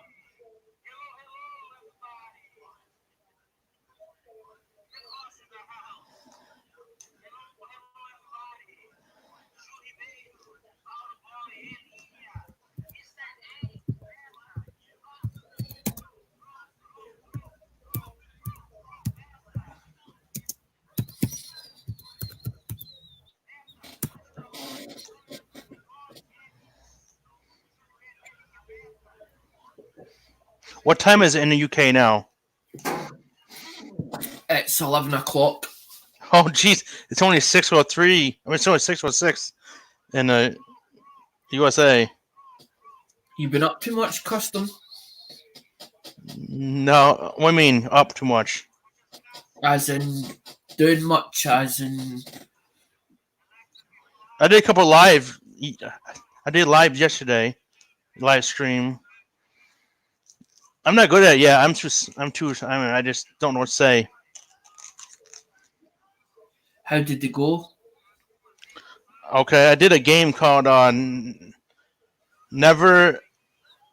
What time is it in the UK now? It's 11 o'clock. Oh, jeez. It's only 6:03. I mean, it's only 6:06 in the USA. You been up too much, custom? No, what do you mean up too much? As in doing much, as in I did a couple live. I did live yesterday, live stream. I'm not good at it. Yeah, I mean, I just don't know what to say. how did they go? Okay, I did a game called Never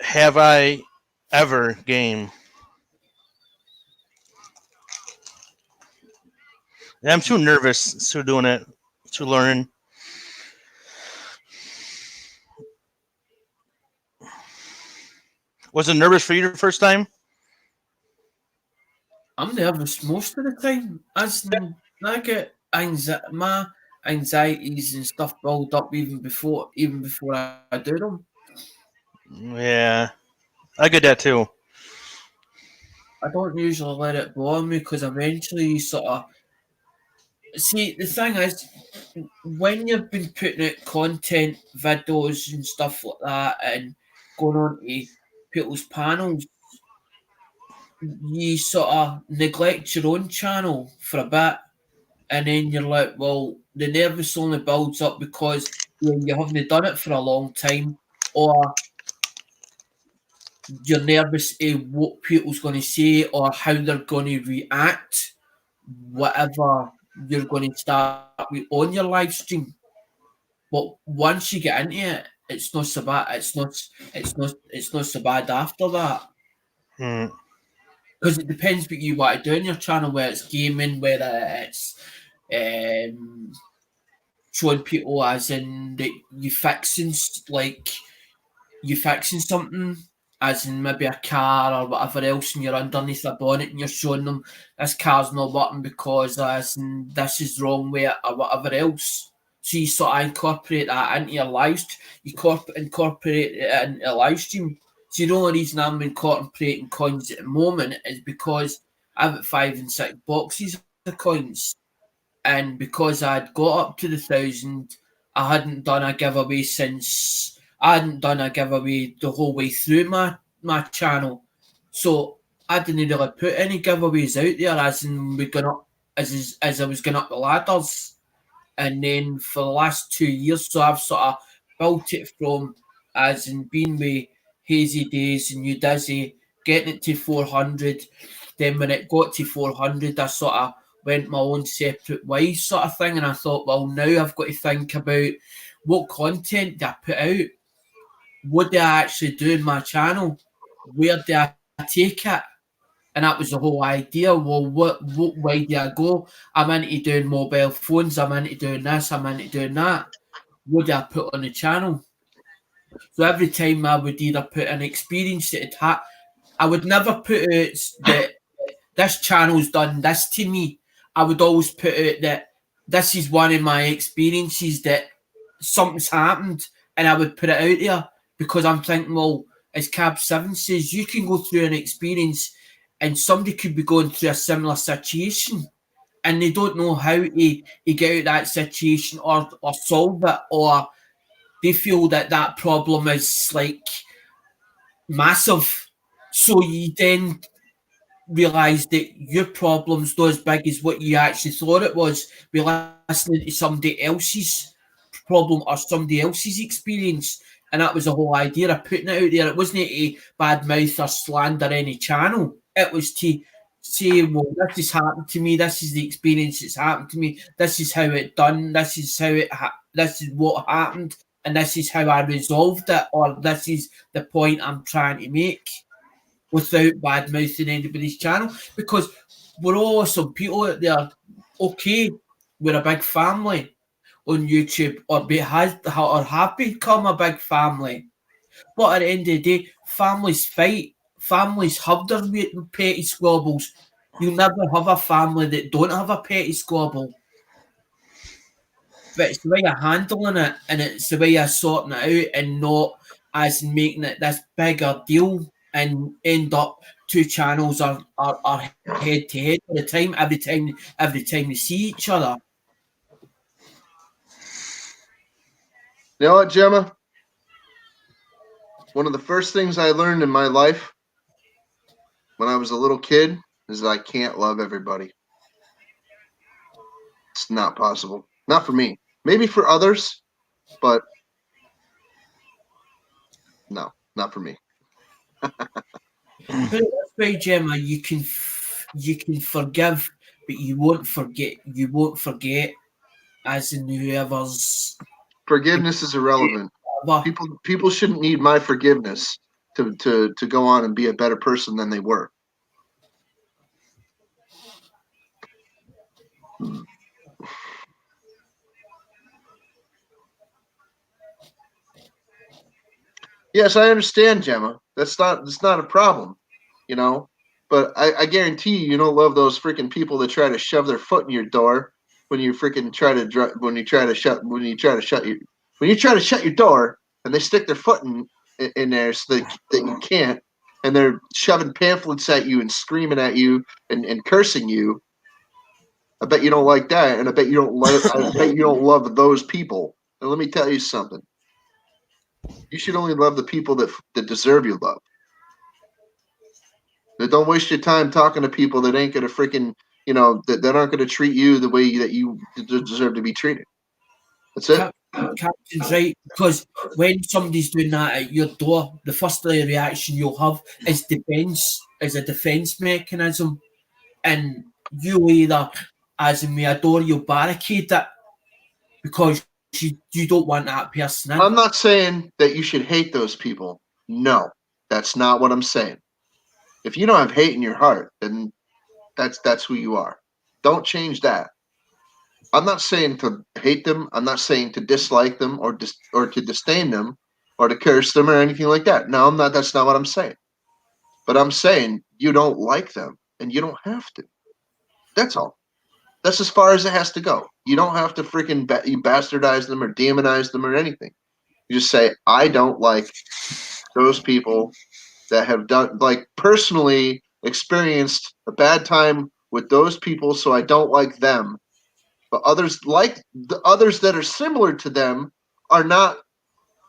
Have I Ever game. And I'm too nervous to doing it, to learn. Was it nervous for you the first time? I'm nervous most of the time. As in, I get my anxieties and stuff build up even before I do them. Yeah, I get that too. I don't usually let it bother me because eventually you sort of see. The thing is, when you've been putting out content, videos and stuff like that, and going on to people's panels, you sort of neglect your own channel for a bit, and then you're like, well, the nervous only builds up because you haven't done it for a long time, or you're nervous of what people's going to say or how they're going to react, whatever you're going to start with on your live stream. But once you get into it, it's not so bad. It's not so bad after that. Because it depends what you want to do on your channel, whether it's gaming, whether it's showing people as in that you fixing something, as in maybe a car or whatever else, and you're underneath a bonnet and you're showing them this car's not working because as in this is wrong with it or whatever else. So you sort of incorporate that into your live. You incorporate it into a live stream. So the only reason I'm incorporating coins at the moment is because I've got 5 and 6 boxes of coins, and because I'd got up to the 1,000, I hadn't done a giveaway the whole way through my channel. So I didn't really put any giveaways out there as I was going up the ladders. And then for the last 2 years, so I've sort of built it from as in being with Hazy Days and You Dizzy, getting it to 400. Then when it got to 400, I sort of went my own separate way sort of thing. And I thought, well, now I've got to think about what content do I put out? What do I actually do in my channel? Where do I take it? And that was the whole idea. Well, what way do I go? I'm into doing mobile phones. I'm into doing this. I'm into doing that. What do I put on the channel? So every time I would either put an experience that I would never put out that this channel's done this to me. I would always put out that this is one of my experiences that something's happened, and I would put it out there because I'm thinking, well, as Cab 7 says, you can go through an experience and somebody could be going through a similar situation and they don't know how to get out of that situation or solve it, or they feel that problem is like massive. So you then realise that your problem's not as big as what you actually thought it was. Be listening to somebody else's problem or somebody else's experience. And that was the whole idea of putting it out there. It wasn't to badmouth or slander any channel. It was to say, well, this has happened to me. This is the experience that's happened to me. This is how it done. This is how this is what happened. And this is how I resolved it. Or this is the point I'm trying to make, without bad mouthing anybody's channel, because we're all some people out there. Okay, we're a big family on YouTube, or have become a big family. But at the end of the day, families fight. Families have their petty squabbles. You'll never have a family that don't have a petty squabble. But it's the way you're handling it, and it's the way you're sorting it out, and not as making it this bigger deal and end up two channels are head to head all the time, every time you see each other. You know what, Gemma? One of the first things I learned in my life when I was a little kid is that I can't love everybody. It's not possible. Not for me. Maybe for others, but no, not for me. Put it this way, Gemma, you can forgive, but you won't forget. You won't forget, as in whoever's. Forgiveness is irrelevant. People shouldn't need my forgiveness to go on and be a better person than they were. Yes, I understand, Gemma. That's not a problem, you know. But I guarantee you don't love those freaking people that try to shove their foot in your door when you freaking try to shut your door, and they stick their foot in there so that you can't, and they're shoving pamphlets at you and screaming at you and cursing you. I bet you don't like that, and I bet you don't love those people. And let me tell you something. You should only love the people that deserve your love. That don't waste your time talking to people that ain't gonna freaking, that aren't gonna treat you the way that you deserve to be treated. That's it. Captain's right, because when somebody's doing that at your door, the first reaction you'll have is a defense mechanism, and you either, as in my door, you'll barricade it because you don't want that person in. I'm not saying that you should hate those people. No, that's not what I'm saying. If you don't have hate in your heart, then that's who you are. Don't change that. I'm not saying to hate them. I'm not saying to dislike them or to disdain them or to curse them or anything like that. No, I'm not. That's not what I'm saying. But I'm saying you don't like them, and you don't have to. That's all. That's as far as it has to go. You don't have to freaking bastardize them or demonize them or anything. You just say, I don't like those people that have personally experienced a bad time with those people, so I don't like them. But others that are similar to them are not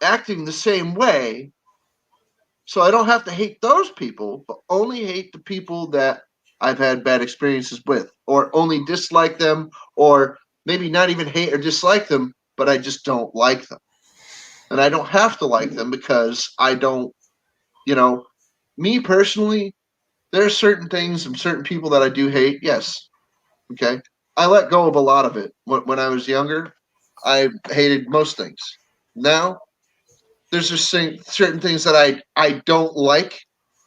acting the same way. So I don't have to hate those people, but only hate the people that I've had bad experiences with, or only dislike them, or maybe not even hate or dislike them, but I just don't like them. And I don't have to like them because I don't, me personally, there are certain things and certain people that I do hate. Yes. Okay. I let go of a lot of it. When I was younger, I hated most things. Now, there's just certain things that I don't like,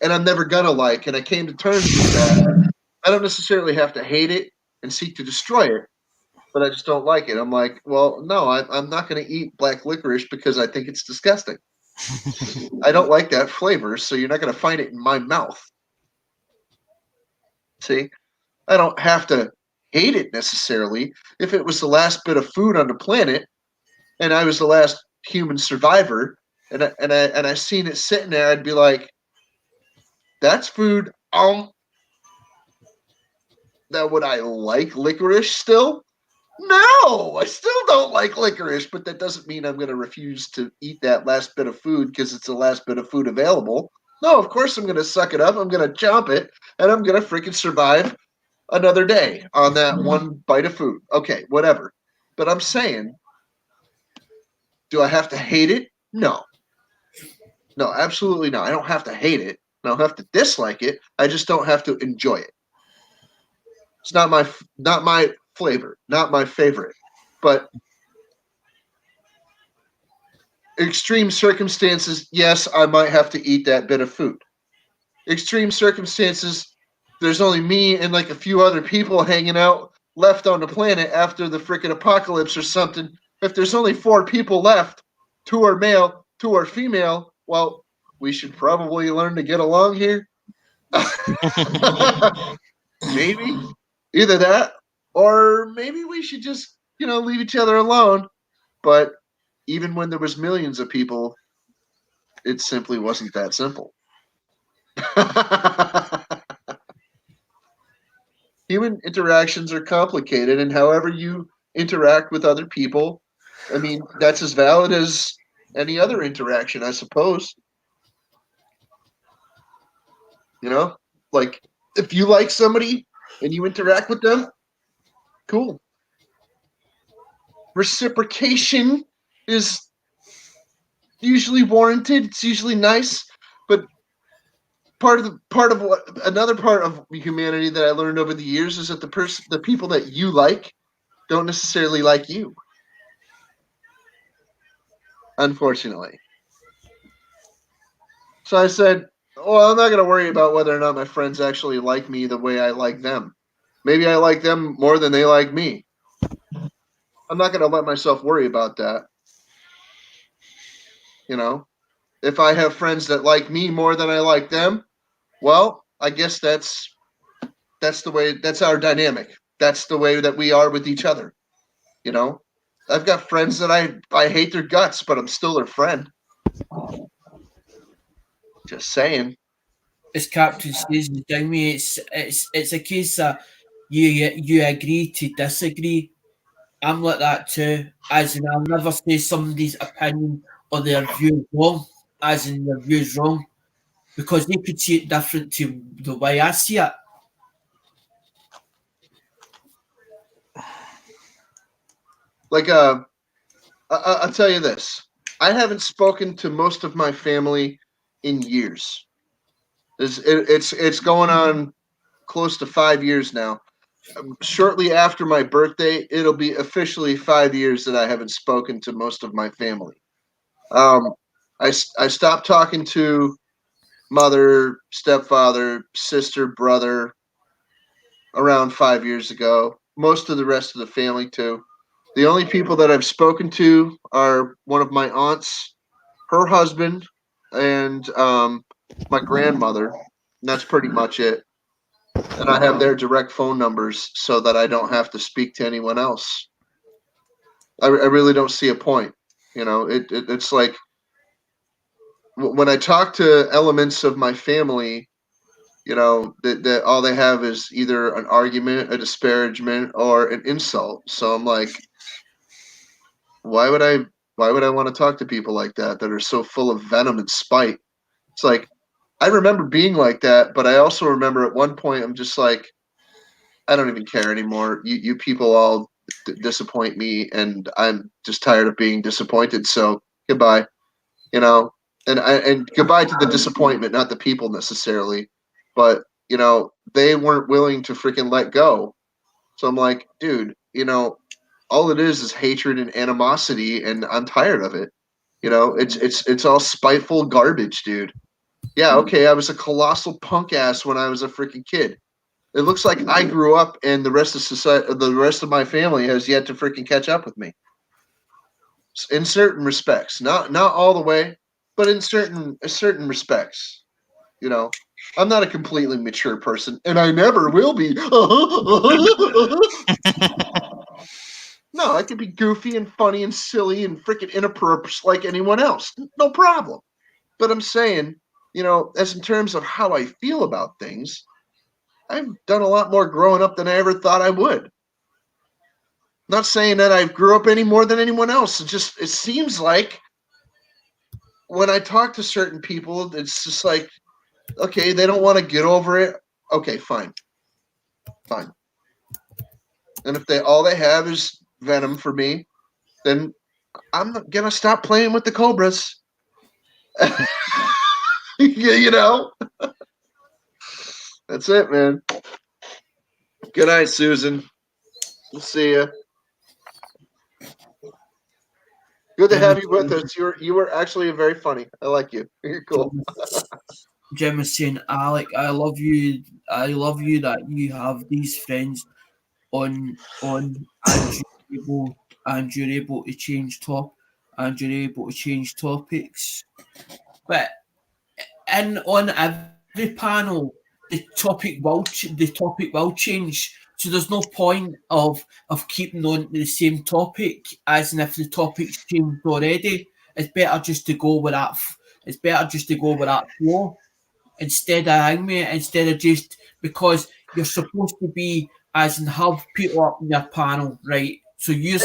and I'm never gonna like, and I came to terms with that. I don't necessarily have to hate it and seek to destroy it, but I just don't like it. I'm like, well, no, I'm not gonna eat black licorice because I think it's disgusting. I don't like that flavor, so you're not gonna find it in my mouth. See, I don't have to hate it necessarily. If it was the last bit of food on the planet, and I was the last human survivor, and I seen it sitting there, I'd be like, "That's food." Now, would I like licorice still? No, I still don't like licorice, but that doesn't mean I'm going to refuse to eat that last bit of food because it's the last bit of food available. No, of course I'm gonna suck it up. I'm gonna chomp it, and I'm gonna freaking survive another day on that one bite of food. Okay, whatever. But I'm saying, do I have to hate it? No. No, absolutely not. I don't have to hate it. I don't have to dislike it. I just don't have to enjoy it. It's not my flavor, not my favorite. But extreme circumstances, yes, I might have to eat that bit of food. Extreme circumstances, there's only me and like a few other people hanging out left on the planet after the freaking apocalypse or something. If there's only 4 people left, 2 are male, 2 are female, well, we should probably learn to get along here. Maybe either that, or maybe we should just, leave each other alone. But even when there was millions of people, it simply wasn't that simple. Human interactions are complicated, and however you interact with other people, I mean, that's as valid as any other interaction, I suppose. Like if you like somebody and you interact with them, cool. Reciprocation is usually warranted. It's usually nice, but another part of humanity that I learned over the years is that the people that you like don't necessarily like you. Unfortunately. So I said, well, I'm not going to worry about whether or not my friends actually like me the way I like them. Maybe I like them more than they like me. I'm not going to let myself worry about that. If I have friends that like me more than I like them, well, I guess that's our dynamic. That's the way that we are with each other. I've got friends that I hate their guts, but I'm still their friend. Just saying. As Captain says, Jamie, it's a case of you agree to disagree. I'm like that too, as in I'll never say somebody's opinion or their view wrong, as in their view's wrong, because they could see it different to the way I see it. Like, I'll tell you this. I haven't spoken to most of my family in years. It's going on close to 5 years now. Shortly after my birthday, it'll be officially 5 years that I haven't spoken to most of my family. I stopped talking to mother, stepfather, sister, brother around 5 years ago. Most of the rest of the family too. The only people that I've spoken to are one of my aunts, her husband, and my grandmother. And that's pretty much it. And I have their direct phone numbers so that I don't have to speak to anyone else. I really don't see a point. It's like when I talk to elements of my family, that all they have is either an argument, a disparagement, or an insult. So I'm like, why would I want to talk to people like that are so full of venom and spite? It's like, I remember being like that, but I also remember at one point I'm just like, I don't even care anymore. You people all disappoint me, and I'm just tired of being disappointed. So goodbye, and goodbye to the disappointment, not the people necessarily, but they weren't willing to freaking let go. So I'm like, dude, all it is hatred and animosity, and I'm tired of it. It's all spiteful garbage, dude. Yeah, okay, I was a colossal punk ass when I was a freaking kid. It looks like I grew up, and the rest of society, the rest of my family has yet to freaking catch up with me. In certain respects, not all the way, but in certain respects. I'm not a completely mature person, and I never will be. No, I could be goofy and funny and silly and freaking inappropriate like anyone else. No problem. But I'm saying, as in terms of how I feel about things, I've done a lot more growing up than I ever thought I would. Not saying that I grew up any more than anyone else. It seems like when I talk to certain people, it's just like Okay, they don't want to get over it. Okay, fine. Fine. And if all they have is venom for me, then I'm not gonna stop playing with the Cobras. You know? That's it, man. Good night, Susan. We'll see you. Good to have you with us. You were actually very funny. I like you. You're cool. Jim is saying, Alec, I love you. I love you that you have these friends on and you're able to change topics. But on every panel, the topic will change. So there's no point of keeping on the same topic as if the topic's changed already. It's better just to go with that. It's better just to go with that flow instead of just because you're supposed to be as in have people up in your panel, right? So you're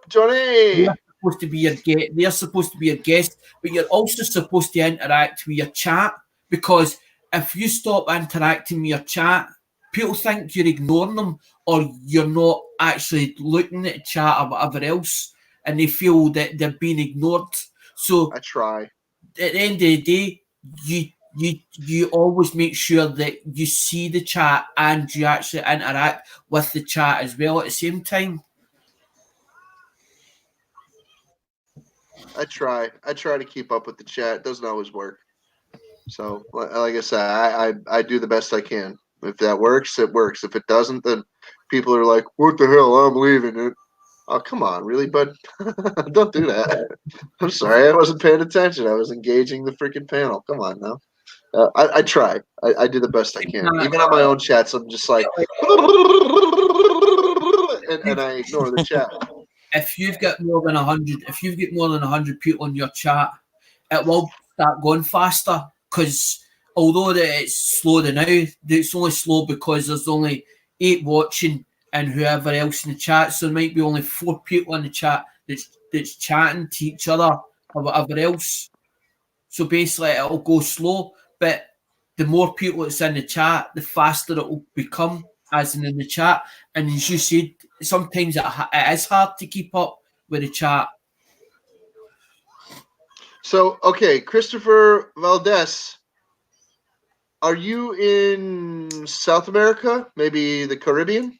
Johnny. supposed to be your guest. They're supposed to be your guest, but you're also supposed to interact with your chat, because if you stop interacting with your chat, people think you're ignoring them or you're not actually looking at chat or whatever else, and they feel that they're being ignored. So I try. At the end of the day, you always make sure that you see the chat and you actually interact with the chat as well at the same time. I try to keep up with the chat. It doesn't always work. So, like I said, I do the best I can. If that works, it works. If it doesn't, then people are like, "What the hell? I'm leaving it." Oh, come on, really, bud? Don't do that. I'm sorry, I wasn't paying attention. I was engaging the freaking panel. Come on now. I try. I do the best I can. Even on my own chats, I'm just like, and I ignore the chat. If you've got more than 100 people in your chat, it will start going faster, because although that it's slow now, it's only slow because there's only 8 watching and whoever else in the chat. So there might be only 4 people in the chat that's chatting to each other or whatever else. So basically it'll go slow, but the more people that's in the chat, the faster it will become, as in the chat. And as you said, sometimes it is hard to keep up with the chat. So, okay, Christopher Valdez, are you in South America? Maybe the Caribbean?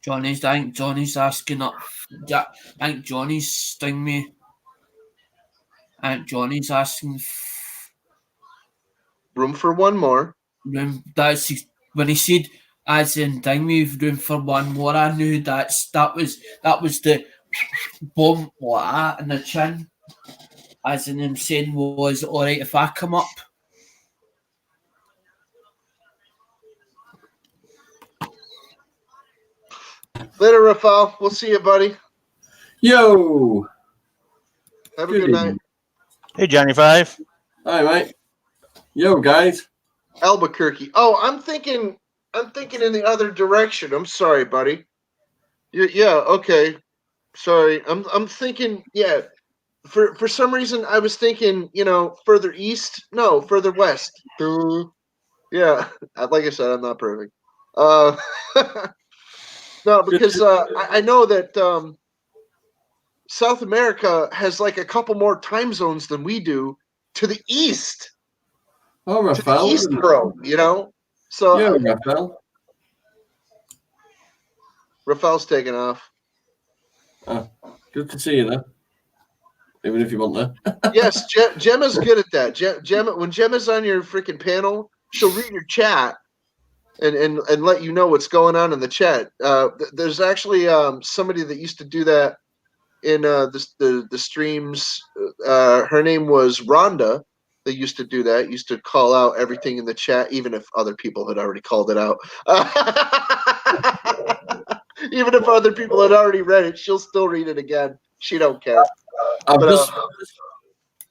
I think Johnny's asking up. I think Johnny's sting me. I think Johnny's asking. Room for one more. That's when he said, as in ding me, room for one more. I knew that was the bump like that in the chin. As in him saying, was it all right if I come up? Later, Rafael. We'll see you, buddy. Yo. Have a good night. Hey, Johnny Five. Hi, mate. Yo, guys. Albuquerque. Oh, I'm thinking in the other direction. I'm sorry, buddy. Yeah, okay. Sorry. I'm thinking, yeah. For some reason I was thinking, further east. No, further west. Yeah. Like I said, I'm not perfect. No, because I know that South America has like a couple more time zones than we do to the east. Oh, Rafael. To the east, bro, So yeah, Rafael. Rafael's taking off. Good to see you there. Even if you want that. Yes, Gemma's good at that. Gemma, when Gemma's on your freaking panel, she'll read your chat and let you know what's going on in the chat. There's actually somebody that used to do that in the streams. Her name was Rhonda. They used to do that. Used to call out everything in the chat, even if other people had already called it out. Even if other people had already read it, she'll still read it again. She don't care. I've just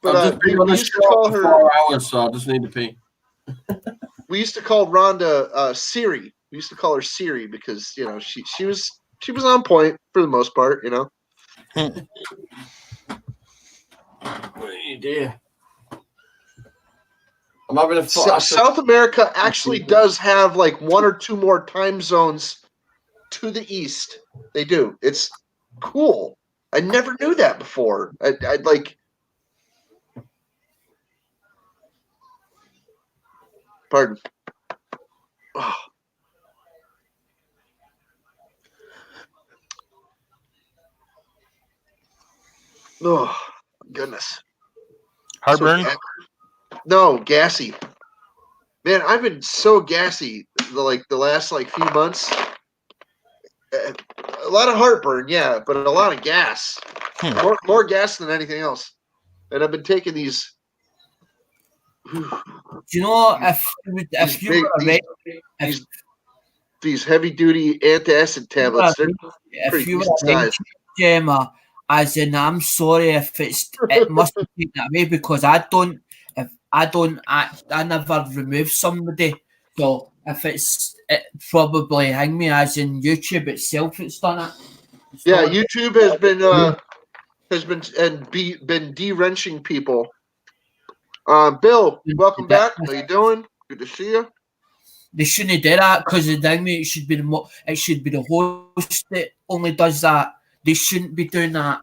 been on this call for 4 hours, so I just need to pee. We used to call Rhonda Siri We used to call her Siri because she was on point for the most part. Oh, dear. I'm having a South America actually does have like 1 or 2 more time zones to the east. They do. It's cool. I never knew that before. I'd like. Pardon. Oh. Oh, goodness. Heartburn? No, gassy. Man, I've been so gassy the last few months. A lot of heartburn, yeah, but a lot of gas. More gas than anything else. And I've been taking these. Do you know if you were these heavy duty antacid tablets? They're if pretty you were decent a size. Gemma, as in I'm sorry if it must be taken that way because I never remove somebody. So if it probably hang me as in YouTube itself it's done it. Yeah, YouTube has been de-wrenching people. Bill, welcome back. How you doing? Good to see you. They shouldn't do that because it should be the host that only does that. They shouldn't be doing that.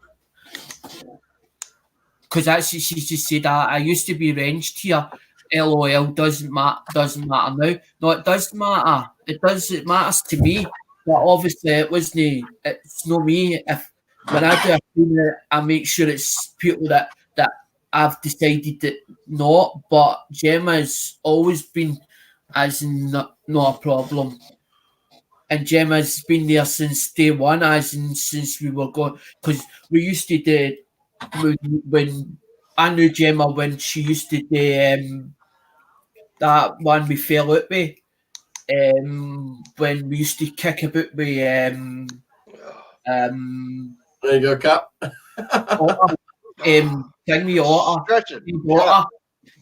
Because that's she just said that I used to be wrenched here. LOL doesn't matter now. No, it does matter. It matters to me. But obviously it's not me. If when I do a thing, I make sure it's people that I've decided that not. But Gemma's always been as in not a problem. And Gemma's been there since day one, as in since we were going, because we used to do when I knew Gemma when she used to do that one we fell out with, when we used to kick about with there you go, Cap. thing with Otter, Stretching.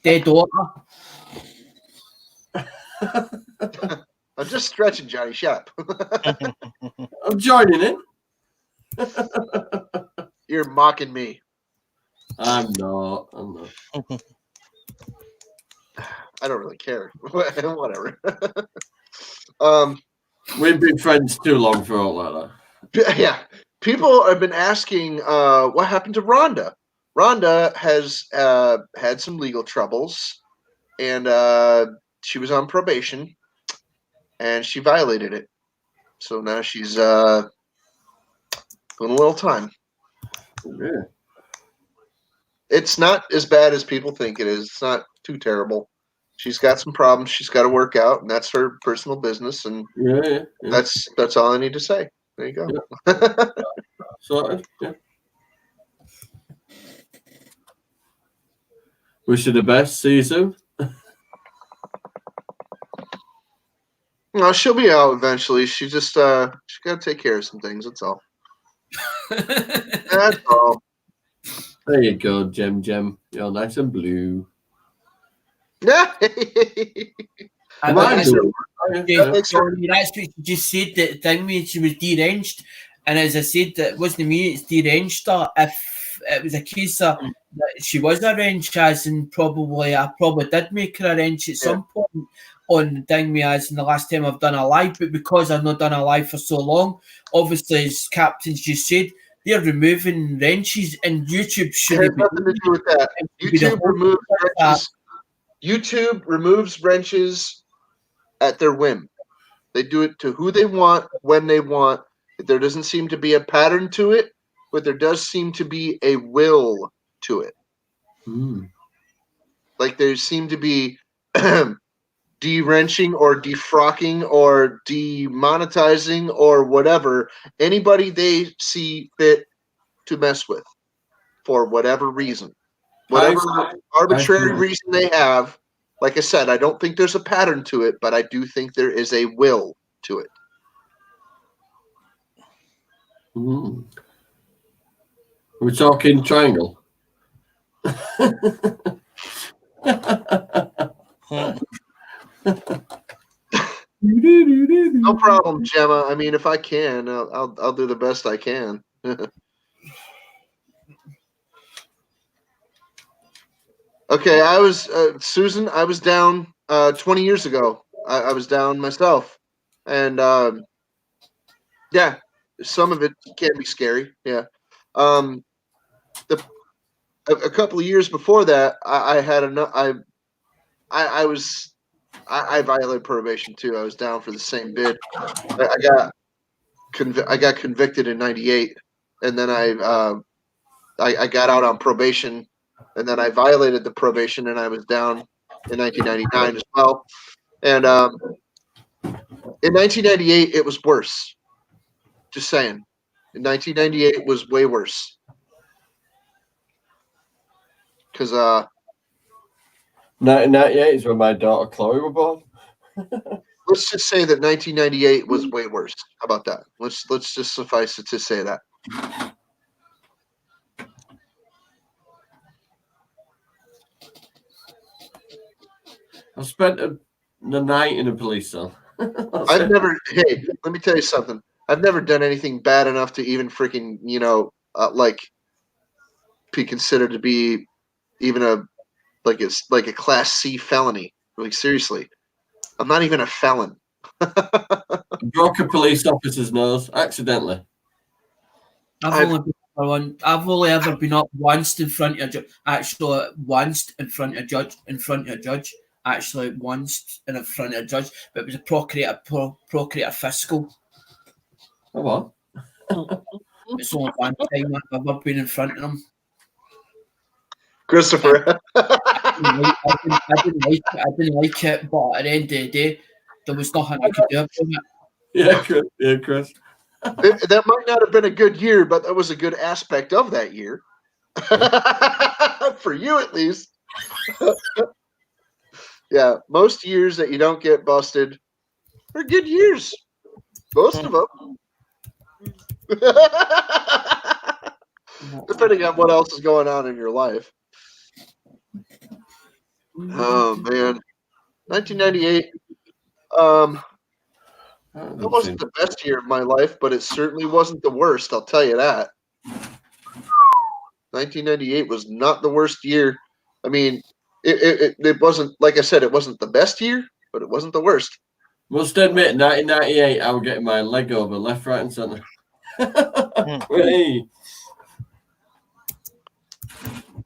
dead Otter. I'm just stretching, Johnny. Shut up. I'm joining in. You're mocking me. I'm not. I don't really care. Whatever. We've been friends too long for all that. Yeah. People have been asking what happened to Rhonda. Rhonda has had some legal troubles, and she was on probation, and she violated it. So now she's doing a little time. Yeah. It's not as bad as people think it is. It's not too terrible. She's got some problems she's got to work out, and that's her personal business. And Yeah. that's all I need to say. There you go. Yeah. Sorted. Yeah. Wish you the best. See you soon. No, she'll be out eventually. She just she got to take care of some things. That's all. That's all. There you go, Gem. You're nice and blue. Yeah. Am I That's blue? that's what she just said. That thing when she was deranged, and as I said, that wasn't me. It's deranged her. If it was a case of that she was a wrench, as in I probably did make her a wrench at some point on the thing me as in the last time I've done a live, but because I've not done a live for so long, obviously as Captain's just said, they're removing wrenches, and YouTube It has nothing to do with that. YouTube removes wrenches at their whim. They do it to who they want, when they want. There doesn't seem to be a pattern to it, but there does seem to be a will to it. Like there seem to be de-wrenching or defrocking or demonetizing or whatever anybody they see fit to mess with for whatever reason. Whatever arbitrary reason they have. Like I said, I don't think there's a pattern to it, but I do think there is a will to it. We're talking triangle. No problem, Gemma. I mean, if I can, I'll do the best I can. Okay, I was Susan. I was down 20 years ago. I was down myself, and yeah, some of it can be scary. Yeah, a couple of years before that, I had I violated probation too. I was down for the same bid. I got convicted in '98, and then I got out on probation, and then I violated the probation, and I was down in 1999 as well. And in 1998, it was worse. Just saying, in 1998 it was way worse because 1998 is when my daughter Chloe was born. let's just say that 1998 was way worse. How about that? Let's just suffice it to say that. I've spent the night in a police cell. I've never. Hey, let me tell you something. I've never done anything bad enough to even freaking like be considered to be even a Class C felony. Like seriously, I'm not even a felon. Broke a police officer's nose accidentally. I've only ever been up once in front of a judge. Actually, once in front of a judge. Actually, once in front of a judge, but it was a procurator fiscal. Oh what? It's only one time I've ever been in front of them. Christopher. I didn't like it, but at the end of the day, there was nothing I could do about it. Yeah, Chris. That might not have been a good year, but that was a good aspect of that year. For you, at least. Yeah, most years that you don't get busted are good years. Most of them. Depending on what else is going on in your life. Oh, man. 1998. It wasn't the best year of my life, but it certainly wasn't the worst, I'll tell you that. 1998 was not the worst year. I mean, it wasn't, like I said, it wasn't the best year, but it wasn't the worst. Must admit, 1998, I was getting my leg over left, right, and centre. Hey.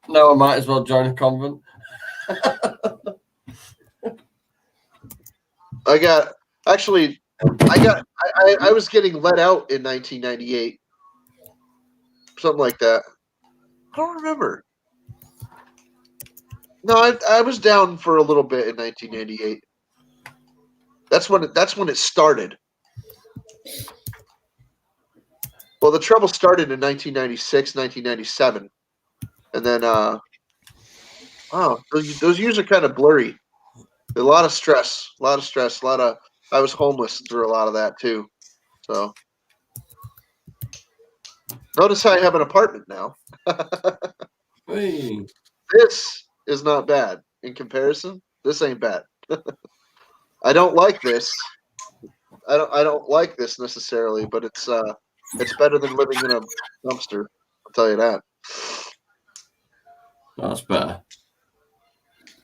Now I might as well join a convent. I was getting let out in 1998. Something like that. I don't remember. No, I was down for a little bit in 1998. That's when it started. Well, the trouble started in 1996, 1997. And then those years are kind of blurry. A lot of stress. I was homeless through a lot of that too. So notice how I have an apartment now. Hey. This is not bad in comparison. This ain't bad. I don't like this. I don't like this necessarily, but it's better than living in a dumpster. I'll tell you that. That's better.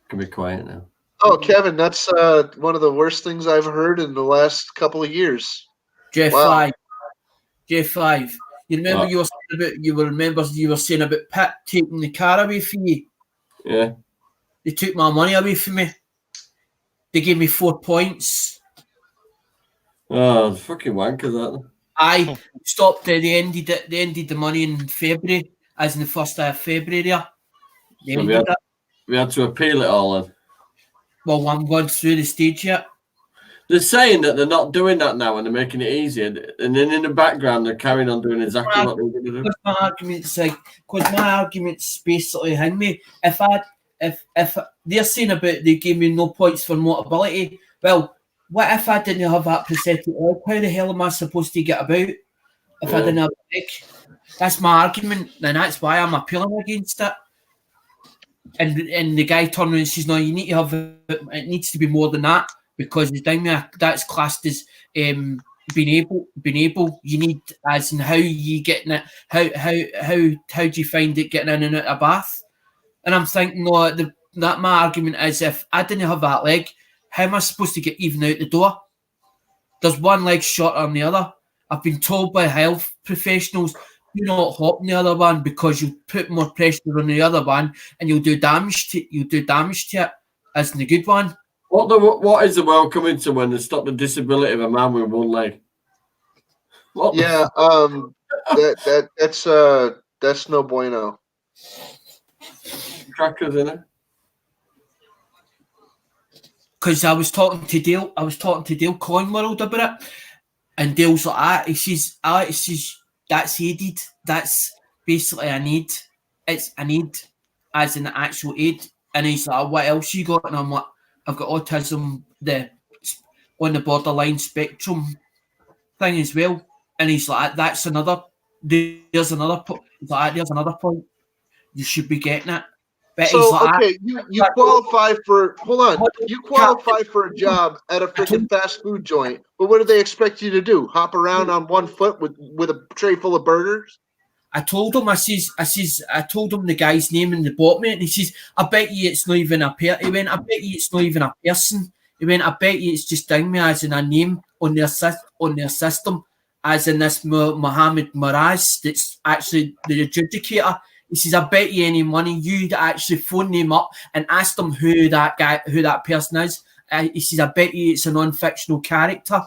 Can be quiet now. Oh, Kevin, that's one of the worst things I've heard in the last couple of years. J5. Wow. J5. You remember What? you were saying about Pitt taking the car away from you? Yeah. They took my money away from me. They gave me 4 points. Oh, fucking wanker that. I stopped. They ended the money in February, as in the first day of February. They So ended it. we had to appeal it all in. Well, I'm going through the stage yet. They're saying that they're not doing that now and they're making it easier. And then in the background, they're carrying on doing exactly what they were going to do. Because my argument's basically hang me. If they're saying about they gave me no points for mobility, well, what if I didn't have that prosthetic leg? How the hell am I supposed to get about if I didn't have a leg? That's my argument, and that's why I'm appealing against it. And the guy turned around and says, "No, you need to have it. It needs to be more than that." because the thing that's classed as being able. You need, as in how you getting it, how do you find it getting in and out of bath? And I'm thinking, no, that my argument is, if I didn't have that leg, how am I supposed to get even out the door? There's one leg shorter than the other. I've been told by health professionals, do not hop on the other one because you'll put more pressure on the other one and you'll do damage to it as in the good one. What is the world coming to when they stop the disability of a man with one leg? Yeah, that's no bueno. Crackers in it. Because I was talking to Dale Cornworld about it, and Dale's like, he says, that's aided. That's basically a need. It's a need, as an actual aid. And he's like, what else you got? And I'm like, I've got autism, on the borderline spectrum thing as well. And he's like, there's another point. You should be getting it. But So he's like, okay, you qualify for you qualify for a job at a freaking fast food joint, but what do they expect you to do? Hop around on one foot with a tray full of burgers? I told him the guy's name in the bottom, and he says, I bet you it's not even a pair. He went, I bet you it's not even a person. He went, I bet you it's just down me as in a name on their system, as in this Mohammed Miraz that's actually the adjudicator. He says, I bet you any money you'd actually phone them up and ask them who that person is. He says, I bet you it's a non-fictional character,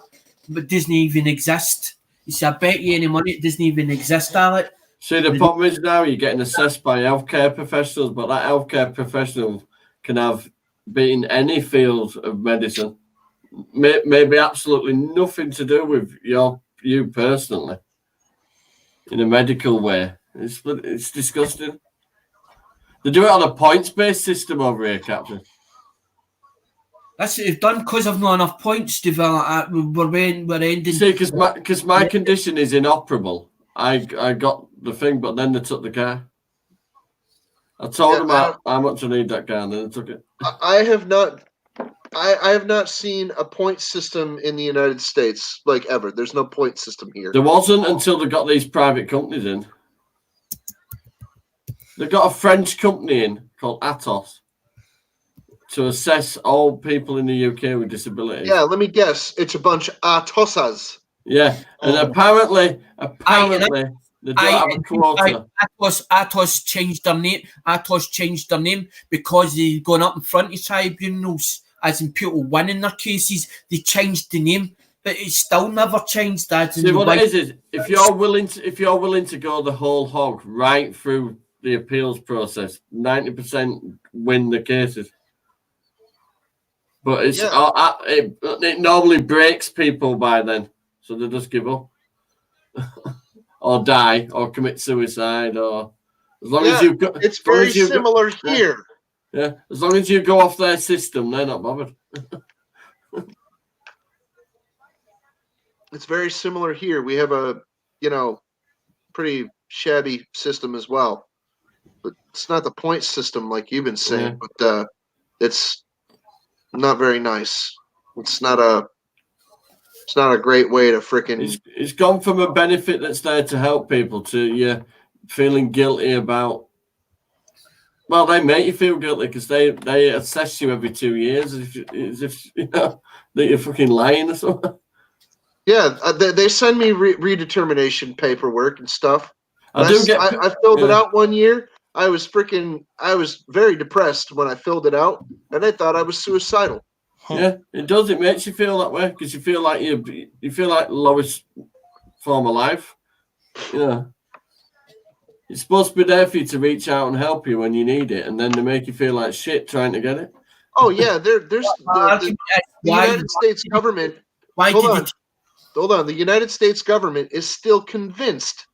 but doesn't even exist. He says, I bet you any money it doesn't even exist, Alec. See, the problem is now you're getting assessed by healthcare professionals, but that healthcare professional can have been in any field of medicine, maybe absolutely nothing to do with you personally, in a medical way. It's disgusting. They do it on a points-based system over here, Captain. That's what they've done because I've not enough points to develop. We're ending. See, because my condition is inoperable. I got the thing, but then they took the car. I told them how much I need that car, and then they took it. I have not seen a point system in the United States like ever. There's no point system here. There wasn't until they got these private companies in. They got a French company in called Atos to assess all people in the UK with disabilities. Yeah, let me guess. It's a bunch of Atosas. Yeah, and apparently, they don't have a quota. Atos changed their name. Atos changed their name because they've gone up in front of tribunals, as in people winning their cases. They changed the name, but it's still never changed. See, what it is if you're willing to go the whole hog right through the appeals process, 90% win the cases. But it normally breaks people by then, so they just give up, or die, or commit suicide, or as long as you go. It's very similar here. Yeah, as long as you go off their system, they're not bothered. It's very similar here. We have a pretty shabby system as well, but it's not the point system like you've been saying. But it's not very nice. It's not a great way to freaking. It's gone from a benefit that's there to help people to feeling guilty about. Well, they make you feel guilty because they assess you every 2 years as if that you're fucking lying or something. Yeah, they send me redetermination paperwork and stuff. I filled it out one year. I was very depressed when I filled it out, and I thought I was suicidal. Yeah, it does. It makes you feel that way because you feel like you feel like the lowest form of life. Yeah, it's supposed to be there for you to reach out and help you when you need it, and then they make you feel like shit trying to get it. Oh yeah, there's the United States government. Hold on. The United States government is still convinced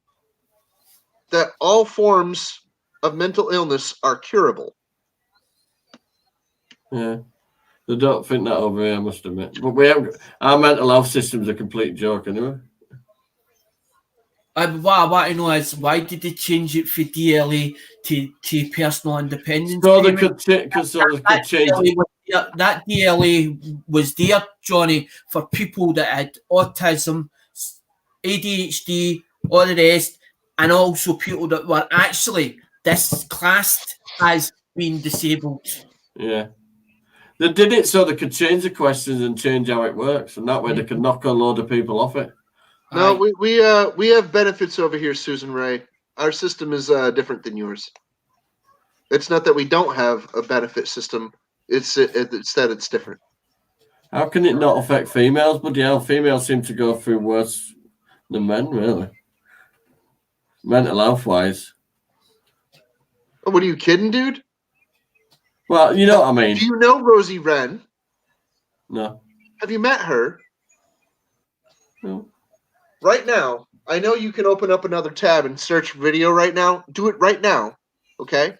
that all forms of mental illness are curable. Yeah. They don't think that over here, I must admit. But our mental health system's a complete joke anyway. What I want to know is why did they change it from DLA to personal independence? So they could change it. that DLA was there, Johnny, for people that had autism, ADHD, all the rest, and also people that were actually classed as being disabled. Yeah. They did it so they could change the questions and change how it works, and that way they could knock a load of people off it. No, we have benefits over here, Susan Ray. Our system is different than yours. It's not that we don't have a benefit system. It's that it's different. How can it not affect females? But yeah, females seem to go through worse than men, really. Mental health wise. Oh, what are you kidding, dude? Well, you know what I mean. Do you know Rosie Wren? No. Have you met her? No. Right now, I know you can open up another tab and search video right now. Do it right now, okay?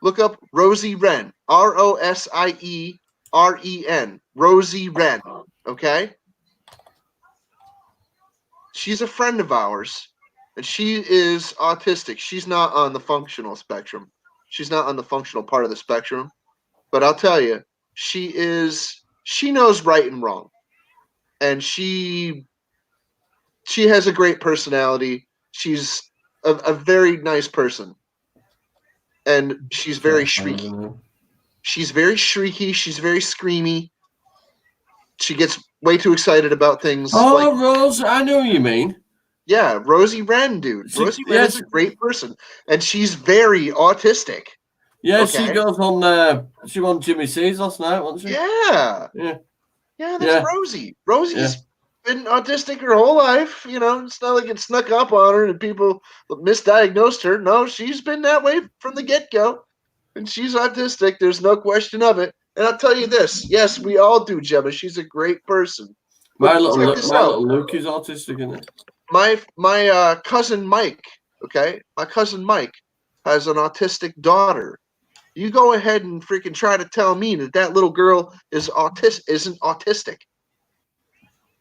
Look up Rosie Wren, Rosieren, Rosie Wren, okay? She's a friend of ours, and she is autistic. She's not on the functional spectrum. She's not on the functional part of the spectrum. But I'll tell you, she knows right and wrong. And she has a great personality. She's a very nice person. And she's very shrieky. She's very shrieky. She's very screamy. She gets way too excited about things. Oh, Rose, I know what you mean. Yeah, Rosie Wren, dude. Rosie Wren is a great person. And she's very autistic. Yeah, Okay. she goes on. She won Jimmy C's last night, wasn't she? Yeah. Yeah. Yeah, that's Yeah. Rosie. Rosie's been autistic her whole life. You know, it's not like it snuck up on her and people misdiagnosed her. No, she's been that way from the get-go. And she's autistic. There's no question of it. And I'll tell you this. Yes, we all do, Gemma. She's a great person. My But little check this out. Luke is autistic, isn't it? My cousin Mike, okay? My cousin Mike has an autistic daughter. You go ahead and freaking try to tell me that little girl isn't autistic.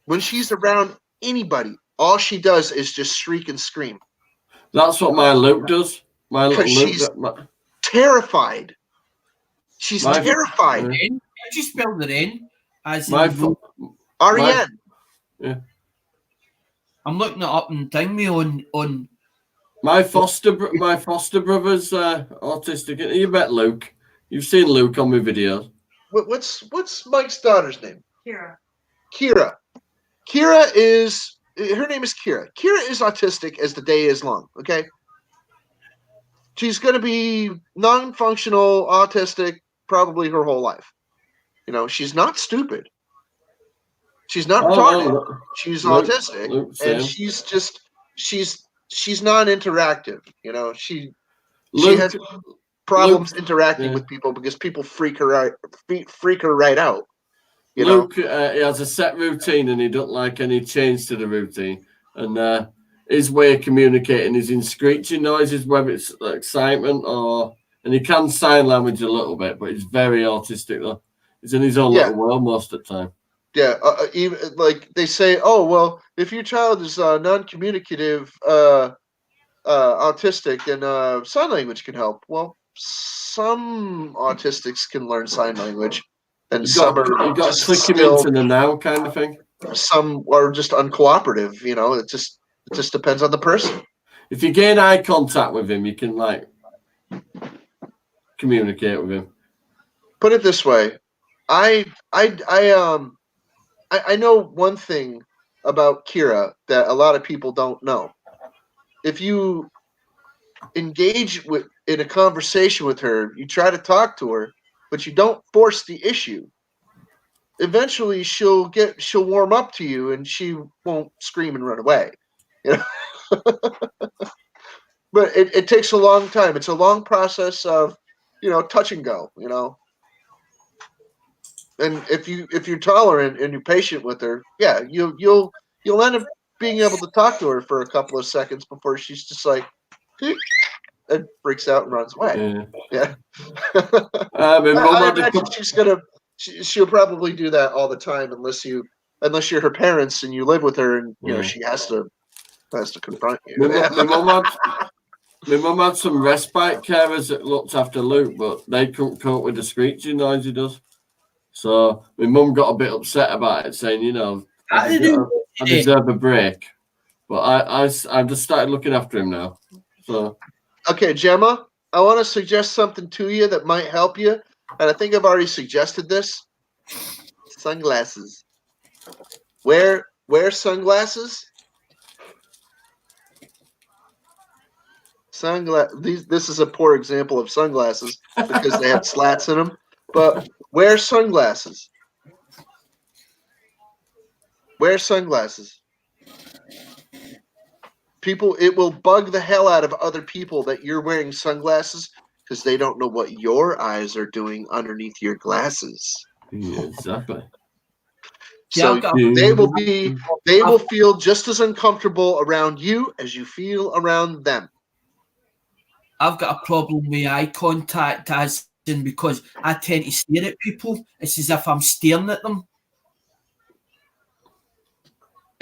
When she's around anybody, all she does is just shriek and scream. That's what my Luke does. My little Because Luke. she's terrified. She's terrified. How do you spell the N? As My in, fo- R-E-N. Yeah. I'm looking it up and thing me on. My foster brother's autistic. You met Luke. You've seen Luke on my videos. What's Mike's daughter's name? Kira. Kira. Her name is Kira. Kira is autistic as the day is long, okay? She's going to be non-functional autistic probably her whole life. You know, she's not stupid. She's not retarded. She's autistic. And she's non-interactive. You know, she has problems interacting with people because people freak her right out. You Luke, he has a set routine and he doesn't like any change to the routine. And his way of communicating is in screeching noises, whether it's excitement and he can sign language a little bit, but he's very autistic though. He's in his own little world most of the time. Yeah, even like they say, oh well, if your child is non-communicative, autistic, then sign language can help. Well, some autistics can learn sign language, and some are you got just to click him still, into the now kind of thing. Some are just uncooperative. You know, it just depends on the person. If you gain eye contact with him, you can like communicate with him. Put it this way, I know one thing about Kira that a lot of people don't know. If you engage in a conversation with her, you try to talk to her, but you don't force the issue. Eventually, she'll warm up to you, and she won't scream and run away. You know? But it takes a long time. It's a long process of, touch and go. You know. And if you're tolerant and you're patient with her, yeah, you'll end up being able to talk to her for a couple of seconds before she's just like, and freaks out and runs away. Yeah. I imagine she'll probably do that all the time unless you're her parents and you live with her and she has to confront you. My mum had some respite carers that looked after Luke, but they couldn't cope with the screeching noise he does. So my mum got a bit upset about it, saying, you know, How I did you deserve a break. But I just started looking after him now. So Okay, Gemma, I want to suggest something to you that might help you, and I think I've already suggested this. Sunglasses. Wear sunglasses. This is a poor example of sunglasses because they have slats in them. But wear sunglasses. Wear sunglasses. People, it will bug the hell out of other people that you're wearing sunglasses because they don't know what your eyes are doing underneath your glasses. yeah, exactly. So Yeah, they will feel just as uncomfortable around you as you feel around them. I've got a problem with eye contact, as in because I tend to stare at people. It's as if I'm staring at them.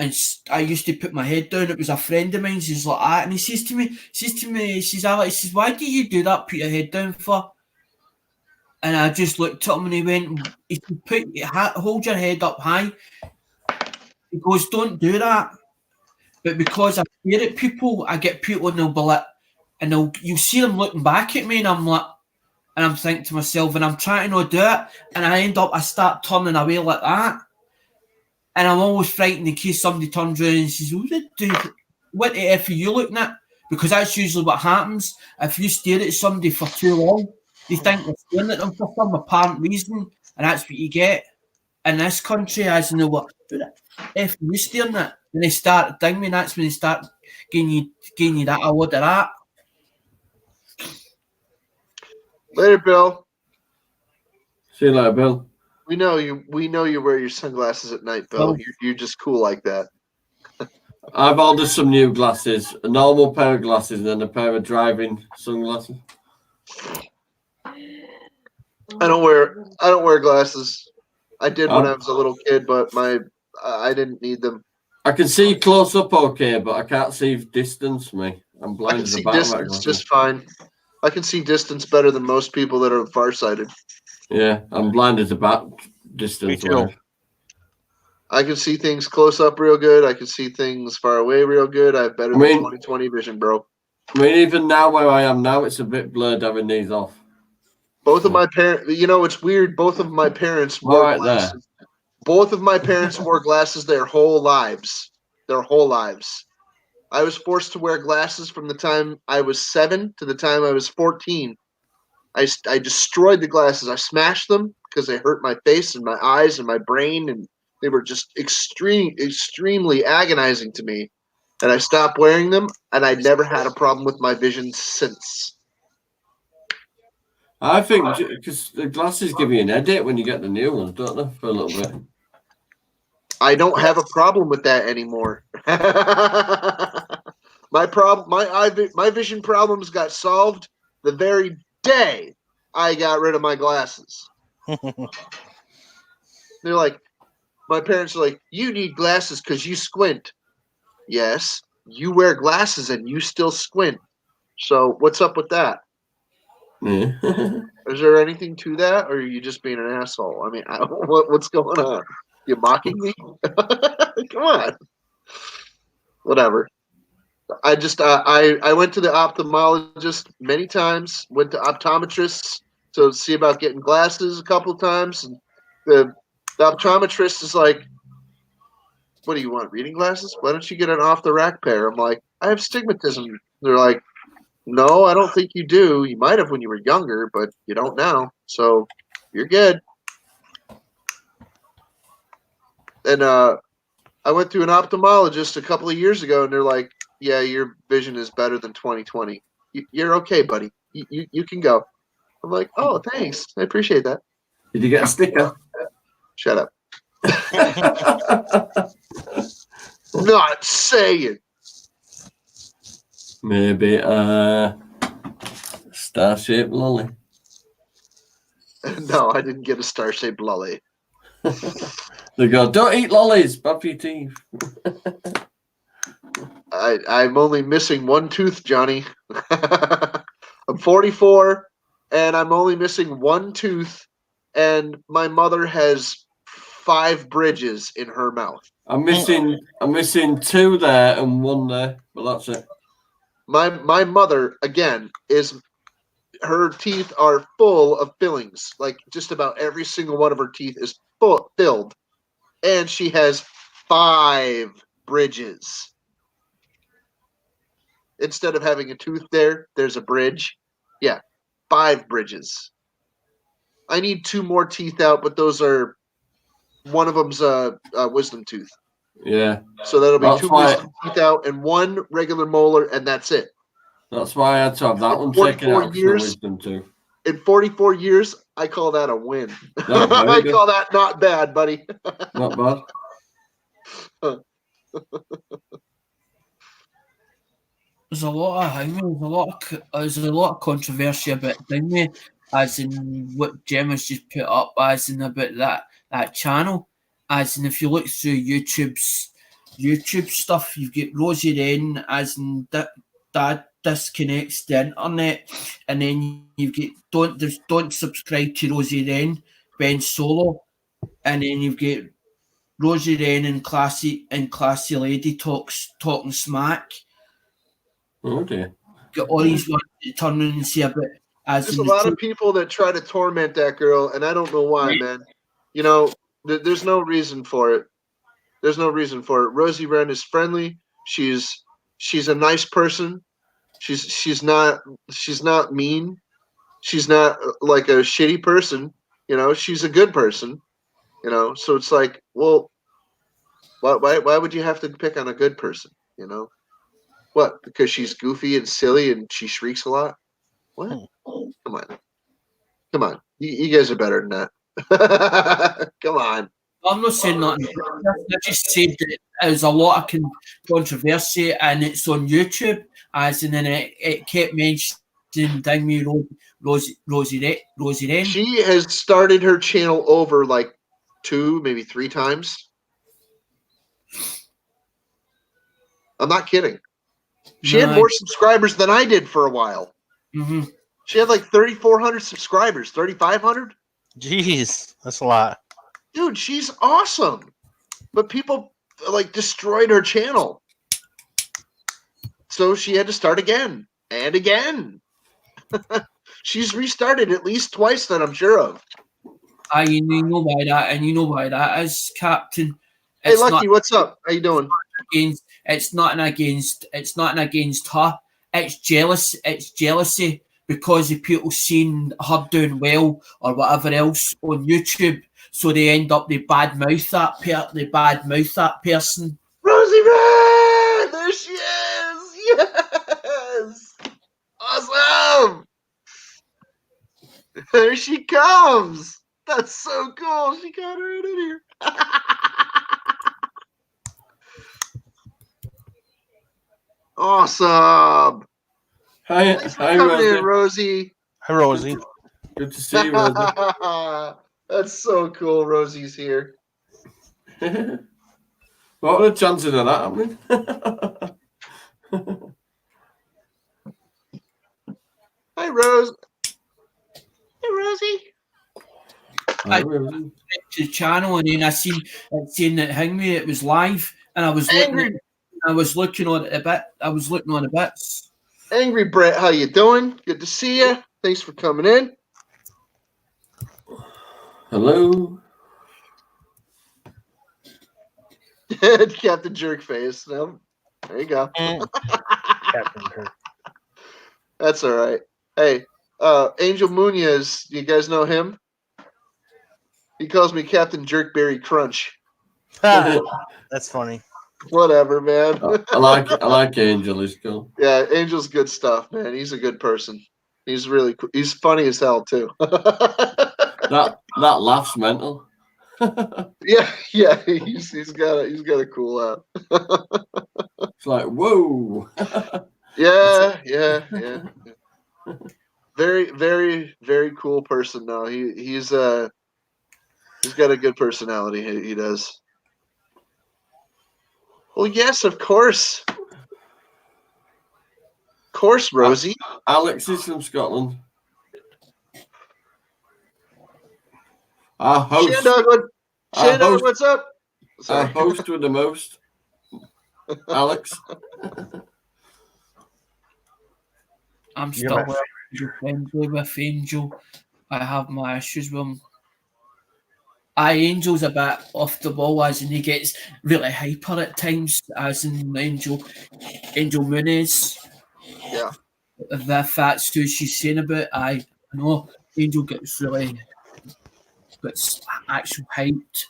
And I used to put my head down. It was a friend of mine. He's like that, and he says to me, Alex, why do you do that? Put your head down for? And I just looked at him, and he went, he said, hold your head up high. He goes, don't do that. But because I stare at people, I get people, and they'll be like, and you see them looking back at me, and I'm like, and I'm thinking to myself, and I'm trying to not do it, and I start turning away like that. And I'm always frightened in case somebody turns around and says, what the F are you looking at? Because that's usually what happens. If you stare at somebody for too long, they think you're staring at them for some apparent reason, and that's what you get. In this country, as you know, what the F are you staring at? When they start dinging me, that's when they start giving you that award of that. Later, Bill. See you later, Bill. We know you wear your sunglasses at night, Bill. You're just cool like that. I've ordered some new glasses, a normal pair of glasses, and then a pair of driving sunglasses. I don't wear glasses. I did when I was a little kid, but I didn't need them. I can see close up okay, but I can't see distance. I'm blind. I can see distance just fine. I can see distance better than most people that are farsighted. Yeah, I'm blind as a bat distance. I can see things close up real good. I can see things far away real good. I have better than 20/20 vision, bro. I mean, even now where I am now, it's a bit blurred having these off. Both of my parents, it's weird. Both of my parents wore glasses. Both of my parents wore glasses their whole lives. I was forced to wear glasses from the time I was 7 to the time I was 14. I destroyed the glasses. I smashed them because they hurt my face and my eyes and my brain, and they were just extremely agonizing to me. And I stopped wearing them, and I never had a problem with my vision since. I think because the glasses give you an headache when you get the new ones, don't they? For a little bit. I don't have a problem with that anymore. My vision problems got solved the very day I got rid of my glasses. They're like, my parents are like, you need glasses because you squint. Yes, you wear glasses and you still squint. So what's up with that? Yeah. Is there anything to that, or are you just being an asshole? I mean, what's going on? You mocking me? Come on. Whatever. I just I went to the ophthalmologist many times. Went to optometrists to see about getting glasses a couple of times, and the optometrist is like, "What do you want? Reading glasses? Why don't you get an off the rack pair?" I'm like, "I have stigmatism." They're like, "No, I don't think you do. You might have when you were younger, but you don't now. So you're good." And I went to an ophthalmologist a couple of years ago, and they're like, "Yeah, your vision is better than 20/20. You're okay, buddy. You can go." I'm like, "Oh, thanks. I appreciate that." Did you get a sticker? Shut up. Not saying. Maybe a star-shaped lolly. No, I didn't get a star-shaped lolly. They go, don't eat lollies, bad for your teeth. I'm only missing one tooth, Johnny. I'm 44, and I'm only missing one tooth, and my mother has 5 bridges in her mouth. I'm missing 2 there and 1 there, but that's it. My mother, again, her teeth are full of fillings. Like just about every single one of her teeth is filled. And she has 5 bridges. Instead of having a tooth there's a bridge. Yeah, 5 bridges. I need 2 more teeth out, but those are, one of them's a wisdom tooth. Yeah. So that'll be That's 2 why- wisdom teeth out and 1 regular molar, and that's it. That's why I had to have that In one 44 taken out for the years- wisdom too. In 44 years, I call that a win. No, very I good. call that not bad, buddy. Not bad. There's a lot of there's a lot of controversy about Dingway, as in what Gemma's just put up, as in about that channel, as in if you look through YouTube stuff, you've got Rosie Wren, as in Dad disconnects the internet, and then you've got don't subscribe to Rosie Wren, Ben Solo, and then you've got Rosie Wren and Classy Lady talking smack. Oh dear. Got all these ones to turn around and say about as There's in a the lot of truth. people that try to torment that girl, and I don't know why, man. You know, there's no reason for it. There's no reason for it. Rosie Wren is friendly. She's a nice person. She's not mean. She's not like a shitty person. You know, she's a good person. You know, so it's like, well, why would you have to pick on a good person? You know, what? Because she's goofy and silly and she shrieks a lot. What? Come on. You guys are better than that. Come on. I'm not saying nothing. I just said that there's a lot of controversy, and it's on YouTube, as in, and it kept mentioning Dingway Rosie Wren. She has started her channel over like 2, maybe 3 times. I'm not kidding. She had No. more subscribers than I did for a while. Mm-hmm. She had like 3,400 subscribers, 3,500. Jeez, that's a lot. Dude, she's awesome. But people like destroyed her channel. So she had to start again and again. She's restarted at least twice that I'm sure of. You know why that, and you know why that is, Captain. Hey, It's Lucky, not what's up? How you doing? against. It's nothing against her. It's jealousy because of people seeing her doing well or whatever else on YouTube, so they end up they badmouth that person. Rosie Wren! There she is! Yes! Awesome! There she comes! That's so cool. She got her in here. Awesome! Hi, Thanks for hi, coming in, Rosie. Rosie. Hi, Rosie. Good to see you, Rosie. That's so cool. Rosie's here. What are the chances of that happening? Hi, Rose. Hey, Rosie. Hi, Rosie. To the channel, and then I seen it saying that Hingway it was live, and I was looking on it a bit. I was looking on the bits. Angry Brett, how you doing? Good to see you. Thanks for coming in. Hello. Captain Jerkface. No, there you go. Captain Kirk. That's all right. Hey, Angel Munoz, you guys know him? He calls me Captain Jerkberry Crunch. That's funny. Whatever, man. I like Angel. He's cool. Yeah, Angel's good stuff, man. He's a good person. He's really cool. He's funny as hell too. That laugh's mental. yeah. He's got a cool laugh. It's like whoa. Yeah. Very, very, very cool person. Though he's got a good personality. He does. Well, yes, of course. Of course, Rosie. Alex is from Scotland. Our host. Shane Dogwood. Our Shane Dogwood, host, what's up? our Sorry. host with the most. Alex. I'm You're still my friendly with Angel. I have my issues with him. Angel's a bit off the wall, as in he gets really hyper at times, as in Angel Muniz. Yeah. If that's who she's saying about, I know Angel gets actual hyped.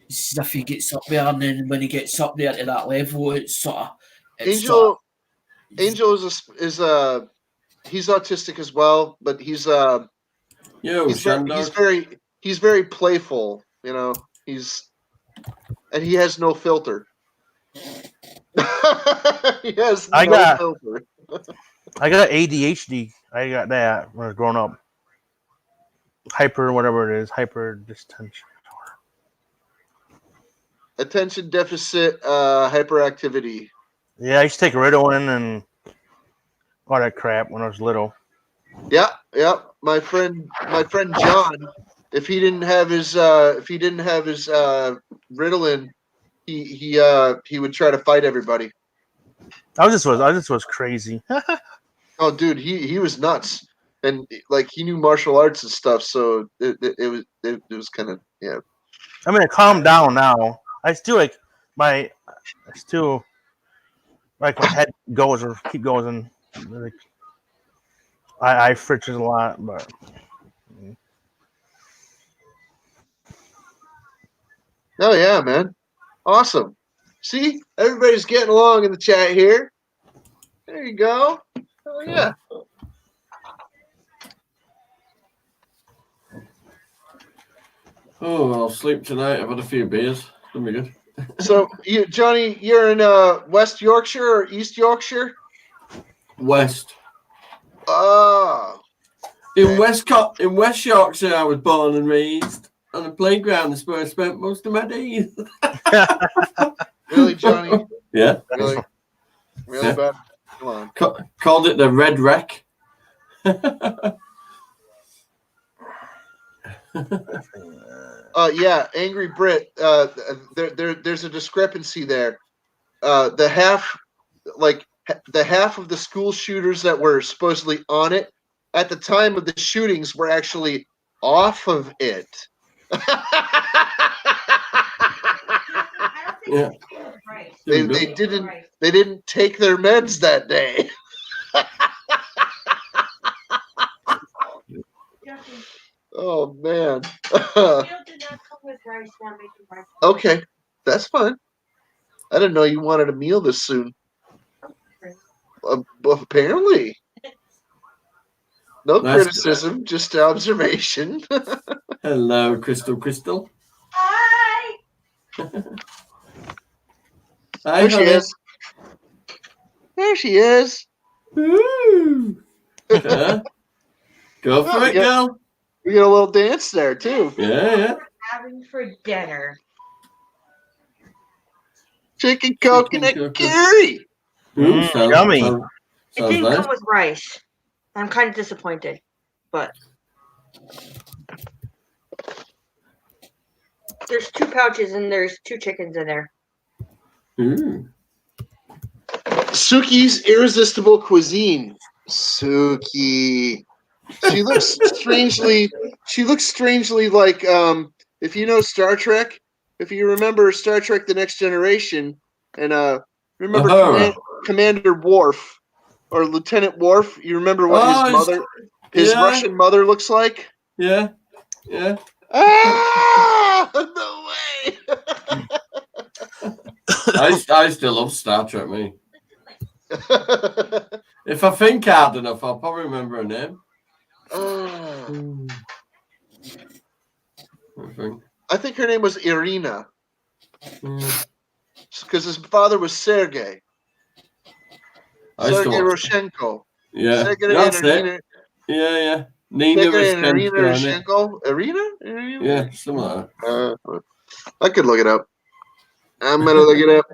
It's as if he gets up there, and then when he gets up there to that level, it's sort of Angel is he's autistic as well, but he's very playful, you know. And he has no filter. He has no filter. I got ADHD. I got that when I was growing up. Hyper, whatever it is, hyper distension. Attention deficit hyperactivity. Yeah, I used to take Ritalin and all that crap when I was little. Yeah. My friend John, if he didn't have his Ritalin, he would try to fight everybody. I just was crazy. Oh, dude, he was nuts, and like he knew martial arts and stuff. So it was kind of, yeah. I mean, I calmed down now. I still my head goes or keep going, and like, I fritches a lot, but Oh yeah, man, awesome. See, everybody's getting along in the chat here. There you go. Oh yeah. Oh, I'll sleep tonight. I've had a few beers. That'll be good. So, Johnny, you're in West Yorkshire or East Yorkshire? West. Oh. In West Yorkshire, I was born and raised. On the playground is where I spent most of my days. Really, Johnny? Yeah. Really? Really Yeah. bad? Come on. Called it the Red Wreck. Yeah, Angry Brit. There's a discrepancy there. The half of the school shooters that were supposedly on it at the time of the shootings were actually off of it. Yeah. They didn't take their meds that day. Oh man. Okay, that's fine. I didn't know you wanted a meal this soon. Apparently. No Nice. criticism, just observation. Hello, Crystal. Hi. Hi, There she honey. is. There she is. Woo. Yeah. Go for it, girl. We got a little dance there too. Yeah. Having for dinner. Chicken coconut curry. Sounds, yummy. It Sounds didn't nice. come with rice. I'm kind of disappointed, but there's 2 pouches and there's 2 chickens in there. Suki's irresistible cuisine. Suki. She looks strangely like if you know Star Trek, if you remember Star Trek The Next Generation, and remember Commander Worf or Lieutenant Worf, you remember what his Russian mother looks like? Yeah. Ah, no way. I still love Star Trek, me. If I think hard enough, I'll probably remember her name. I think her name was Irina. Because his father was Sergei. Sergei Roshenko. Yeah. Sergei That's and it. Irina. Yeah. Nina Sergei and Irina Roshenko. Roshenko. Irina? Yeah, something like that. I could look it up. I'm going to look it up.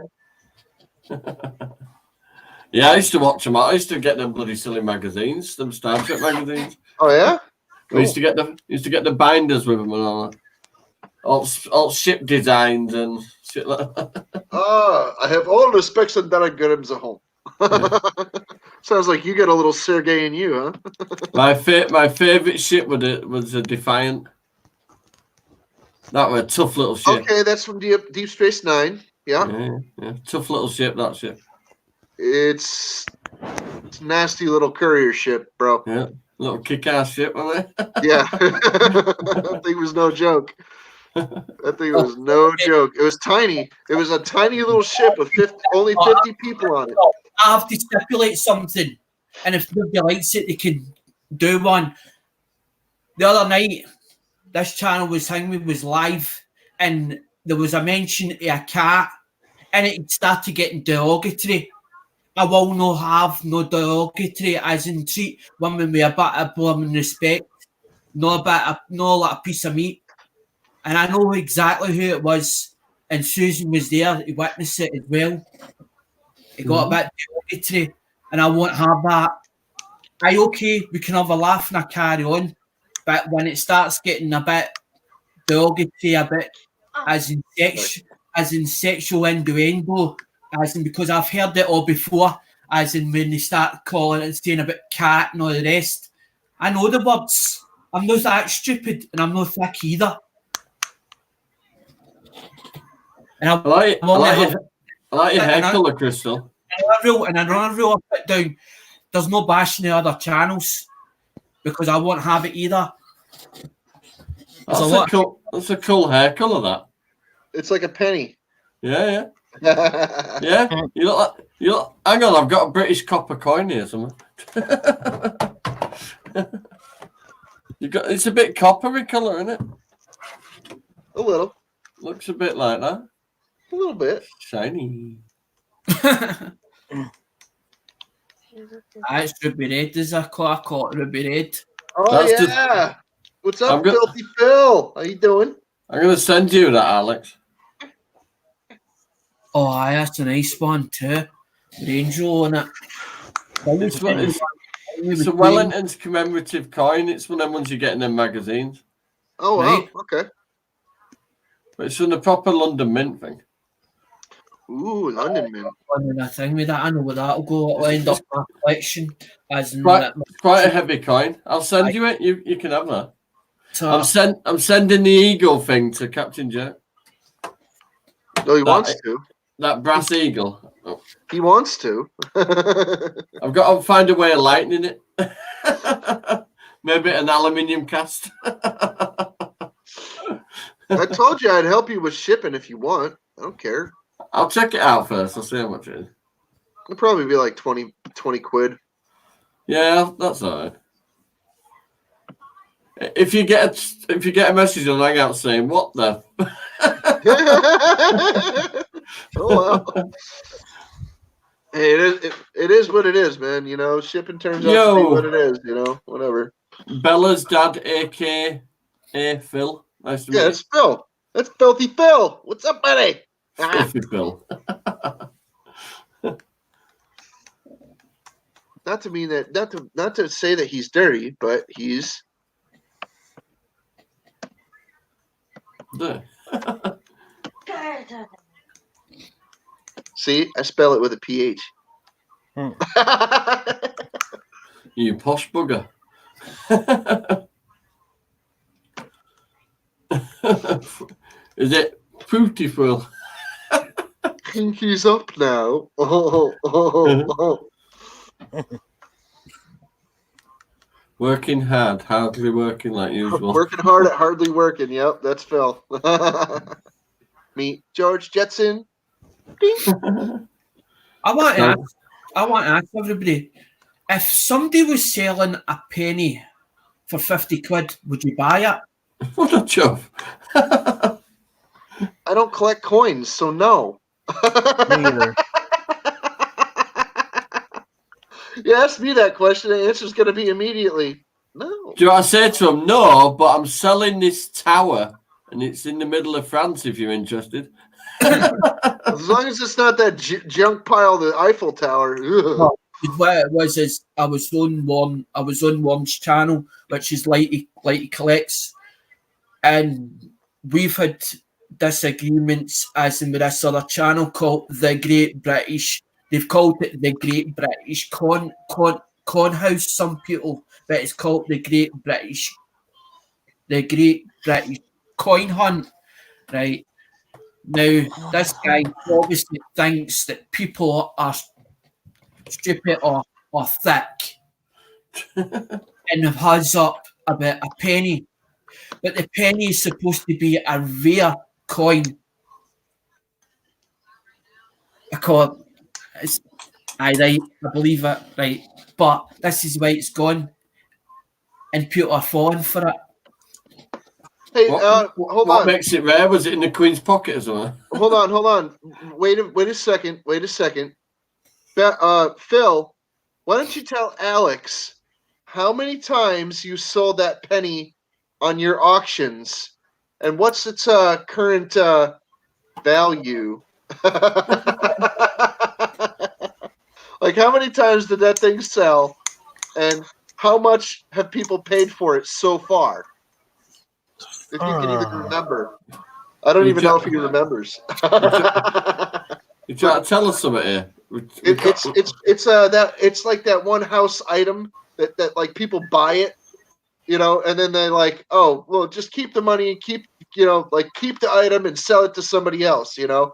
Yeah, I used to watch them. I used to get them bloody silly magazines, them Star Trek magazines. Oh, yeah? We used to get the binders with them and all that. All ship designs and shit like that. I have all the specs and diagrams at home. Sounds like you got a little Sergey in you, huh? My favorite ship was a Defiant. That was a tough little ship. Okay, that's from Deep Space Nine. Yeah. Yeah. Tough little ship, that ship. It's a nasty little courier ship, bro. Yeah. Little kick-ass ship, wasn't it? Yeah. That thing was no joke. That thing was no joke. It was tiny. It was a tiny little ship with only 50 people on it. I have to stipulate something, and if nobody likes it, they can do one. The other night, this channel was live, and there was a mention of a cat, and it started getting derogatory. I will not have no derogatory, as in treat women with a bit of blooming respect, not like a piece of meat. And I know exactly who it was, and Susan was there to witness it as well. It got a bit derogatory, and I won't have that. Okay, we can have a laugh and a carry on, but when it starts getting a bit derogatory, a bit as in sexual innuendo, as in because I've heard it all before, as in when they start calling it, saying about cat and all the rest. I know the words. I'm not that stupid, and I'm not thick either. And I like your hair colour, Crystal. And another rule I put down, there's no bashing the other channels, because I won't have it either. That's a cool hair colour, that. It's like a penny. Yeah. Yeah. You look hang on, I've got a British copper coin here somewhere. It's a bit coppery colour, isn't it? A little. Looks a bit like that. A little bit. Shiny. It's Ruby Red, is a clock called Ruby Red. Oh, yeah. What's up, Filthy Phil? How you doing? I'm going to send you that, Alex. Oh, that's a nice one too. Angel on it. It's a Wellington's commemorative coin. It's one of them ones you get in them magazines. Oh, wow. Okay. But it's from the proper London Mint thing. Ooh, London Mint. I think with that, I know where that'll go. It'll end up in my collection. As in quite a heavy coin. I'll send you it. You can have that. So, I'm sending the eagle thing to Captain Jack. No, he wants to. That brass eagle. Oh. He wants to. I've got to find a way of lightening it. Maybe an aluminium cast. I told you I'd help you with shipping if you want. I don't care. I'll check it out first. I'll see how much it is. It'll probably be like 20 quid. Yeah, that's all right. If you get a message on Hangout saying what the oh well. Hey, it is what it is, man. You know, shipping turns out to be what it is. You know, whatever. Bella's dad, aka Phil. Nice to meet you. It's Phil. That's Filthy Phil. What's up, buddy? Filthy Phil. Not to mean that. Not to say that he's dirty, but he's. There. See, I spell it with a PH. You posh bugger. Is it fruitiful? Pinky's up now. Oh. Working hard, hardly working like usual. Working hard at hardly working. Yep, that's Phil. Meet George Jetson. I want to ask everybody, if somebody was selling a penny for 50 quid, would you buy it? What a chuff. I don't collect coins, so no. Me either. You ask me that question, the answer's going to be immediately no. Do you know what I say to him? No, but I'm selling this tower, and it's in the middle of France if you're interested. As long as it's not that junk pile, the Eiffel Tower. what it was is I was on Worm's channel, which is Lighty Collects, and we've had disagreements as in with this other channel called The Great British. They've called it The Great British Con House, some people, but it's called The Great British Coin Hunt, right? Now, this guy obviously thinks that people are stupid or thick and has up about a penny. But the penny is supposed to be a rare coin. I believe it, right? But this is why it's gone. And people are falling for it. Hey, What hold on. makes it rare? Was it in the Queen's pocket as well? Hold on. Wait a second. Phil, why don't you tell Alex how many times you sold that penny on your auctions and what's its current value? Like, how many times did that thing sell, and how much have people paid for it so far? If you can even remember. I don't even know if he remembers. You try to tell us something here. It's like that one house item that like people buy it, you know, and then they like, oh well, just keep the money, keep the item and sell it to somebody else, you know,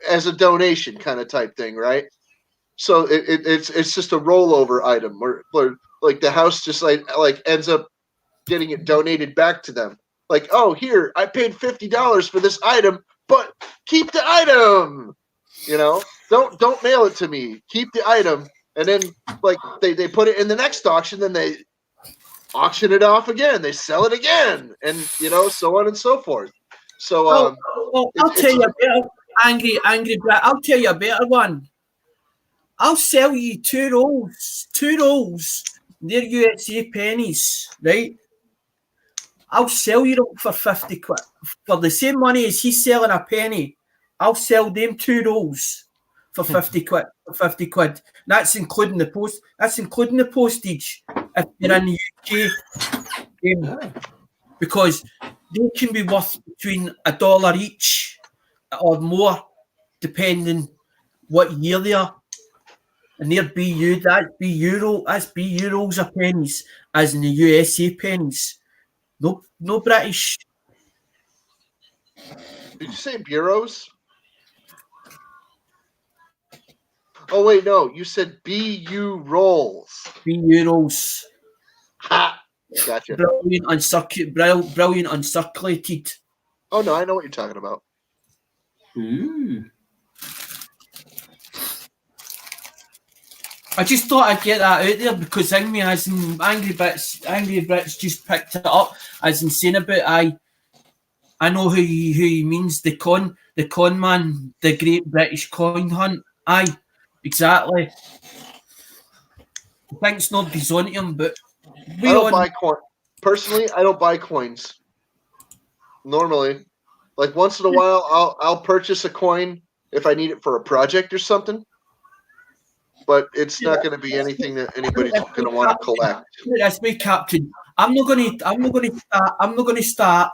as a donation kind of type thing, right? So it's just a rollover item where like the house just like ends up getting it donated back to them. Like, oh, here, I paid $50 for this item, but keep the item. You know, don't mail it to me. Keep the item, and then like they put it in the next auction, then they auction it off again. They sell it again, and you know, so on and so forth. So I'll tell you a better angry Brit. I'll tell you a better one. I'll sell you two rolls. They're USA pennies, right? I'll sell you them for 50 quid. For the same money as he's selling a penny, I'll sell them 2 rolls for 50 quid. That's including the post. That's including the postage if you're in the UK. Because they can be worth between $1 each or more, depending what year they are. And they're BU, that's B euros or pennies, as in the USA pennies. No British. Did you say bureaus? Oh wait, no, you said BU rolls. B euros. Ha! Gotcha. Brilliant uncirculated. Oh no, I know what you're talking about. I just thought I'd get that out there because Angry Brits just picked it up as in saying about I know who he means, the con man, the Great British Coin Hunt. Aye, exactly. He thinks nobody's on him, but I don't buy coins. Personally, I don't buy coins. Normally. Like once in a while I'll purchase a coin if I need it for a project or something. But it's not going to be anything that anybody's going to want to collect. That's me, Captain. I'm not going to start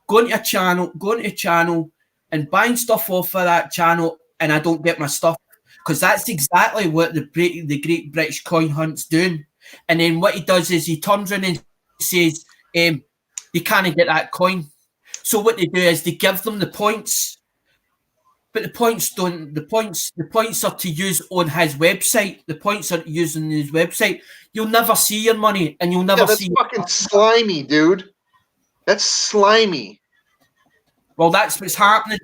going to a channel and buying stuff off of that channel, and I don't get my stuff because that's exactly what the Great British Coin Hunt's doing. And then what he does is he turns around and says, "You can't get that coin." So what they do is they give them the points. But the points are to use on his website. The points are to use on his website. You'll never see your money, and you'll never see. That's fucking slimy, dude. That's slimy. Well, that's what's happening,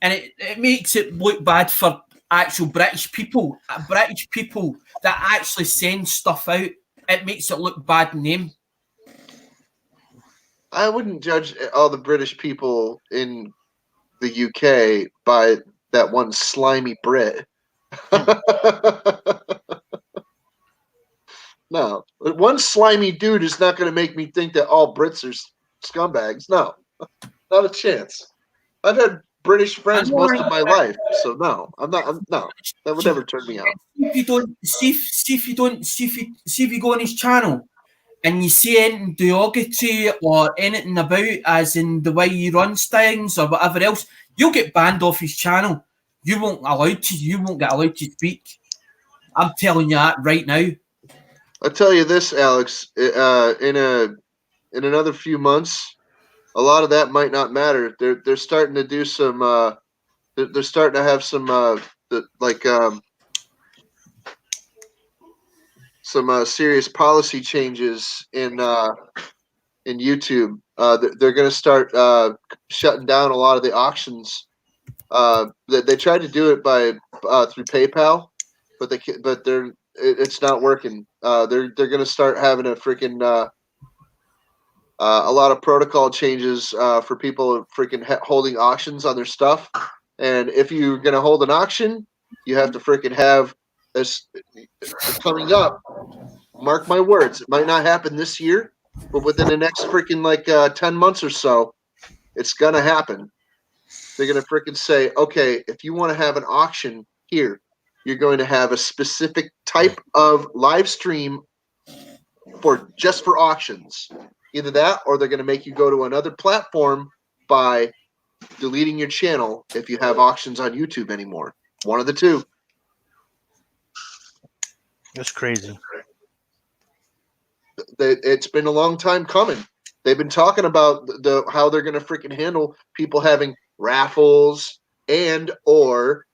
and it makes it look bad for actual British people that actually send stuff out. It makes it look bad in them. I wouldn't judge all the British people in the UK by that one slimy Brit. No, one slimy dude is not going to make me think that all Brits are scumbags. No, not a chance. I've had British friends know, most of my life, so no, no, that would never turn me on. If you don't see if you go on his channel and you see anything derogatory or anything about as in the way he runs things or whatever else, you'll get banned off his channel. You won't get allowed to speak. I'm telling you that right now. I'll tell you this, Alex. In another few months, a lot of that might not matter. They're starting to do some. They're starting to have some some serious policy changes in YouTube. They're going to start shutting down a lot of the auctions. They tried to do it by through PayPal, but it's not working. They're going to start having a freaking a lot of protocol changes for people freaking holding auctions on their stuff. And if you're going to hold an auction, you have to freaking have this coming up. Mark my words, it might not happen this year, but within the next freaking 10 months or so, it's going to happen. They're going to freaking say, okay, if you want to have an auction here, you're going to have a specific type of live stream just for auctions. Either that, or they're going to make you go to another platform by deleting your channel if you have auctions on YouTube anymore. One of the two. That's crazy. It's been a long time coming. They've been talking about how they're going to freaking handle people having raffles and or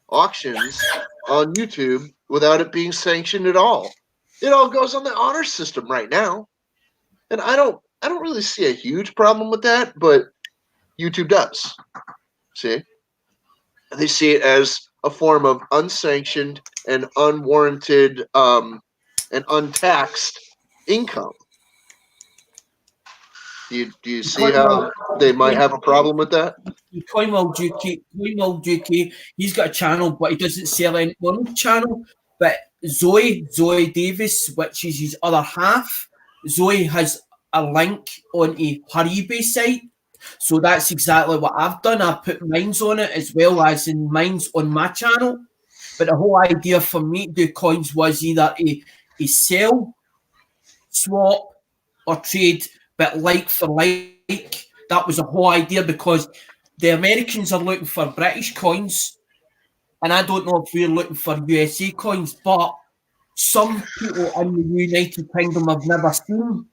auctions on YouTube without it being sanctioned at all. It all goes on the honor system right now. And I don't really see a huge problem with that, but YouTube does. See? They see it as a form of unsanctioned and unwarranted and untaxed income. Do you see how they might have a problem with that? Coinworld UK, he's got a channel, but he doesn't sell any on his channel. But Zoe Davis, which is his other half, Zoe has a link on her eBay site. So that's exactly what I've done. I put mines on it as well as in mines on my channel. But the whole idea for me to do coins was either a sell, swap, or trade, but like for like. That was the whole idea, because the Americans are looking for British coins, and I don't know if we're looking for USA coins, but some people in the United Kingdom have never seen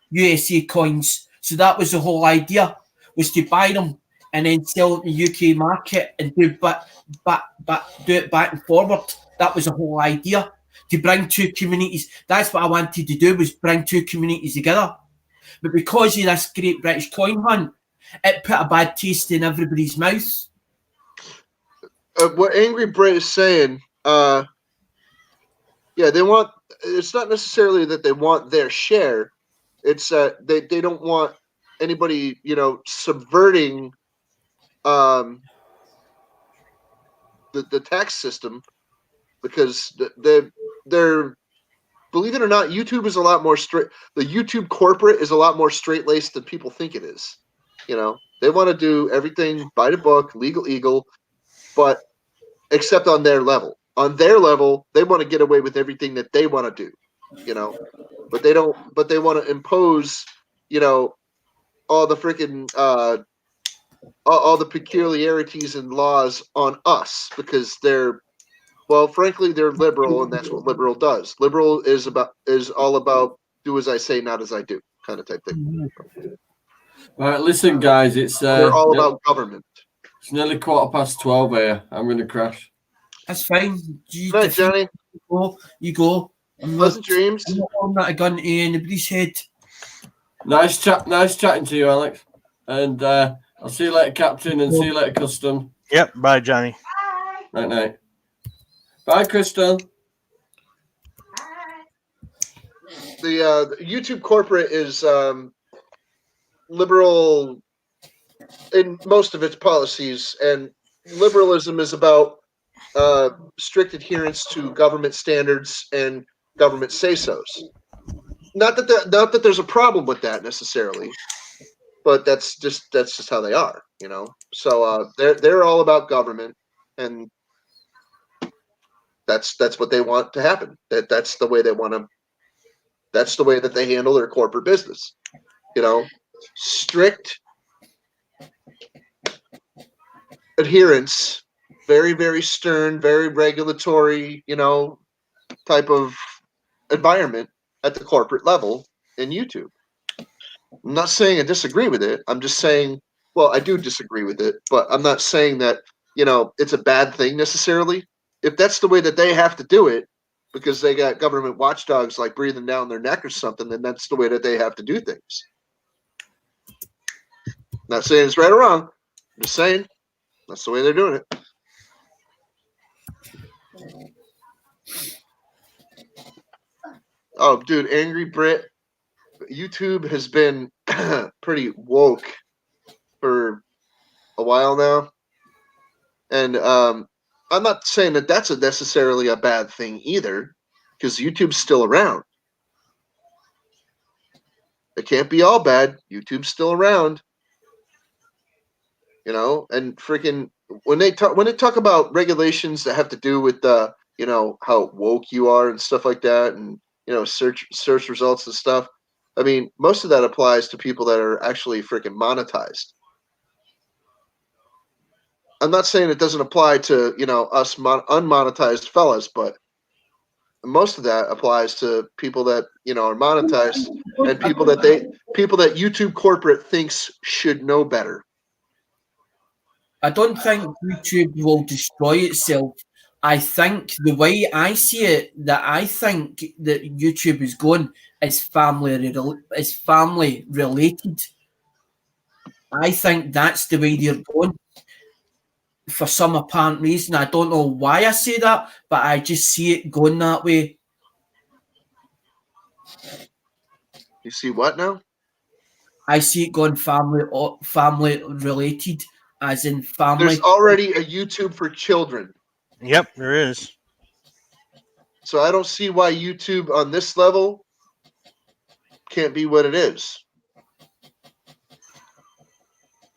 USA coins. So that was the whole idea, was to buy them and then sell it in the UK market and do it back and forward. That was the whole idea, to bring two communities. That's what I wanted to do, was bring two communities together. But because of this great British coin hunt, it put a bad taste in everybody's mouth. What Angry Brit is saying, they want. It's not necessarily that they want their share. It's that they don't want anybody, subverting the tax system, because they're believe it or not, YouTube is a lot more straight. The YouTube corporate is a lot more straight-laced than people think it is. They want to do everything by the book, legal eagle, but except on their level. On their level, they want to get away with everything that they want to do, but they don't. But they want to impose, all the freaking all the peculiarities and laws on us, because frankly, they're liberal, and that's what liberal does. Liberal is all about do as I say, not as I do, kind of type thing. All right, listen, guys, it's they're all about government. It's nearly 12:15 here. I'm going to crash. That's fine. Right, Johnny. You go. Pleasant dreams. I'm not holding that a gun to anybody's head. Nice chatting to you, Alex. And I'll see you later, Captain, and see you later, Custom. Yep. Bye, Johnny. Night. Bye, Crystal. The YouTube corporate is liberal in most of its policies, and liberalism is about strict adherence to government standards and government say-sos. Not that there's a problem with that necessarily, but that's just how they are, you know. So they're all about government, and that's what they want to happen. That's the way they want to. That's the way that they handle their corporate business, you know. Strict adherence, very, very stern, very regulatory, you know, type of environment at the corporate level in YouTube. I'm not saying I disagree with it. I'm just saying, well, I do disagree with it, but I'm not saying that, you know, it's a bad thing necessarily. If that's the way that they have to do it because they got government watchdogs like breathing down their neck or something, then that's the way that they have to do things. Not saying it's right or wrong. I'm just saying that's the way they're doing it. Oh, dude, Angry Brit. YouTube has been pretty woke for a while now. And I'm not saying that that's necessarily a bad thing either, because YouTube's still around. It can't be all bad. YouTube's still around. You know, and freaking when they talk about regulations that have to do with you know, how woke you are and stuff like that, and you know, search results and stuff. I mean, most of that applies to people that are actually freaking monetized. I'm not saying it doesn't apply to, you know, us unmonetized fellas, but most of that applies to people that, you know, are monetized and people that YouTube corporate thinks should know better. I don't think YouTube will destroy itself. I think the way I see it, that I think that YouTube is going is family related. I think that's the way they're going for some apparent reason. I don't know why I say that, but I just see it going that way. You see what now? I see it going family related, as in family. There's already a YouTube for children. Yep, there is. So I don't see why YouTube on this level can't be what it is.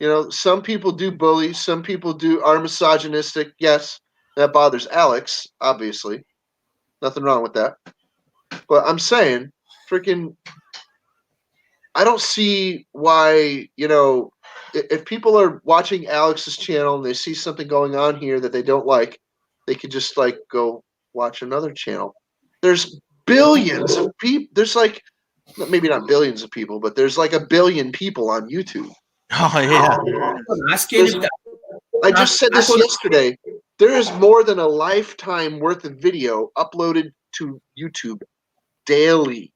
You know, some people do bully, some people are misogynistic. Yes, that bothers Alex, obviously. Nothing wrong with that. But I'm saying, freaking, I don't see why, you know, if people are watching Alex's channel and they see something going on here that they don't like, they could just like go watch another channel. There's billions of people. There's like, maybe not billions of people, but there's like 1 billion people on YouTube. Oh yeah. I just said this yesterday. There is more than a lifetime worth of video uploaded to YouTube daily.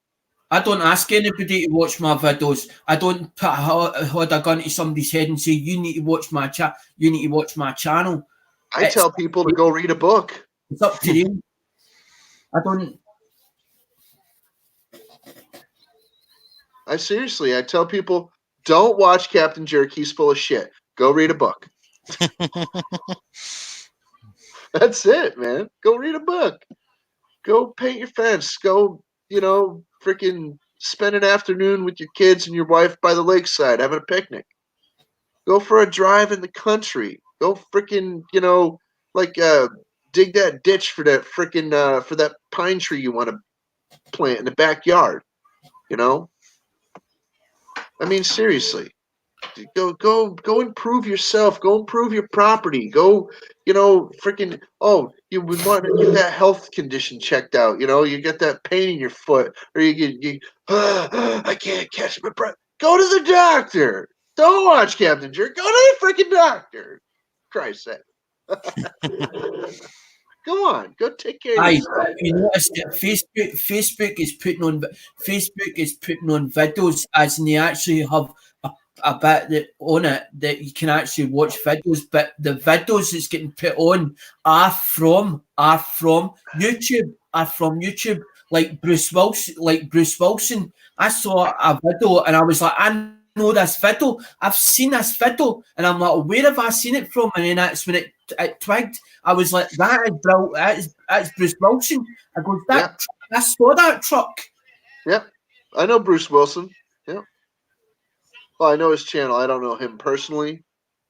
I don't ask anybody to watch my videos. I don't put a gun to somebody's head and say, you need to watch my you need to watch my channel. I tell people to go read a book. It's up to them. I tell people, don't watch Captain Jerk. He's full of shit. Go read a book. That's it, man. Go read a book. Go paint your fence. Go, you know, freaking spend an afternoon with your kids and your wife by the lakeside having a picnic. Go for a drive in the country. Go freaking, you know, like dig that ditch for that freaking for that pine tree you want to plant in the backyard. You know? I mean, seriously. Go improve yourself. Go improve your property. Go, you know, freaking, you would want to get that health condition checked out. You know, you get that pain in your foot, or I can't catch my breath. Go to the doctor. Don't watch Captain Jerk. Go to the freaking doctor. Christ's sake. Go on, go take care of yourself. You notice that Facebook is putting on videos, as in they actually have a bit that on it that you can actually watch videos, but the videos that's getting put on are from YouTube. Like Bruce Wilson. I saw a video and I was like, I know this video. I've seen this video, and I'm like, where have I seen it from? And then that's when it twigged. I was like, that's Bruce Wilson. I go, I saw that truck. Yeah, I know Bruce Wilson. Yeah. Well, I know his channel. I don't know him personally.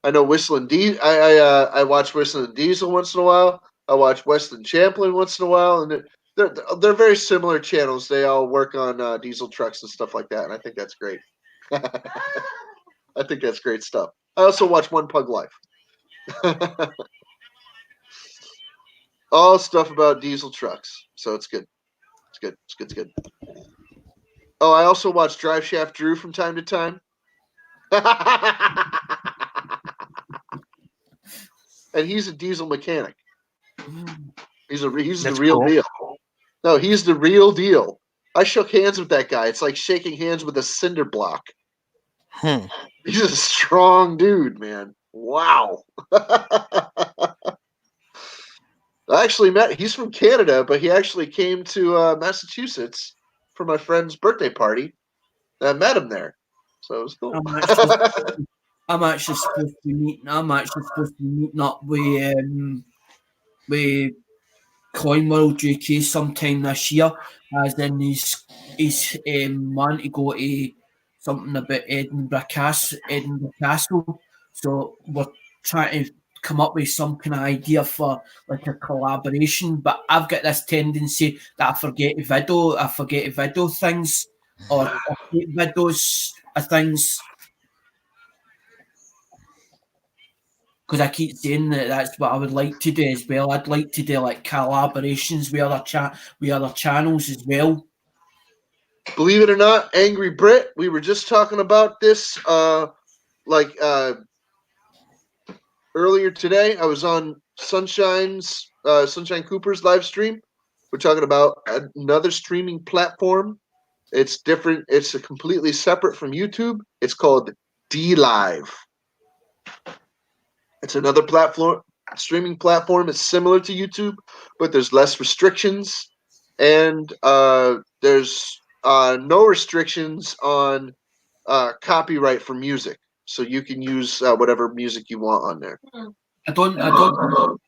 I know Whistling Diesel. I watch Whistling Diesel once in a while. I watch Weston Champlin once in a while, and they're very similar channels. They all work on diesel trucks and stuff like that, and I think that's great. I think that's great stuff. I also watch One Pug Life. All stuff about diesel trucks, so it's good. It's good. It's good. It's good. Oh, I also watch Drive Shaft Drew from time to time. And he's a diesel mechanic. He's the real deal. No, he's the real deal. I shook hands with that guy. It's like shaking hands with a cinder block. He's a strong dude, man. Wow. I actually he's from Canada, but he actually came to Massachusetts for my friend's birthday party. And I met him there. So it was cool. I'm actually supposed to be meeting up with Coin World UK sometime this year, as in he's wanting to go to something about Edinburgh Castle. So we're trying to come up with some kind of idea for like a collaboration. But I've got this tendency that I forget to video things or take videos of things. Because I keep saying that's what I would like to do as well. I'd like to do like collaborations with other channels as well. Believe it or not, Angry Brit, we were just talking about this earlier today. I was on Sunshine Cooper's live stream. We're talking about another streaming platform. It's different. It's completely separate from YouTube. It's called DLive. It's another streaming platform. It's similar to YouTube, but there's less restrictions, and there's no restrictions on copyright for music. So you can use whatever music you want on there.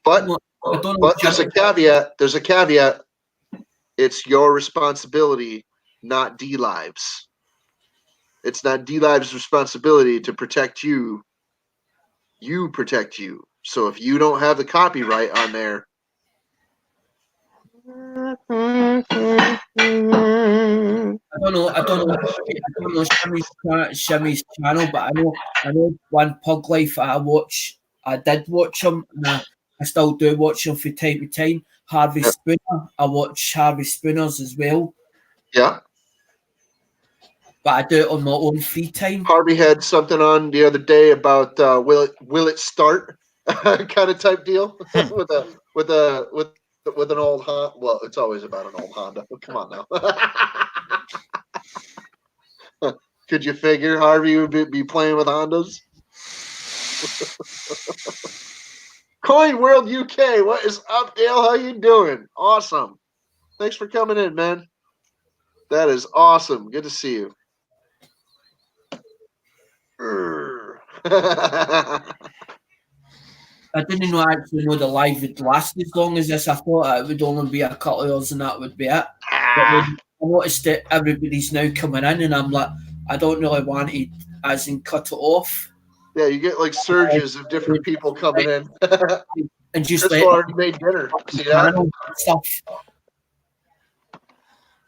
But there's a caveat. There's a caveat. It's your responsibility, not DLive's. It's not DLive's responsibility to protect you. You protect you. So if you don't have the copyright on there, I don't know Shimmy's channel, but I know One Pug Life I did watch him, and I still do watch him from time to time. Harvey Spooner, I watch Harvey Spooner's as well. Yeah. But I do it on my own free time. Harvey had something on the other day about will it start kind of type deal with an old Honda. Well, it's always about an old Honda. Come on now. Could you figure Harvey would be playing with Hondas? Coin World UK, what is up, Dale? How you doing? Awesome. Thanks for coming in, man. That is awesome. Good to see you. I didn't actually know the live would last as long as this. I thought it would only be a couple of hours and that would be it. But I noticed that everybody's now coming in, and I'm like, I don't really want to, as in, cut it off. Yeah, you get like surges of different people coming in. And just Chris already made dinner. See that? Stuff.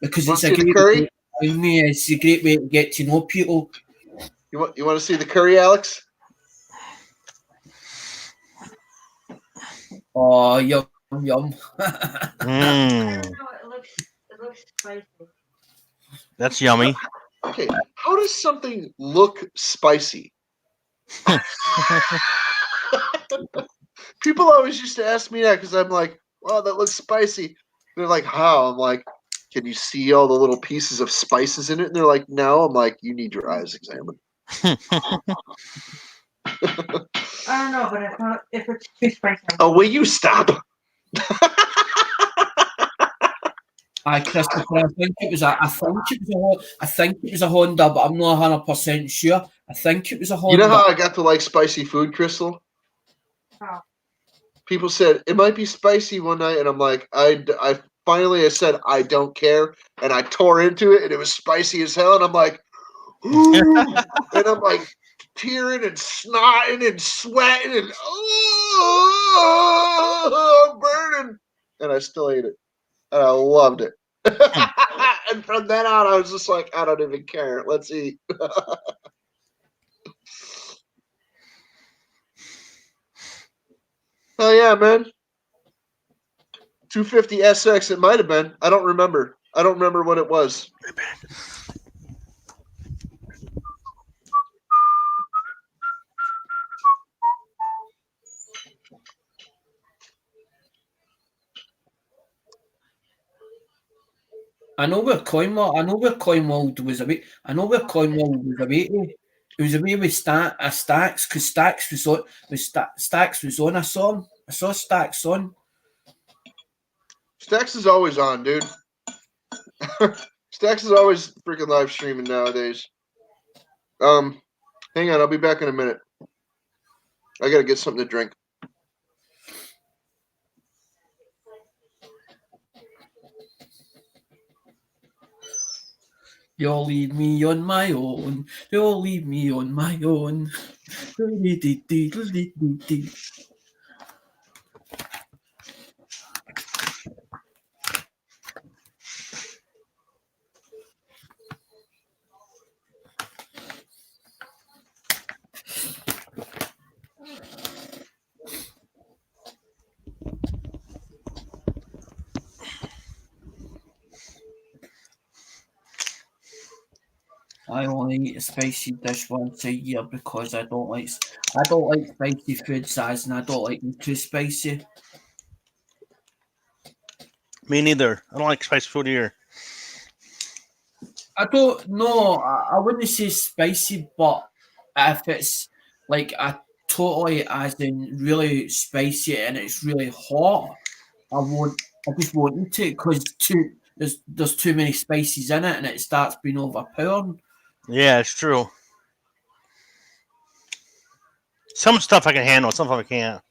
Because it's a great way to get to know people. You want to see the curry, Alex? Oh, yum. It looks spicy. That's yummy. Okay, how does something look spicy? People always used to ask me that because I'm like, "Wow, that looks spicy." They're like, "How?" I'm like, "Can you see all the little pieces of spices in it?" And they're like, "No." I'm like, "You need your eyes examined." I don't know, but if it's too spicy. Oh, will you stop? Christopher, I think it was a Honda, but I'm not 100% sure. I think it was a Honda. You know how I got to like spicy food, Crystal? Oh. People said it might be spicy one night, and I'm like, I said I don't care, and I tore into it, and it was spicy as hell, and I'm like, and I'm like tearing and snotting and sweating and I'm burning. And I still ate it. And I loved it. And from then on, I was just like, I don't even care. Let's eat. Hell yeah, man. 250 SX, it might have been. I don't remember. I don't remember what it was. I know where Coinwald was away. I know where Coinwald was away to. It was away with Stacks, because Stacks was on. Stacks was on. I saw him. I saw Stacks on. Stacks is always on, dude. Stacks is always freaking live streaming nowadays. Hang on, I'll be back in a minute. I gotta get something to drink. You'll leave me on my own. You'll leave me on my own. I only eat a spicy dish once a year because I don't like spicy foods, as and I don't like them too spicy. Me neither. I don't like spicy food here. I don't know. I wouldn't say spicy, but if it's like a totally as in really spicy and it's really hot, I just won't eat it because there's too many spices in it and it starts being overpowering. Yeah, it's true. Some stuff I can handle, some stuff I can't.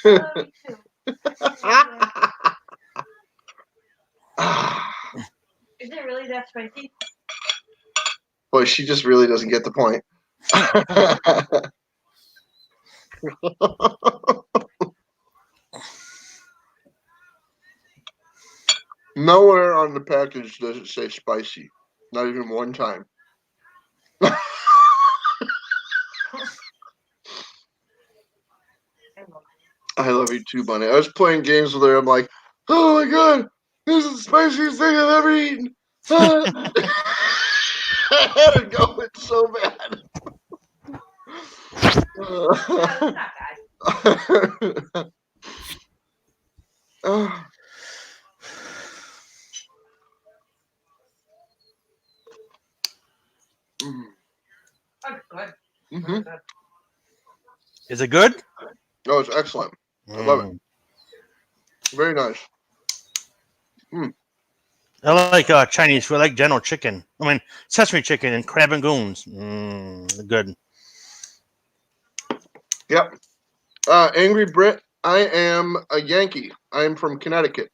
Is it really that spicy? Boy, she just really doesn't get the point. Nowhere on the package does it say spicy. Not even one time. I love you too, Bunny. I was playing games with her. I'm like, oh my god, this is the spiciest thing I've ever eaten. I had to go. It's so bad. That's not bad. That's good. Mm-hmm. Is it good? No, it's excellent. I love it. Very nice. I like Chinese food. I like General Chicken. I mean, sesame chicken and crab and goons. Good. Yep. Angry Brit, I am a Yankee. I am from Connecticut.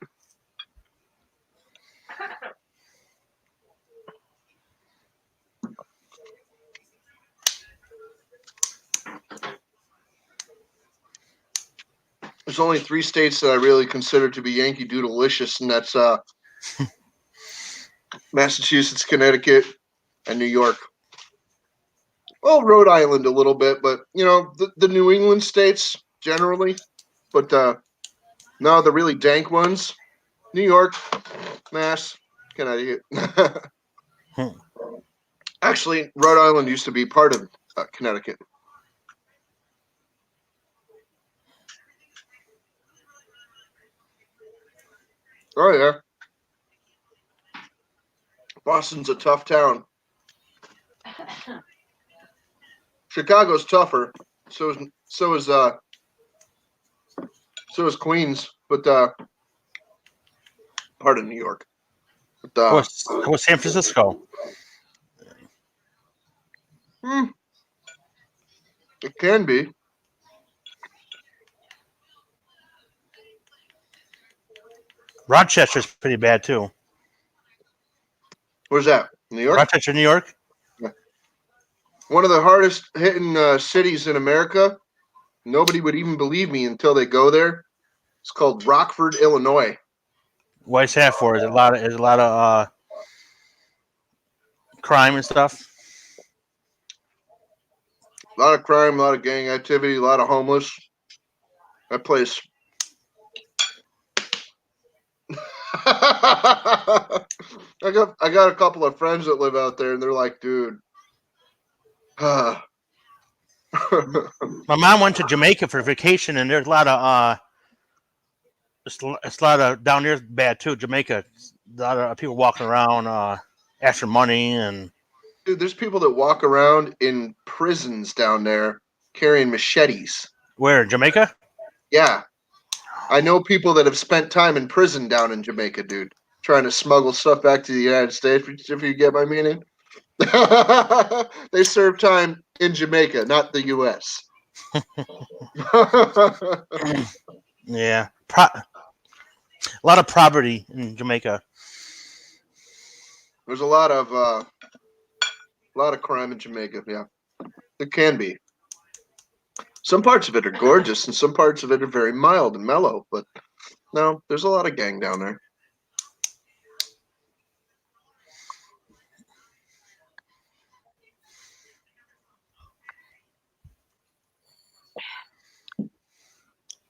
There's only 3 states that I really consider to be Yankee Doodle-licious, and that's Massachusetts, Connecticut, and New York. Well, Rhode Island a little bit, but, you know, the New England states generally. But, no, the really dank ones, New York, Mass, Connecticut. Actually, Rhode Island used to be part of Connecticut. Oh, yeah. Boston's a tough town. Chicago's tougher. So is Queens. but part of New York. But, How was San Francisco? It can be. Rochester's pretty bad too. Where's that? New York? Rochester, New York. One of the hardest hitting cities in America. Nobody would even believe me until they go there. It's called Rockford, Illinois. What is that for? Is it a lot of crime and stuff? A lot of crime, a lot of gang activity, a lot of homeless. That place. I got a couple of friends that live out there, and they're like, dude. My mom went to Jamaica for vacation, and there's a lot of it's a lot of down there's bad too. Jamaica, a lot of people walking around asking money, and dude, there's people that walk around in prisons down there carrying machetes. Where, Jamaica? Yeah, I know people that have spent time in prison down in Jamaica, dude, trying to smuggle stuff back to the United States. If you get my meaning. They serve time in Jamaica, not the U.S. Yeah, a lot of poverty in Jamaica. There's a lot of crime in Jamaica. Yeah, it can be. Some parts of it are gorgeous, and some parts of it are very mild and mellow. But no, there's a lot of gang down there.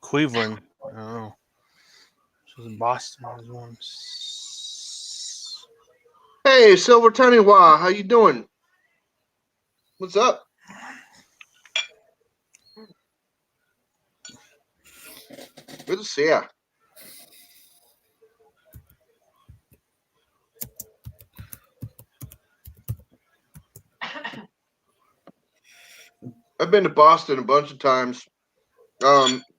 Cleveland, I don't know. This was in Boston. Hey, Silver Taniwa, how you doing? What's up? Good to see ya. I've been to Boston a bunch of times.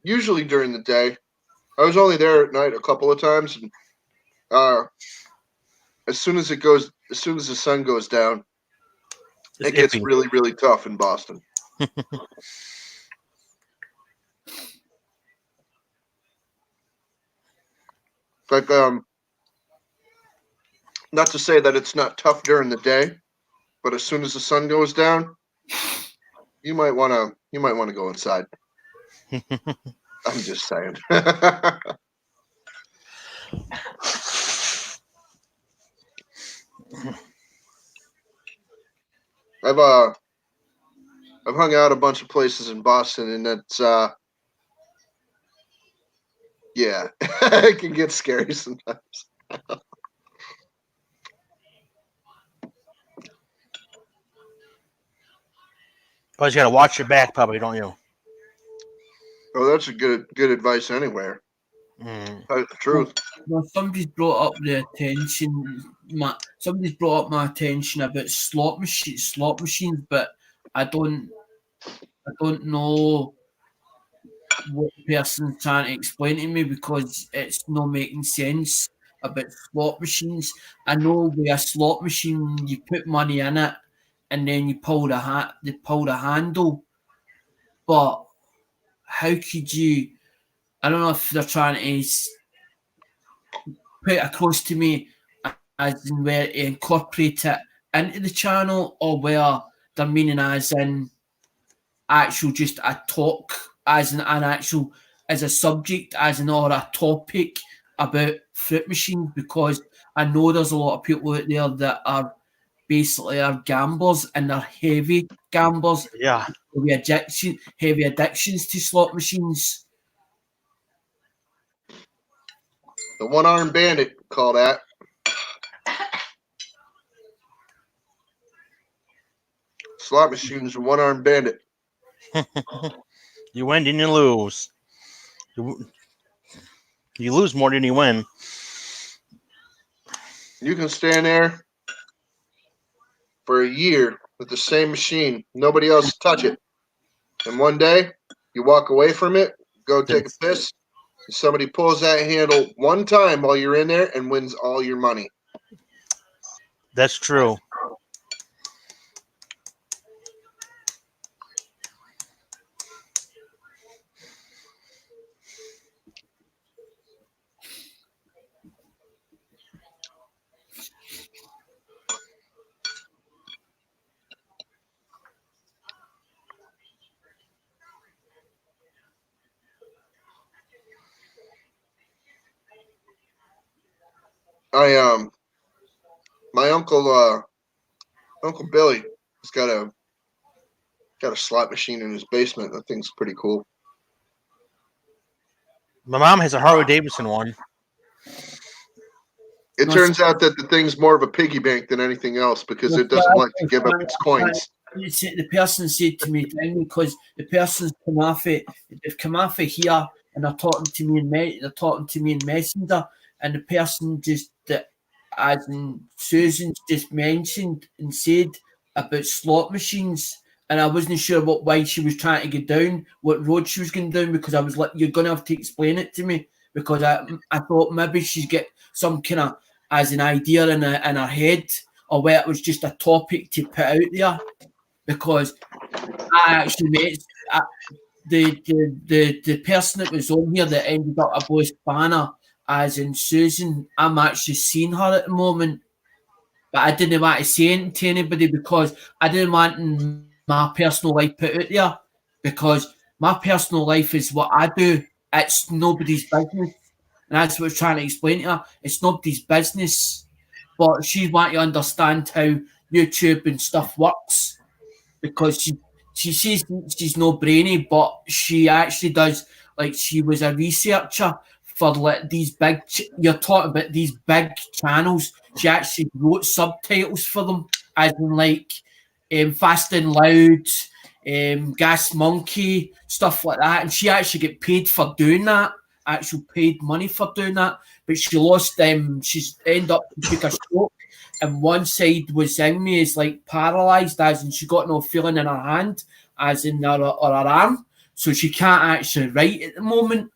Usually during the day. I was only there at night a couple of times, and as soon as the sun goes down, it gets really, really tough in Boston. Like, not to say that it's not tough during the day, but as soon as the sun goes down, you might want to go inside. I'm just saying. I've hung out a bunch of places in Boston, and it's yeah, it can get scary sometimes. But you got to watch your back, probably, don't you? Oh, that's a good advice anywhere. That's the truth. Well, somebody's brought up my attention about slot machines, but I don't know what the person's trying to explain to me, because it's not making sense about slot machines. I know with a slot machine you put money in it and then you pull the handle, but how could you? I don't know if they're trying to put it across to me as in where to incorporate it into the channel, or where they're meaning as in actual just a talk, as an actual as a subject, as in or a topic about fruit machines, because I know there's a lot of people out there that are basically are gamblers, and they're heavy gamblers. Yeah. Heavy addictions to slot machines. The one-armed bandit, call that. Slot machines, a one-armed bandit. You win, then you lose. You lose more than you win. You can stand there for a year with the same machine. Nobody else touch it. And one day, you walk away from it, go take a piss, Somebody pulls that handle one time while you're in there and wins all your money. That's true. My uncle Billy has got a slot machine in his basement. That thing's pretty cool. My mom has a Harley Davidson one. It turns out that the thing's more of a piggy bank than anything else because it doesn't like to give up its coins. The person said to me, because the person's they've come off of here and they're talking to me in Messenger, and the person just as in Susan just mentioned and said about slot machines, and I wasn't sure why she was trying to get down, what road she was going down, because I was like, you're going to have to explain it to me, because I thought maybe she's got some kind of as an idea in her head, or where it was just a topic to put out there, because I actually met the person that was on here that ended up a Blues banner, as in Susan. I'm actually seeing her at the moment, but I didn't want to say anything to anybody because I didn't want my personal life put out there, because my personal life is what I do. It's nobody's business. And that's what I was trying to explain to her. It's nobody's business. But she wants to understand how YouTube and stuff works, because she says she's no brainy, but she actually does. Like, she was a researcher for like these big, you're talking about these big channels. She actually wrote subtitles for them, as in like Fast and Loud, Gas Monkey, stuff like that. And she actually get paid for doing that. Actual paid money for doing that, but she lost she's ended up took a stroke, and one side was in me is like paralyzed, as in she got no feeling in her hand, as in her arm, so she can't actually write at the moment.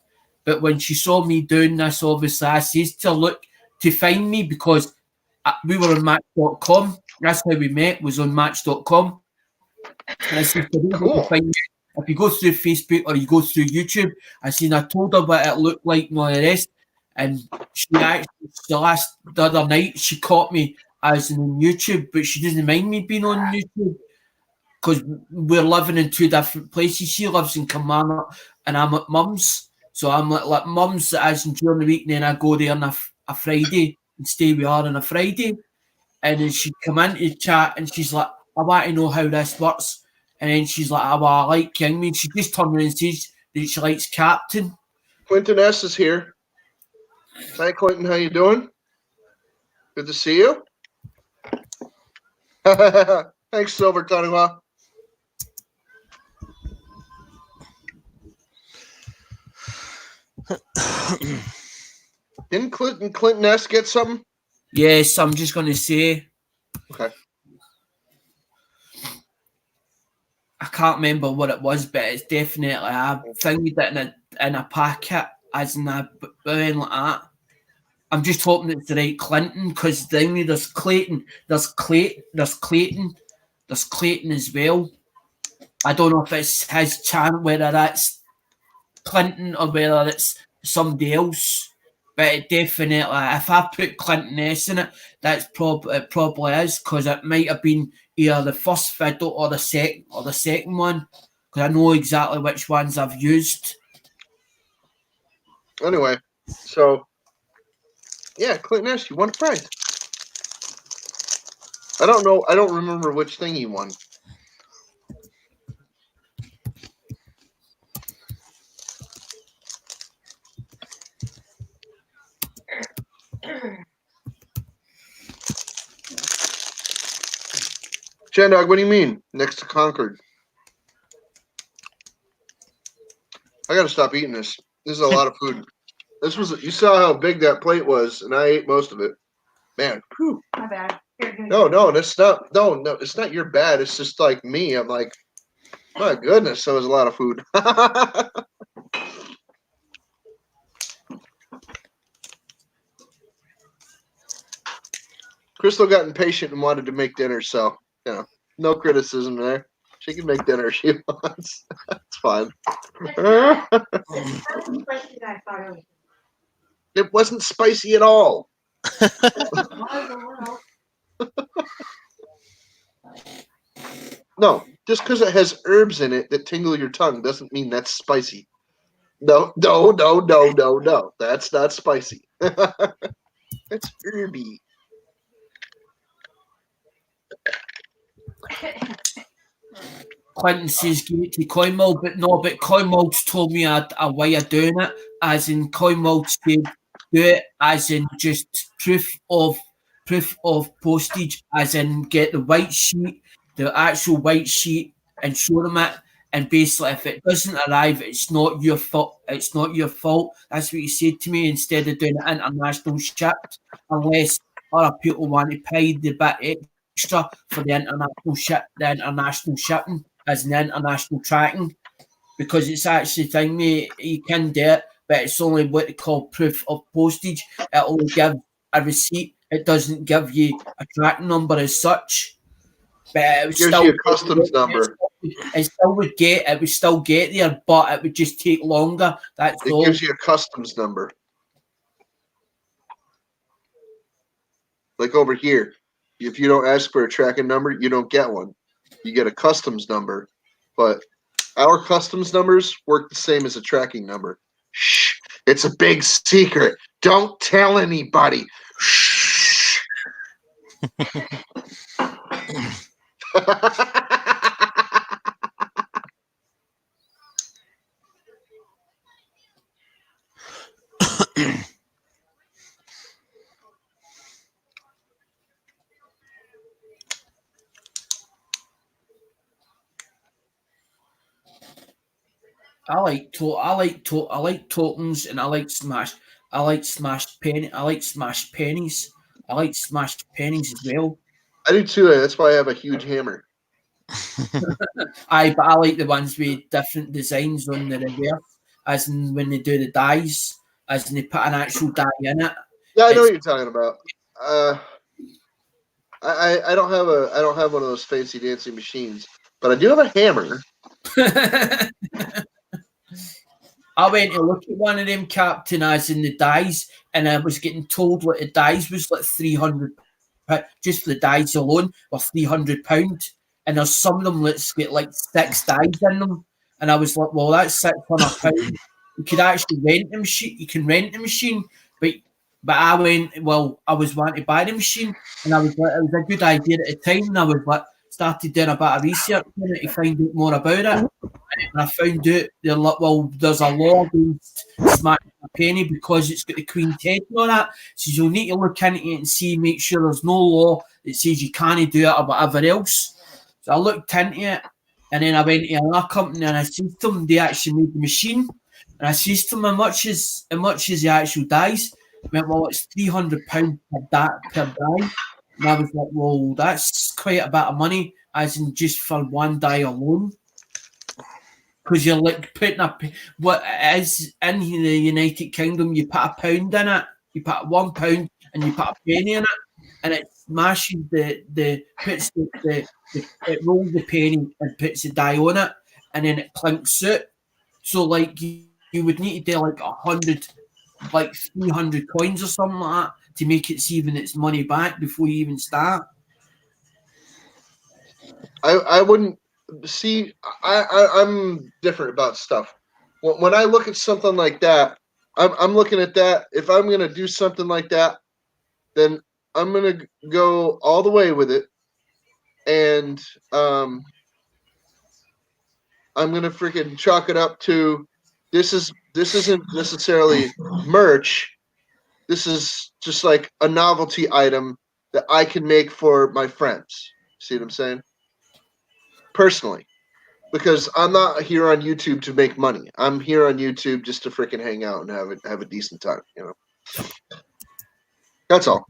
But when she saw me doing this, obviously I says to her, look, to find me, because we were on Match.com. That's how we met, was on Match.com. And I said, cool. Find me. If you go through Facebook or you go through YouTube, I told her what it looked like and all the rest. And she actually, the other night, she caught me as in YouTube, but she doesn't mind me being on YouTube because we're living in two different places. She lives in Kilmarnock and I'm at Mum's. So I'm like Mum's as in during the week, and then I go there on a Friday and stay with her on a Friday. And then she'd come into chat and she's like, I want to know how this works. And then she's like, oh, well, I like King. And she just turned around and says that she likes Captain. Quentin S. is here. Hi, Quentin. How you doing? Good to see you. Thanks, Silver Tanawa. Didn't Clinton S. get something? Yes, I'm just going to say. Okay. I can't remember what it was, but it's definitely I found it in a packet, as in a like that. I'm just hoping it's the right Clinton, because there's Clayton, there's Clayton as well. I don't know if it's his channel, whether that's Clinton or whether it's somebody else. But it definitely, if I put Clinton S in it, it probably is, because it might have been either the first video or the second one, because I know exactly which ones I've used. Anyway, so yeah, Clinton S, you won a prize. I don't know. I don't remember which thing you won. Chandog, what do you mean? Next to Concord. I gotta stop eating this. This is a lot of food. You saw how big that plate was, and I ate most of it. Man, whew. My bad. No, that's not. No, it's not your bad. It's just like me. I'm like, my goodness, that was a lot of food. Crystal got impatient and wanted to make dinner, so no criticism there. She can make dinner if she wants. It's fine. It wasn't spicy at all. No, just because it has herbs in it that tingle your tongue doesn't mean that's spicy. No. That's not spicy. It's herby. Clinton says give it to Coinmill, but Coinmill's told me a way of doing it, as in Coinmill said do it as in just proof of postage, as in get the white sheet, the actual white sheet, and show them it. And basically, if it doesn't arrive, it's not your fault. It's not your fault. That's what he said to me. Instead of doing it international shipped, unless other people want to pay the bit extra for the international shipping, as an international tracking, because it's actually thing, mate. You can do it, but it's only what they call proof of postage. It will give a receipt. It doesn't give you a tracking number as such. But it gives you a customs number. It would still get there, but it would just take longer. That's it all. Gives you a customs number. Like over here, if you don't ask for a tracking number, you don't get one. You get a customs number, but our customs numbers work the same as a tracking number. Shh, it's a big secret. Don't tell anybody. Shh. I like tokens, and I like smashed pennies. I like smashed pennies as well. I do too. That's why I have a huge hammer. But I like the ones with different designs on the reverse, as in when they do the dies, as in they put an actual die in it. Yeah, I know what you're talking about. I don't have one of those fancy dancing machines, but I do have a hammer. I went to look at one of them, Captain, as in the dies, and I was getting told what the dies was like £300, just for the dies alone, or £300. And there's some of them that's get like 6 dies in them, and I was like, well, that's £600. You could actually rent the machine. You can rent the machine, but I went, well, I was wanting to buy the machine, and I was like, it was a good idea at the time, and I was like, started doing a bit of research on it to find out more about it. And I found out there's a law against smashing a penny because it's got the Queen Ted on it. So you'll need to look into it and make sure there's no law that says you can't do it or whatever else. So I looked into it, and then I went to another company and I said to them, they actually made the machine. And I said to them, how much is the actual dies? I went, well, it's £300 per die. And I was like, well, that's quite a bit of money, as in just for one die alone. Because you're like putting what is in the United Kingdom, you put £1 in it, you put £1 and you put a penny in it, and it smashes it rolls the penny and puts the die on it, and then it clinks out. So like you would need to do like 100, like 300 coins or something like that to make it see even its money back before you even start. I wouldn't see. I'm different about stuff. When I look at something like that, I'm looking at that. If I'm gonna do something like that, then I'm gonna go all the way with it, and I'm gonna freaking chalk it up to this isn't necessarily merch. This is just like a novelty item that I can make for my friends. See what I'm saying? Personally, because I'm not here on YouTube to make money. I'm here on YouTube just to freaking hang out and have a decent time. You know, that's all.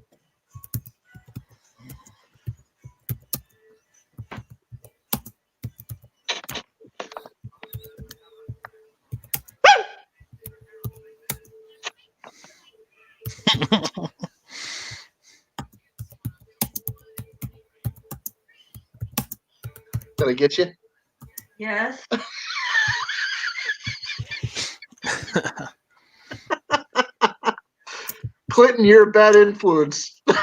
Did I get you? Yes. Clinton, you're a bad influence. I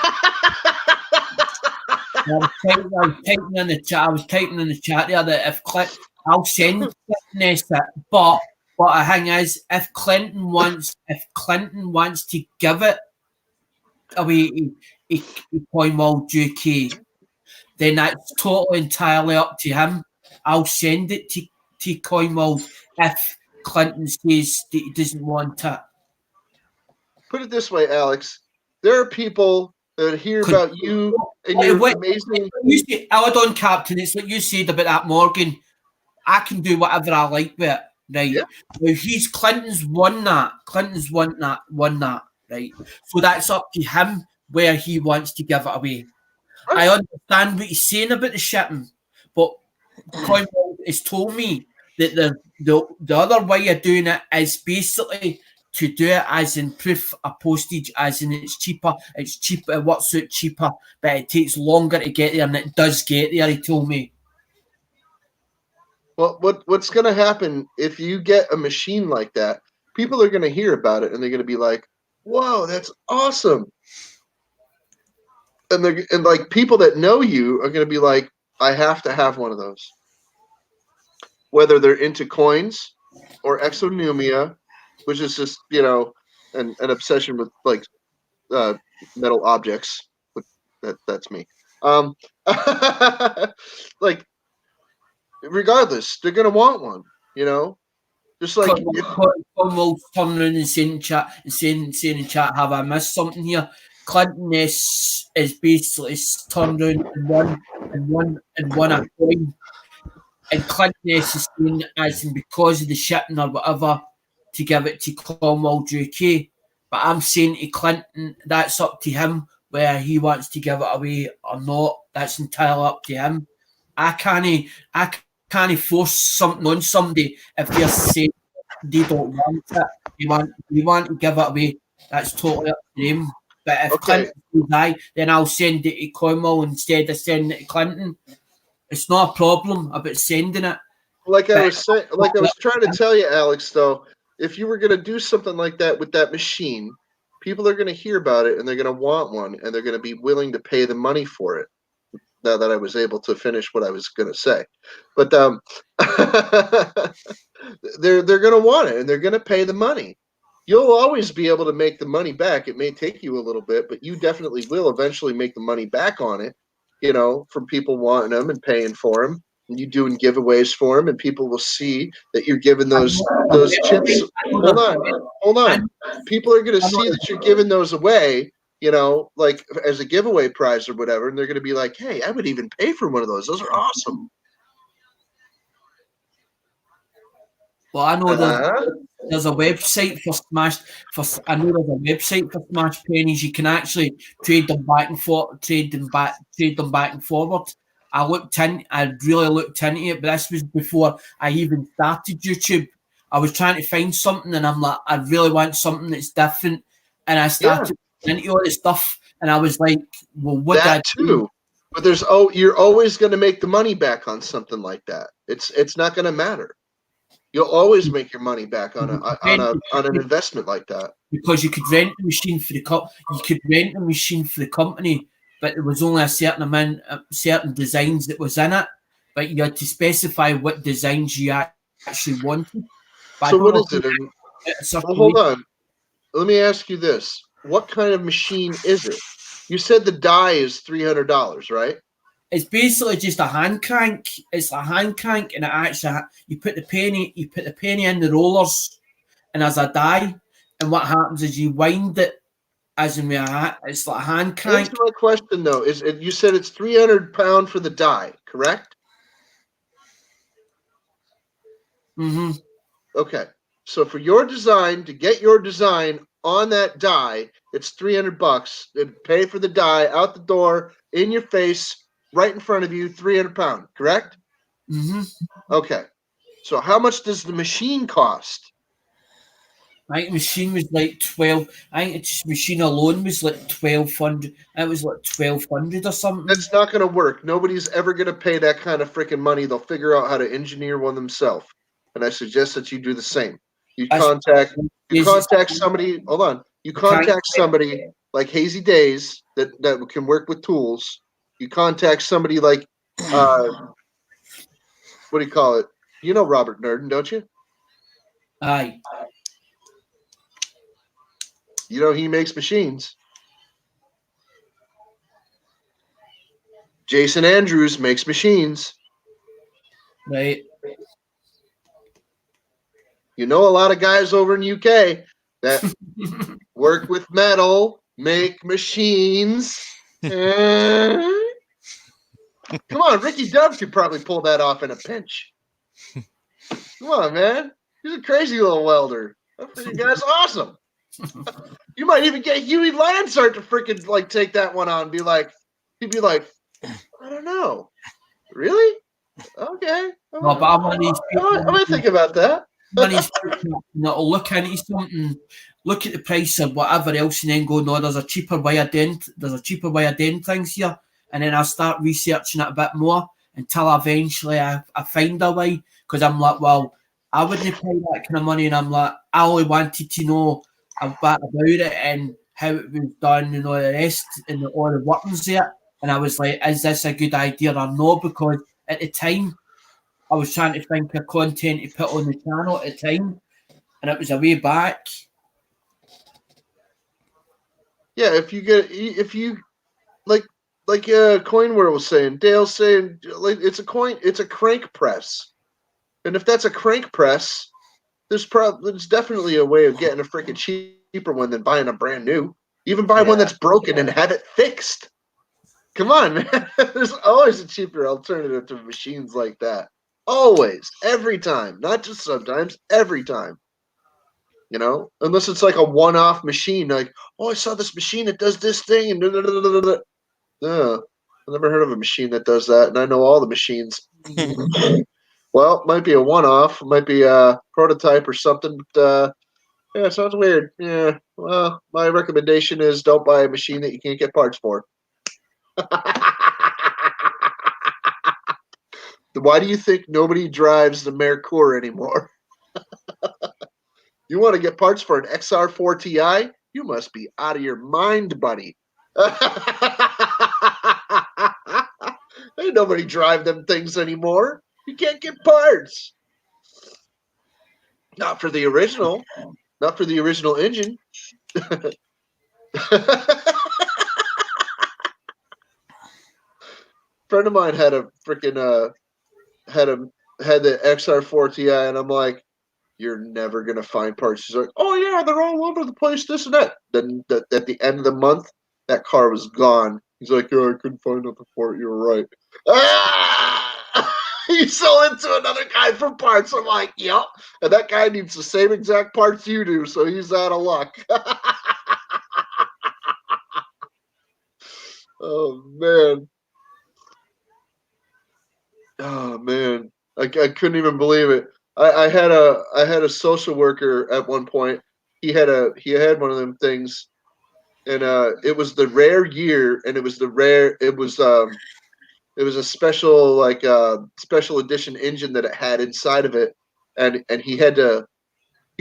was typing in the chat. I was typing in the chat there that if Clinton, I'll send Clinton it, but the thing is, if Clinton wants to give it away to Coinworld UK, then that's totally entirely up to him. I'll send it to Coinworld if Clinton says that he doesn't want it. Put it this way, Alex. There are people that hear about you and your amazing. You say, Aladon Captain, it's like you said about that Morgan. I can do whatever I like with it, right? Yeah. Now Clinton's won that. Won that, right? So that's up to him where he wants to give it away. I understand what he's saying about the shipping, but Coinworld has told me that the other way of doing it is basically to do it as in proof of postage, as in it's cheaper, it works out cheaper, but it takes longer to get there, and it does get there, he told me. Well, what's going to happen if you get a machine like that? People are going to hear about it, and they're going to be like, whoa, that's awesome. And like people that know you are going to be like, I have to have one of those. Whether they're into coins or exonumia, which is just, an obsession with like metal objects. That's me. Like, regardless, they're going to want one, Just like Coinworld's turning around and saying in chat, have I missed something here? Clinton is basically turned around and won a coin. And Clinton is saying as in because of the shipping or whatever to give it to Coinworld UK. But I'm saying to Clinton, that's up to him where he wants to give it away or not. That's entirely up to him. I can't force something on somebody if they're saying they don't want it. They want to give it away. That's totally up to them. But if Clinton says aye, then I'll send it to Coinworld instead of sending it to Clinton. It's not a problem about sending it. Like I was trying to tell you, Alex, though, if you were going to do something like that with that machine, people are going to hear about it and they're going to want one and they're going to be willing to pay the money for it. Now that I was able to finish what I was going to say, but they're going to want it and they're going to pay the money. You'll always be able to make the money back. It may take you a little bit, but you definitely will eventually make the money back on it. From people wanting them and paying for them, and you doing giveaways for them, and people will see that you're giving those chips. Hold on. People are going to see that you're giving those away. Like as a giveaway prize or whatever, and they're going to be like, "Hey, I would even pay for one of those. Those are awesome." Well, I know there's a website for Smash. I know there's a website for Smash Pennies. You can actually trade them back and forth, trade them back and forward. I really looked into it, but this was before I even started YouTube. I was trying to find something, and I'm like, I really want something that's different, and I started into all this stuff, and I was like, well, what that too? But you're always going to make the money back on something like that. It's not going to matter. You'll always make your money back on an investment like that. Because you could rent a machine for the company, but there was only a certain amount, certain designs that was in it. But you had to specify what designs you actually wanted. But so what is it? Well, hold on. Let me ask you this: what kind of machine is it? You said the die is $300, right? It's basically just a hand crank. It's a hand crank, and it actually you put the penny in the rollers, and there's a die. And what happens is you wind it, as in it's like a hand crank. Answer my question though. You said it's £300 for the die, correct? Mm-hmm. Okay. So for your design, to get your design on that die, it's $300. And pay for the die out the door, in your face. Right in front of you, £300, correct? Mm-hmm. Okay. So how much does the machine cost? I think the machine was like 12. I think the machine alone was like 1,200. It was like 1,200 or something. That's not going to work. Nobody's ever going to pay that kind of freaking money. They'll figure out how to engineer one themselves. And I suggest that you do the same. You contact somebody. Hold on. You contact somebody like Hazy Days that can work with tools. You contact somebody like what do you call it? You know Robert Nurden, don't you? Aye. You know he makes machines. Jason Andrews makes machines. Right. You know a lot of guys over in UK that work with metal, make machines. Come on, Ricky Dove could probably pull that off in a pinch. Come on, man. He's a crazy little welder. That freaking guy's awesome. You might even get Huey Lansart to freaking like take that one on and be like, he'd be like, I don't know. Really? Okay. I'm gonna think about that. Look into something, look at the price of whatever else, and then go, no, there's a cheaper way of doing things here. And then I start researching it a bit more until eventually I find a way, because I'm like, well, I wouldn't pay that kind of money, and I'm like, I only wanted to know a bit about it and how it was done and all the rest and all the workings there. And I was like, is this a good idea or not? Because at the time, I was trying to think of content to put on the channel at the time, and it was a way back. Yeah, if you like Coin World was saying, Dale's saying, like it's a crank press, and if that's a crank press, there's definitely a way of getting a freaking cheaper one than buying a brand new. Even buy one that's broken and have it fixed. Come on, man. There's always a cheaper alternative to machines like that. Always, every time, not just sometimes, every time. You know, unless it's like a one-off machine, like, oh, I saw this machine that does this thing, and I've never heard of a machine that does that, and I know all the machines. Well, it might be a one-off, it might be a prototype or something, but yeah, it sounds weird. Yeah, well, my recommendation is don't buy a machine that you can't get parts for. Why do you think nobody drives the Merkur anymore? You want to get parts for an XR4 Ti? You must be out of your mind, buddy. Ain't nobody drive them things anymore. You can't get parts. Not for the original. Not for the original engine. Friend of mine had a freaking had the XR4 Ti, and I'm like, you're never gonna find parts. She's like, oh yeah, they're all over the place, this and that. Then at the end of the month, that car was gone. He's like, oh, I couldn't find nothing for it. You were right. He sold it to another guy for parts. I'm like, yep. And that guy needs the same exact parts you do, so he's out of luck. Oh man. Oh man. I couldn't even believe it. I had a social worker at one point. He had one of them things, and it was the rare year, and it was a special special edition engine that it had inside of it, and he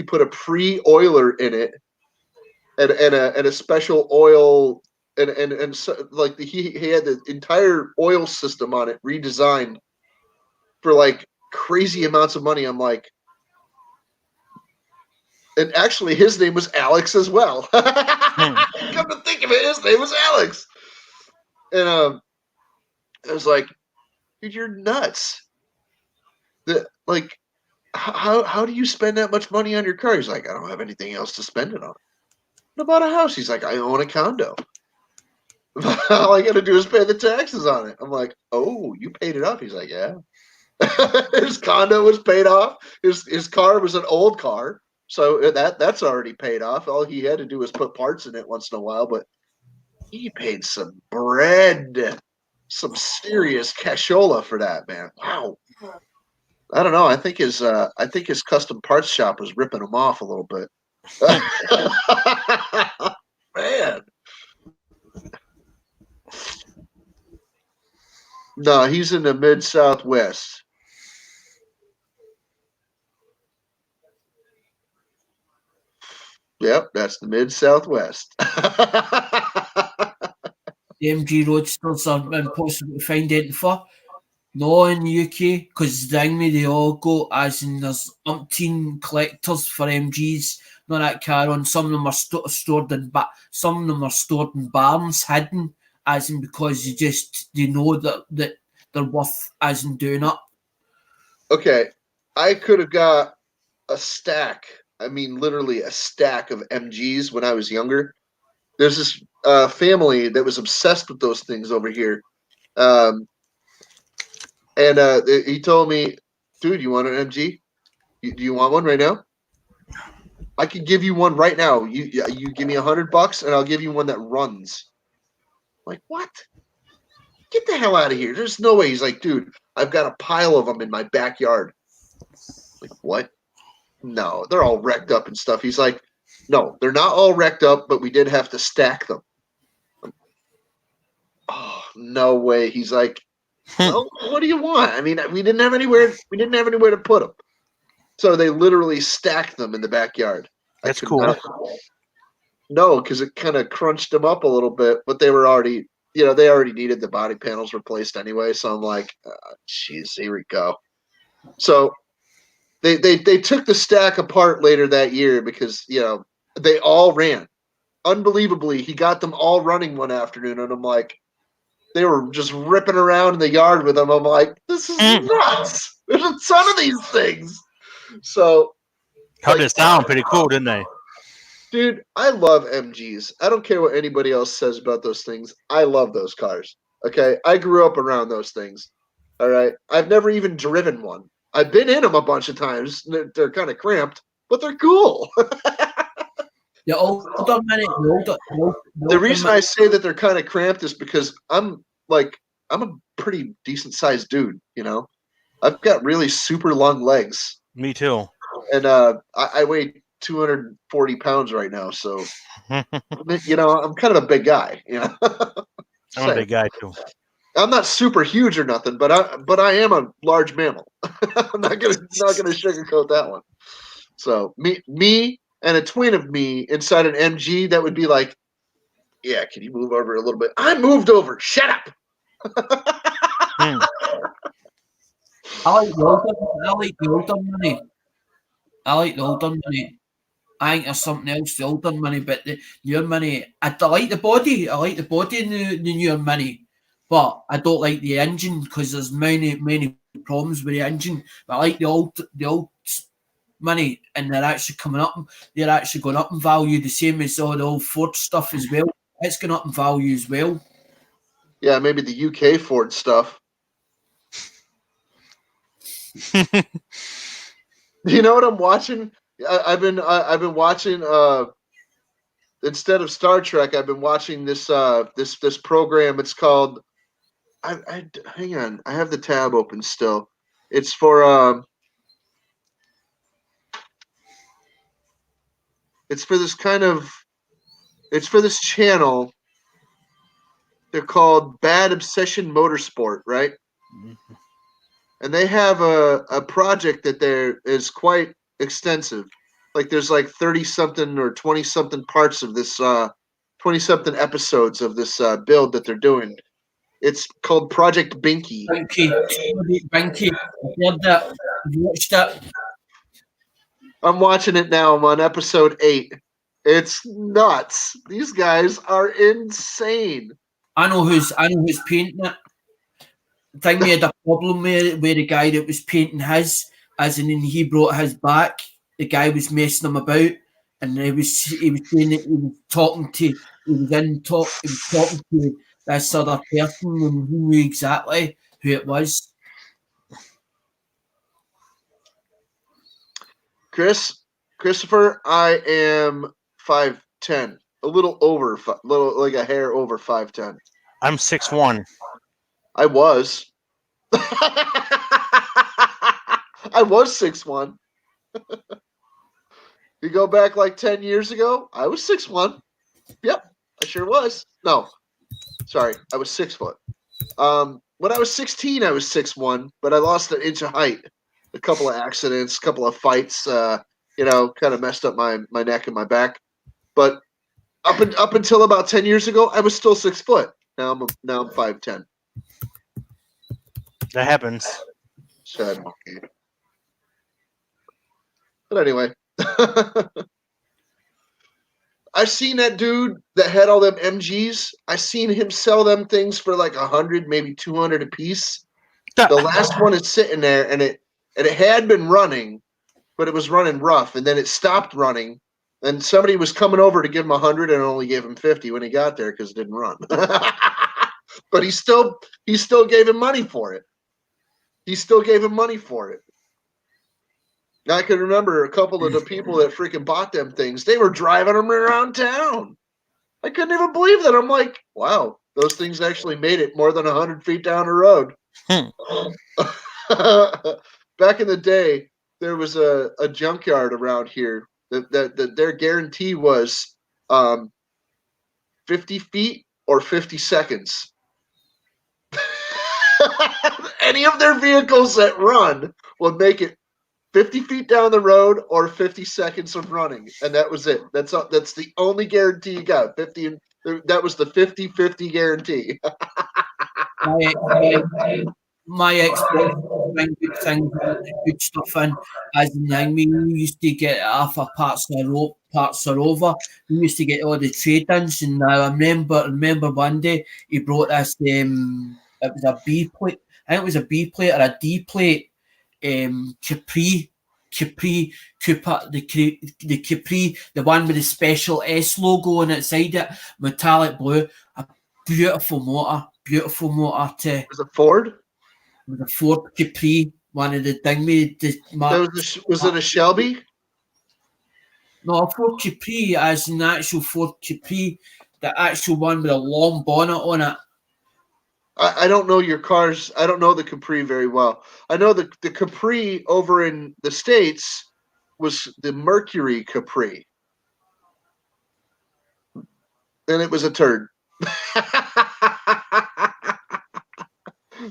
put a pre-oiler in it, and a special oil, and so, like he had the entire oil system on it redesigned for like crazy amounts of money. I'm like, and actually his name was Alex as well. Come to think of it, his name was Alex. And I was like, dude, you're nuts. Like, how do you spend that much money on your car? He's like, I don't have anything else to spend it on. What about a house? He's like, I own a condo. All I gotta do is pay the taxes on it. I'm like, oh, you paid it off? He's like, yeah. His condo was paid off. His car was an old car, so that's already paid off. All he had to do was put parts in it once in a while, but he paid some bread, some serious cashola for that, man. Wow. I don't know. I think his custom parts shop was ripping him off a little bit. Man. No, he's in the mid-southwest. Yep, that's the mid-southwest. The MG Roadsters are impossible to find anything for. No, in the UK, because the thing with they all go, as in there's umpteen collectors for MGs, not that car on. Some of them are stored in some of them are stored in barns, hidden, as in because they know that they're worth as in doing it. Okay, I could have got a stack. I mean, literally a stack of MGs when I was younger. There's this family that was obsessed with those things over here. And he told me, dude, you want an MG? Do you want one right now? I can give you one right now. You give me $100 and I'll give you one that runs. I'm like, what? Get the hell out of here. There's no way. He's like, dude, I've got a pile of them in my backyard. Like, what? No, they're all wrecked up and stuff. He's like, no, they're not all wrecked up, but we did have to stack them. Oh, no way. He's like, well, what do you want? I mean, we didn't have anywhere to put them. So they literally stacked them in the backyard. That's cool. No, because it kind of crunched them up a little bit, but they were already, they already needed the body panels replaced anyway. So I'm like, jeez, here we go. So they took the stack apart later that year because, they all ran. Unbelievably, he got them all running one afternoon, and I'm like, they were just ripping around in the yard with them. I'm like, this is nuts. There's a ton of these things. So, How'd it sound? Pretty cool, didn't they? Dude, I love MGs. I don't care what anybody else says about those things. I love those cars. Okay? I grew up around those things. All right? I've never even driven one. I've been in them a bunch of times. They're kind of cramped, but they're cool. The reason I say that they're kind of cramped is because I'm a pretty decent sized dude, I've got really super long legs. Me too. And I weigh 240 pounds right now, so I'm kind of a big guy, I'm a big guy too. I'm not super huge or nothing, but I am a large mammal. I'm not gonna sugarcoat that one. So me and a twin of me inside an MG, that would be like, yeah, can you move over a little bit? I moved over. Shut up. I like the older money. I think there's something else, the older money, but the newer money, I like the body. I like the body in the newer money, but I don't like the engine because there's many problems with the engine. But I like the old money, and they're actually coming up. They're actually going up in value, the same as all the old Ford stuff as well. It's going up in value as well. Yeah, maybe the UK Ford stuff. You know what I'm watching? I've been watching. Instead of Star Trek, I've been watching this program. It's called. Hang on. I have the tab open still. It's for It's for this channel. They're called Bad Obsession Motorsport, right? Mm-hmm. And they have a project that is quite extensive. Like there's like 30-something or 20-something parts of this 20-something episodes of this build that they're doing. It's called Project Binky. Binky. I heard that. Have you watched that? I'm watching it now. I'm on episode 8. It's nuts. These guys are insane. I know who's painting it. I think we had a problem with the guy that was painting his, as in he brought his back. The guy was messing him about, and he was saying that he was talking to this other person, and he knew exactly who it was. Christopher, I am 5'10", a little like a hair over 5'10". I'm 6'1". I was. I was 6'1". You go back like 10 years ago, I was 6'1". Yep, I sure was. No, sorry, I was 6 foot. When I was 16, I was 6'1", but I lost an inch of height. A couple of accidents, a couple of fights, kind of messed up my neck and my back. But up until about 10 years ago, I was still 6 foot. Now I'm 5'10". That happens. Sad monkey. But anyway, I've seen that dude that had all them MGs. I seen him sell them things for like 100, maybe 200 a piece. The last one is sitting there, and it had been running, but it was running rough, and then it stopped running. And somebody was coming over to give him 100 and only gave him 50 when he got there because it didn't run. But he still gave him money for it. He still gave him money for it. I can remember a couple of the people that freaking bought them things. They were driving them around town. I couldn't even believe that. I'm like, wow, those things actually made it more than 100 feet down the road. Back in the day, there was a junkyard around here that their guarantee was 50 feet or 50 seconds. Any of their vehicles that run would make it 50 feet down the road or 50 seconds of running, and that was it. That's the only guarantee you got. 50. That was the 50-50 guarantee. My ex-boss bring good things, good stuff in. As in, we used to get off of parts of Rover. We used to get all the trade-ins, and I remember one day he brought us it was a B plate. I think it was a B plate or a D plate. Capri Cooper, the Capri, the one with the special S logo on its side, it metallic blue, a beautiful motor too. Was it Ford? It was a Ford Capri, one of the thing with the was it a Shelby? No, a Ford Capri, as an actual Ford Capri, the actual one with a long bonnet on it. I don't know your cars. I don't know the Capri very well. I know the Capri over in the States was the Mercury Capri. And it was a turd.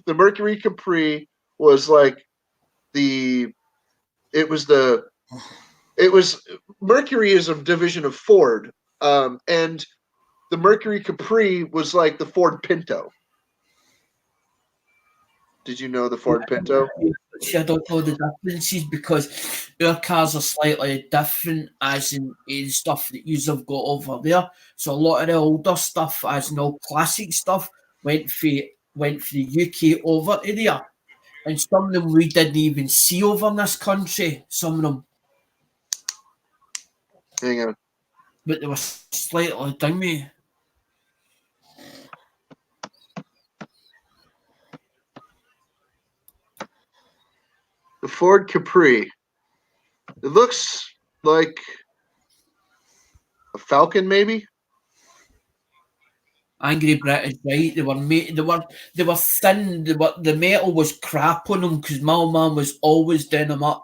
The Mercury Capri was like Mercury is a division of Ford. And the Mercury Capri was like the Ford Pinto. Did you know the Ford Pinto? I don't know the differences because our cars are slightly different as in stuff that you have got over there. So a lot of the older stuff, as in all classic stuff, went for the UK over to there. And some of them we didn't even see over in this country. Some of them. Hang on. But they were slightly dingy. The Ford Capri. It looks like a Falcon, maybe. Angry British, right? They were thin. The metal was crap on them because my man was always doing them up,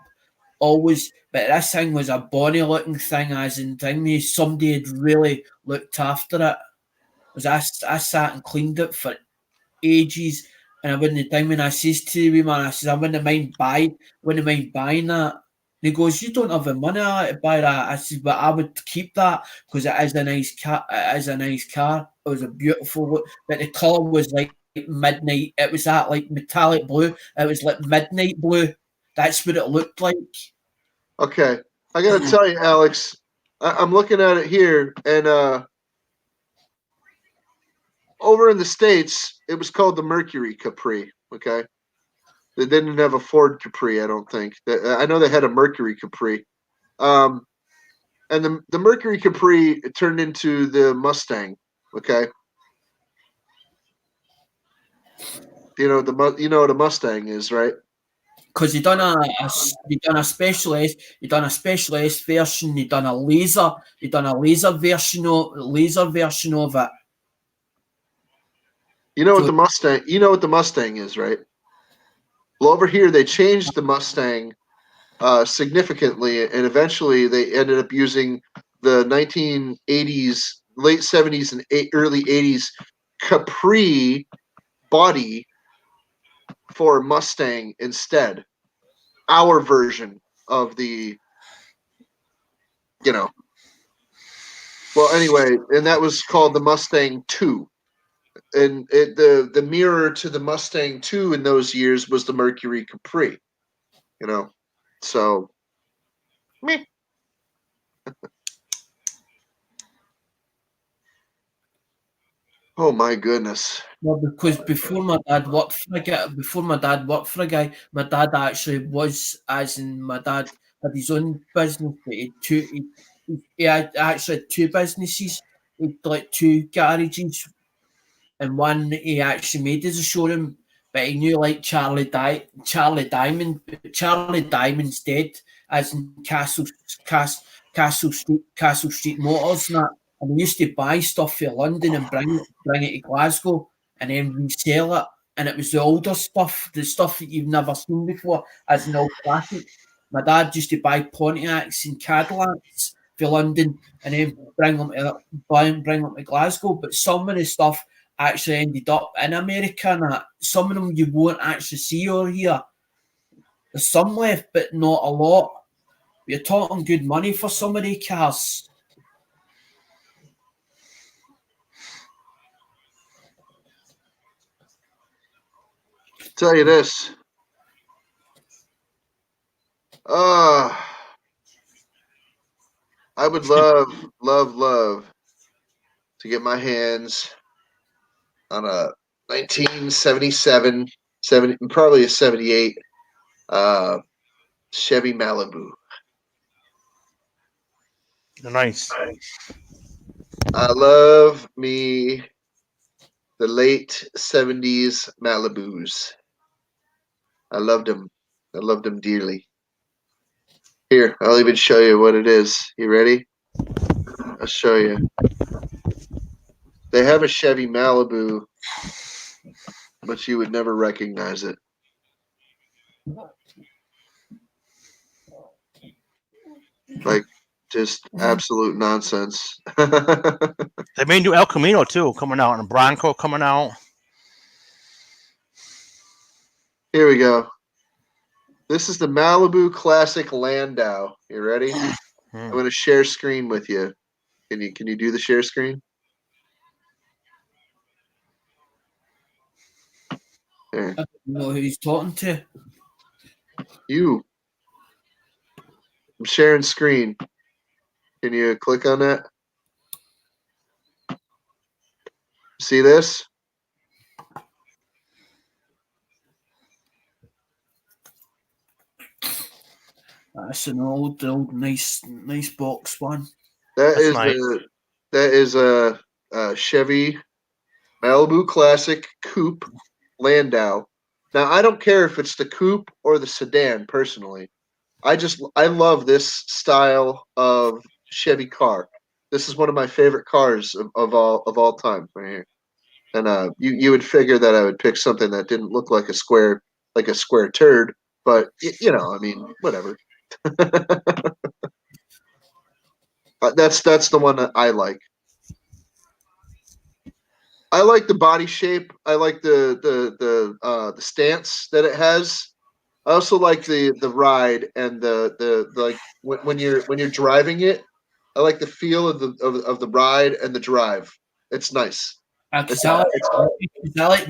always. But this thing was a bonny looking thing, as in thing. Somebody had really looked after it. Because I sat and cleaned it for ages. And I wouldn't think when I says to the man, I says, I wouldn't mind buying that. And he goes, you don't have the money to buy that. I says, but I would keep that because it is a nice car. It was a beautiful look. But the colour was like midnight. It was that like metallic blue. It was like midnight blue. That's what it looked like. Okay. I got to tell you, Alex, I'm looking at it here, and over in the States, it was called the Mercury Capri, okay? They didn't have a Ford Capri, I don't think. I know they had a Mercury Capri. And the Mercury Capri turned into the Mustang, okay? You know what a Mustang is, right? Because you done a Special S version, you done a laser version of it. You know what the Mustang is, right? Well, over here they changed the Mustang significantly, and eventually they ended up using the 1980s, late 70s, and early 80s Capri body for Mustang instead. Our version of the, Well, anyway, and that was called the Mustang 2. And the mirror to the Mustang 2 in those years was the Mercury Capri. So meh. Oh my goodness. Well, because before my dad worked for a guy, my dad actually was, as in my dad had his own business, but he had actually had two businesses. He had like two garages, and one he actually made as a showroom, but he knew like Charlie Diamond, but Charlie Diamond's dead, as in Castle Street Motors and that. And we used to buy stuff for London and bring it to Glasgow and then resell it. And it was the older stuff, the stuff that you've never seen before, as an old classic. My dad used to buy Pontiacs and Cadillacs for London and then bring them to Glasgow. But some of the stuff actually ended up in America, and that. Some of them you won't actually see or hear. There's some left, but not a lot. You're talking good money for some of the cars. Tell you this. I would love to get my hands on a 1977, probably a 78 Chevy Malibu. Nice. I love me the late 70s Malibus. I loved them dearly. Here, I'll even show you what it is. You ready? I'll show you. They have a Chevy Malibu, but you would never recognize it. Like, just absolute nonsense. They made new El Camino too coming out, and a Bronco coming out. Here we go. This is the Malibu Classic Landau. You ready? I'm going to share screen with you. Can you do the share screen? There. I don't know who he's talking to. You. I'm sharing screen. Can you click on that? See this? That's an old nice box one. That That's is a Chevy Malibu Classic Coupe Landau. Now I don't care if it's the coupe or the sedan. Personally, I love this style of Chevy car. This is one of my favorite cars of all time right here. And you would figure that I would pick something that didn't look like a square turd, but I mean, whatever. That's the one that I like. I like the body shape. I like the stance that it has. I also like the ride and the like when you're driving it. I like the feel of the ride and the drive. It's nice. Because I like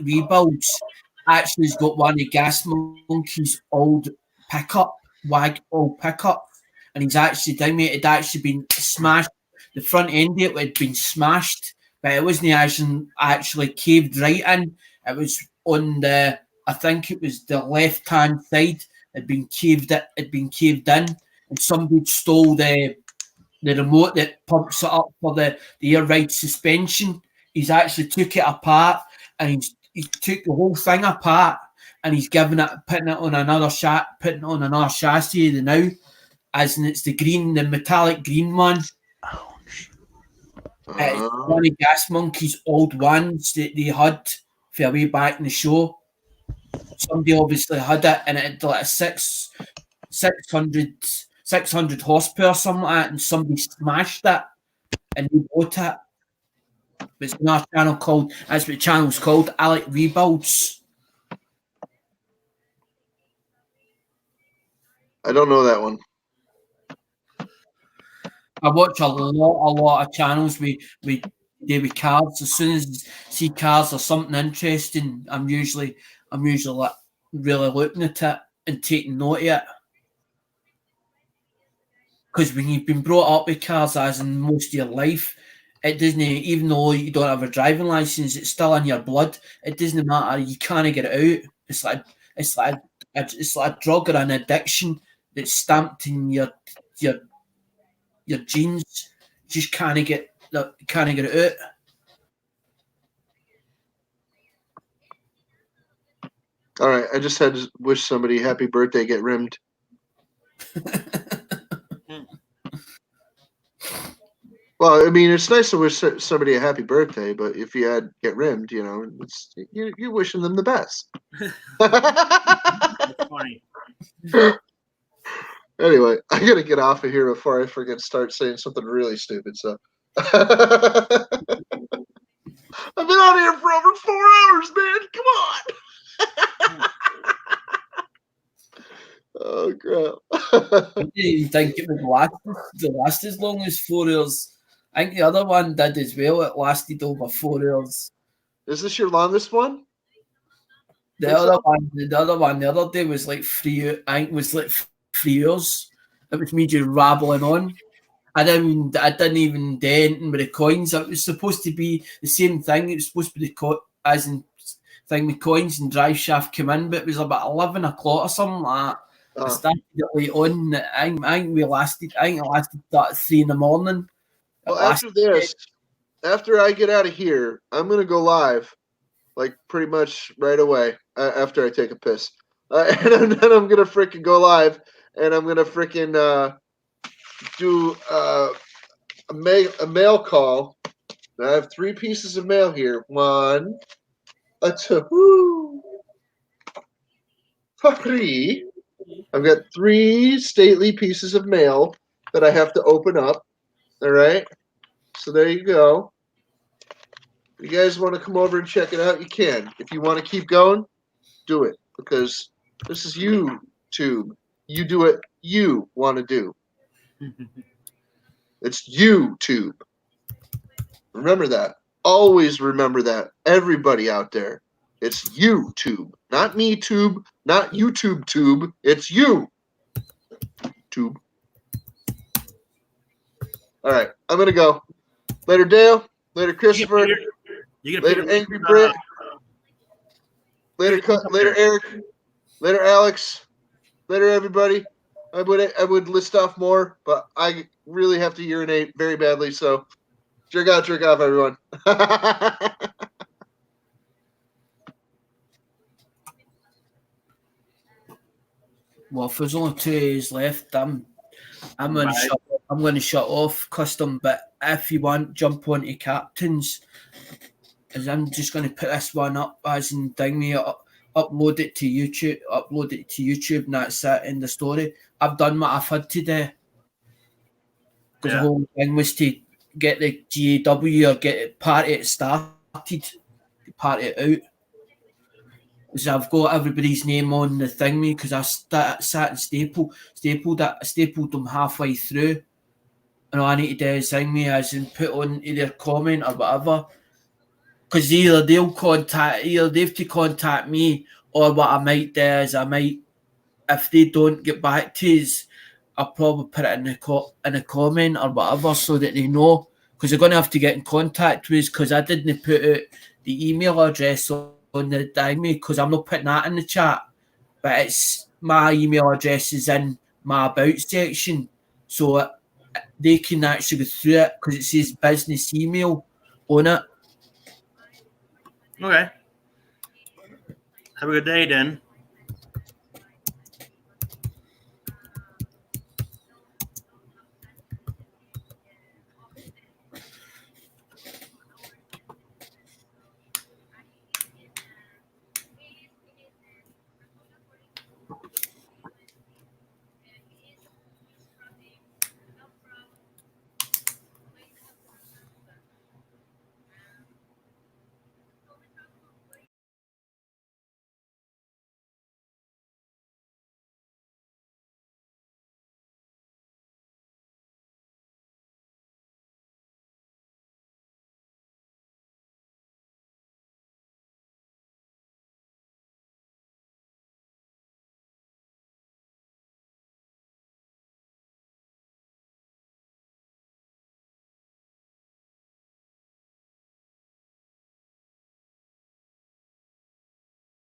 Rebuilds actually has got one of Gas Monkey's old pickup, and he's actually down there. It had actually been smashed. The front end of it had been smashed, but it wasn't actually caved right in. It was on I think it was the left hand side. Had been caved in, and somebody stole the remote that pumps it up for the air ride suspension. He's actually took it apart, and he took the whole thing apart, and he's putting it on another chassis now, as in it's the metallic green one. It's one of Gas Monkey's old ones that they had for way back in the show. somebody obviously had it, and it had like a 600 horsepower or something like that, and somebody smashed it and they bought it. It's another channel called, that's what the channel's called, Alec Rebuilds. I don't know that one. I watch a lot of channels with cars. As soon as I see cars or something interesting, I'm usually like really looking at it and taking note of it. Because when you've been brought up with cars, as in most of your life, it doesn't, even though you don't have a driving license, it's still in your blood. It doesn't matter. You can't get it out. It's like a drug or an addiction that's stamped in your genes. You just can't get it out. All right, I just had to wish somebody happy birthday. Get rimmed. Well, I mean, it's nice to wish somebody a happy birthday, but if you had get rimmed, you know, you're wishing them the best. That's funny. Anyway, I gotta get off of here before I forget to start saying something really stupid. So I've been on here for over 4 hours, man. Come on. Oh crap! I didn't even think it would last as long as 4 hours. I think the other one did as well. It lasted over 4 hours. Is this your longest one? The other one the other day was like 3. I think it was like 3 hours. It was me just rabbling on. I didn't even do anything with the coins. It was supposed to be the same thing. It was supposed to be as in thing with coins and drive shaft come in, but it was about 11 o'clock or something like that. I started it late on. I think it lasted at 3 in the morning. Well, after this, after I get out of here, I'm gonna go live, like pretty much right away after I take a piss, and then I'm gonna freaking go live, and I'm gonna freaking do a mail call. I have 3 pieces of mail here. 1, 2, 3. I've got 3 stately pieces of mail that I have to open up. All right. So there you go. If you guys want to come over and check it out, you can. If you want to keep going, do it. Because this is YouTube. You do what you want to do. It's YouTube. Remember that. Always remember that. Everybody out there. It's YouTube. Not me tube. Not YouTube tube. It's you. Tube. All right. I'm going to go. Later, Dale. Later, Christopher. Later, Angry Brit. Later, Eric. Later, Alex. Later, everybody. I would list off more, but I really have to urinate very badly. So, jerk off, everyone. Well, if there's only 2 days left, I'm going to shut off custom. But if you want, jump onto captains. As I'm just going to put this one up as in thingy, upload it to YouTube, and that's it in the story. I've done what I've had to do. Because the whole thing was to get the GAW or get it party it started, party it out. So I've got everybody's name on the thingy because I sat and stapled them halfway through. And all I need to do is thingy as in put on either comment or whatever. Because either they've to contact me, or what I might do is if they don't get back to us, I'll probably put it in a comment or whatever so that they know. Because they're going to have to get in contact with us because I didn't put out the email address on the thingy because I'm not putting that in the chat. But it's my email address is in my about section, so they can actually go through it because it says business email on it. Okay. Have a good day, then.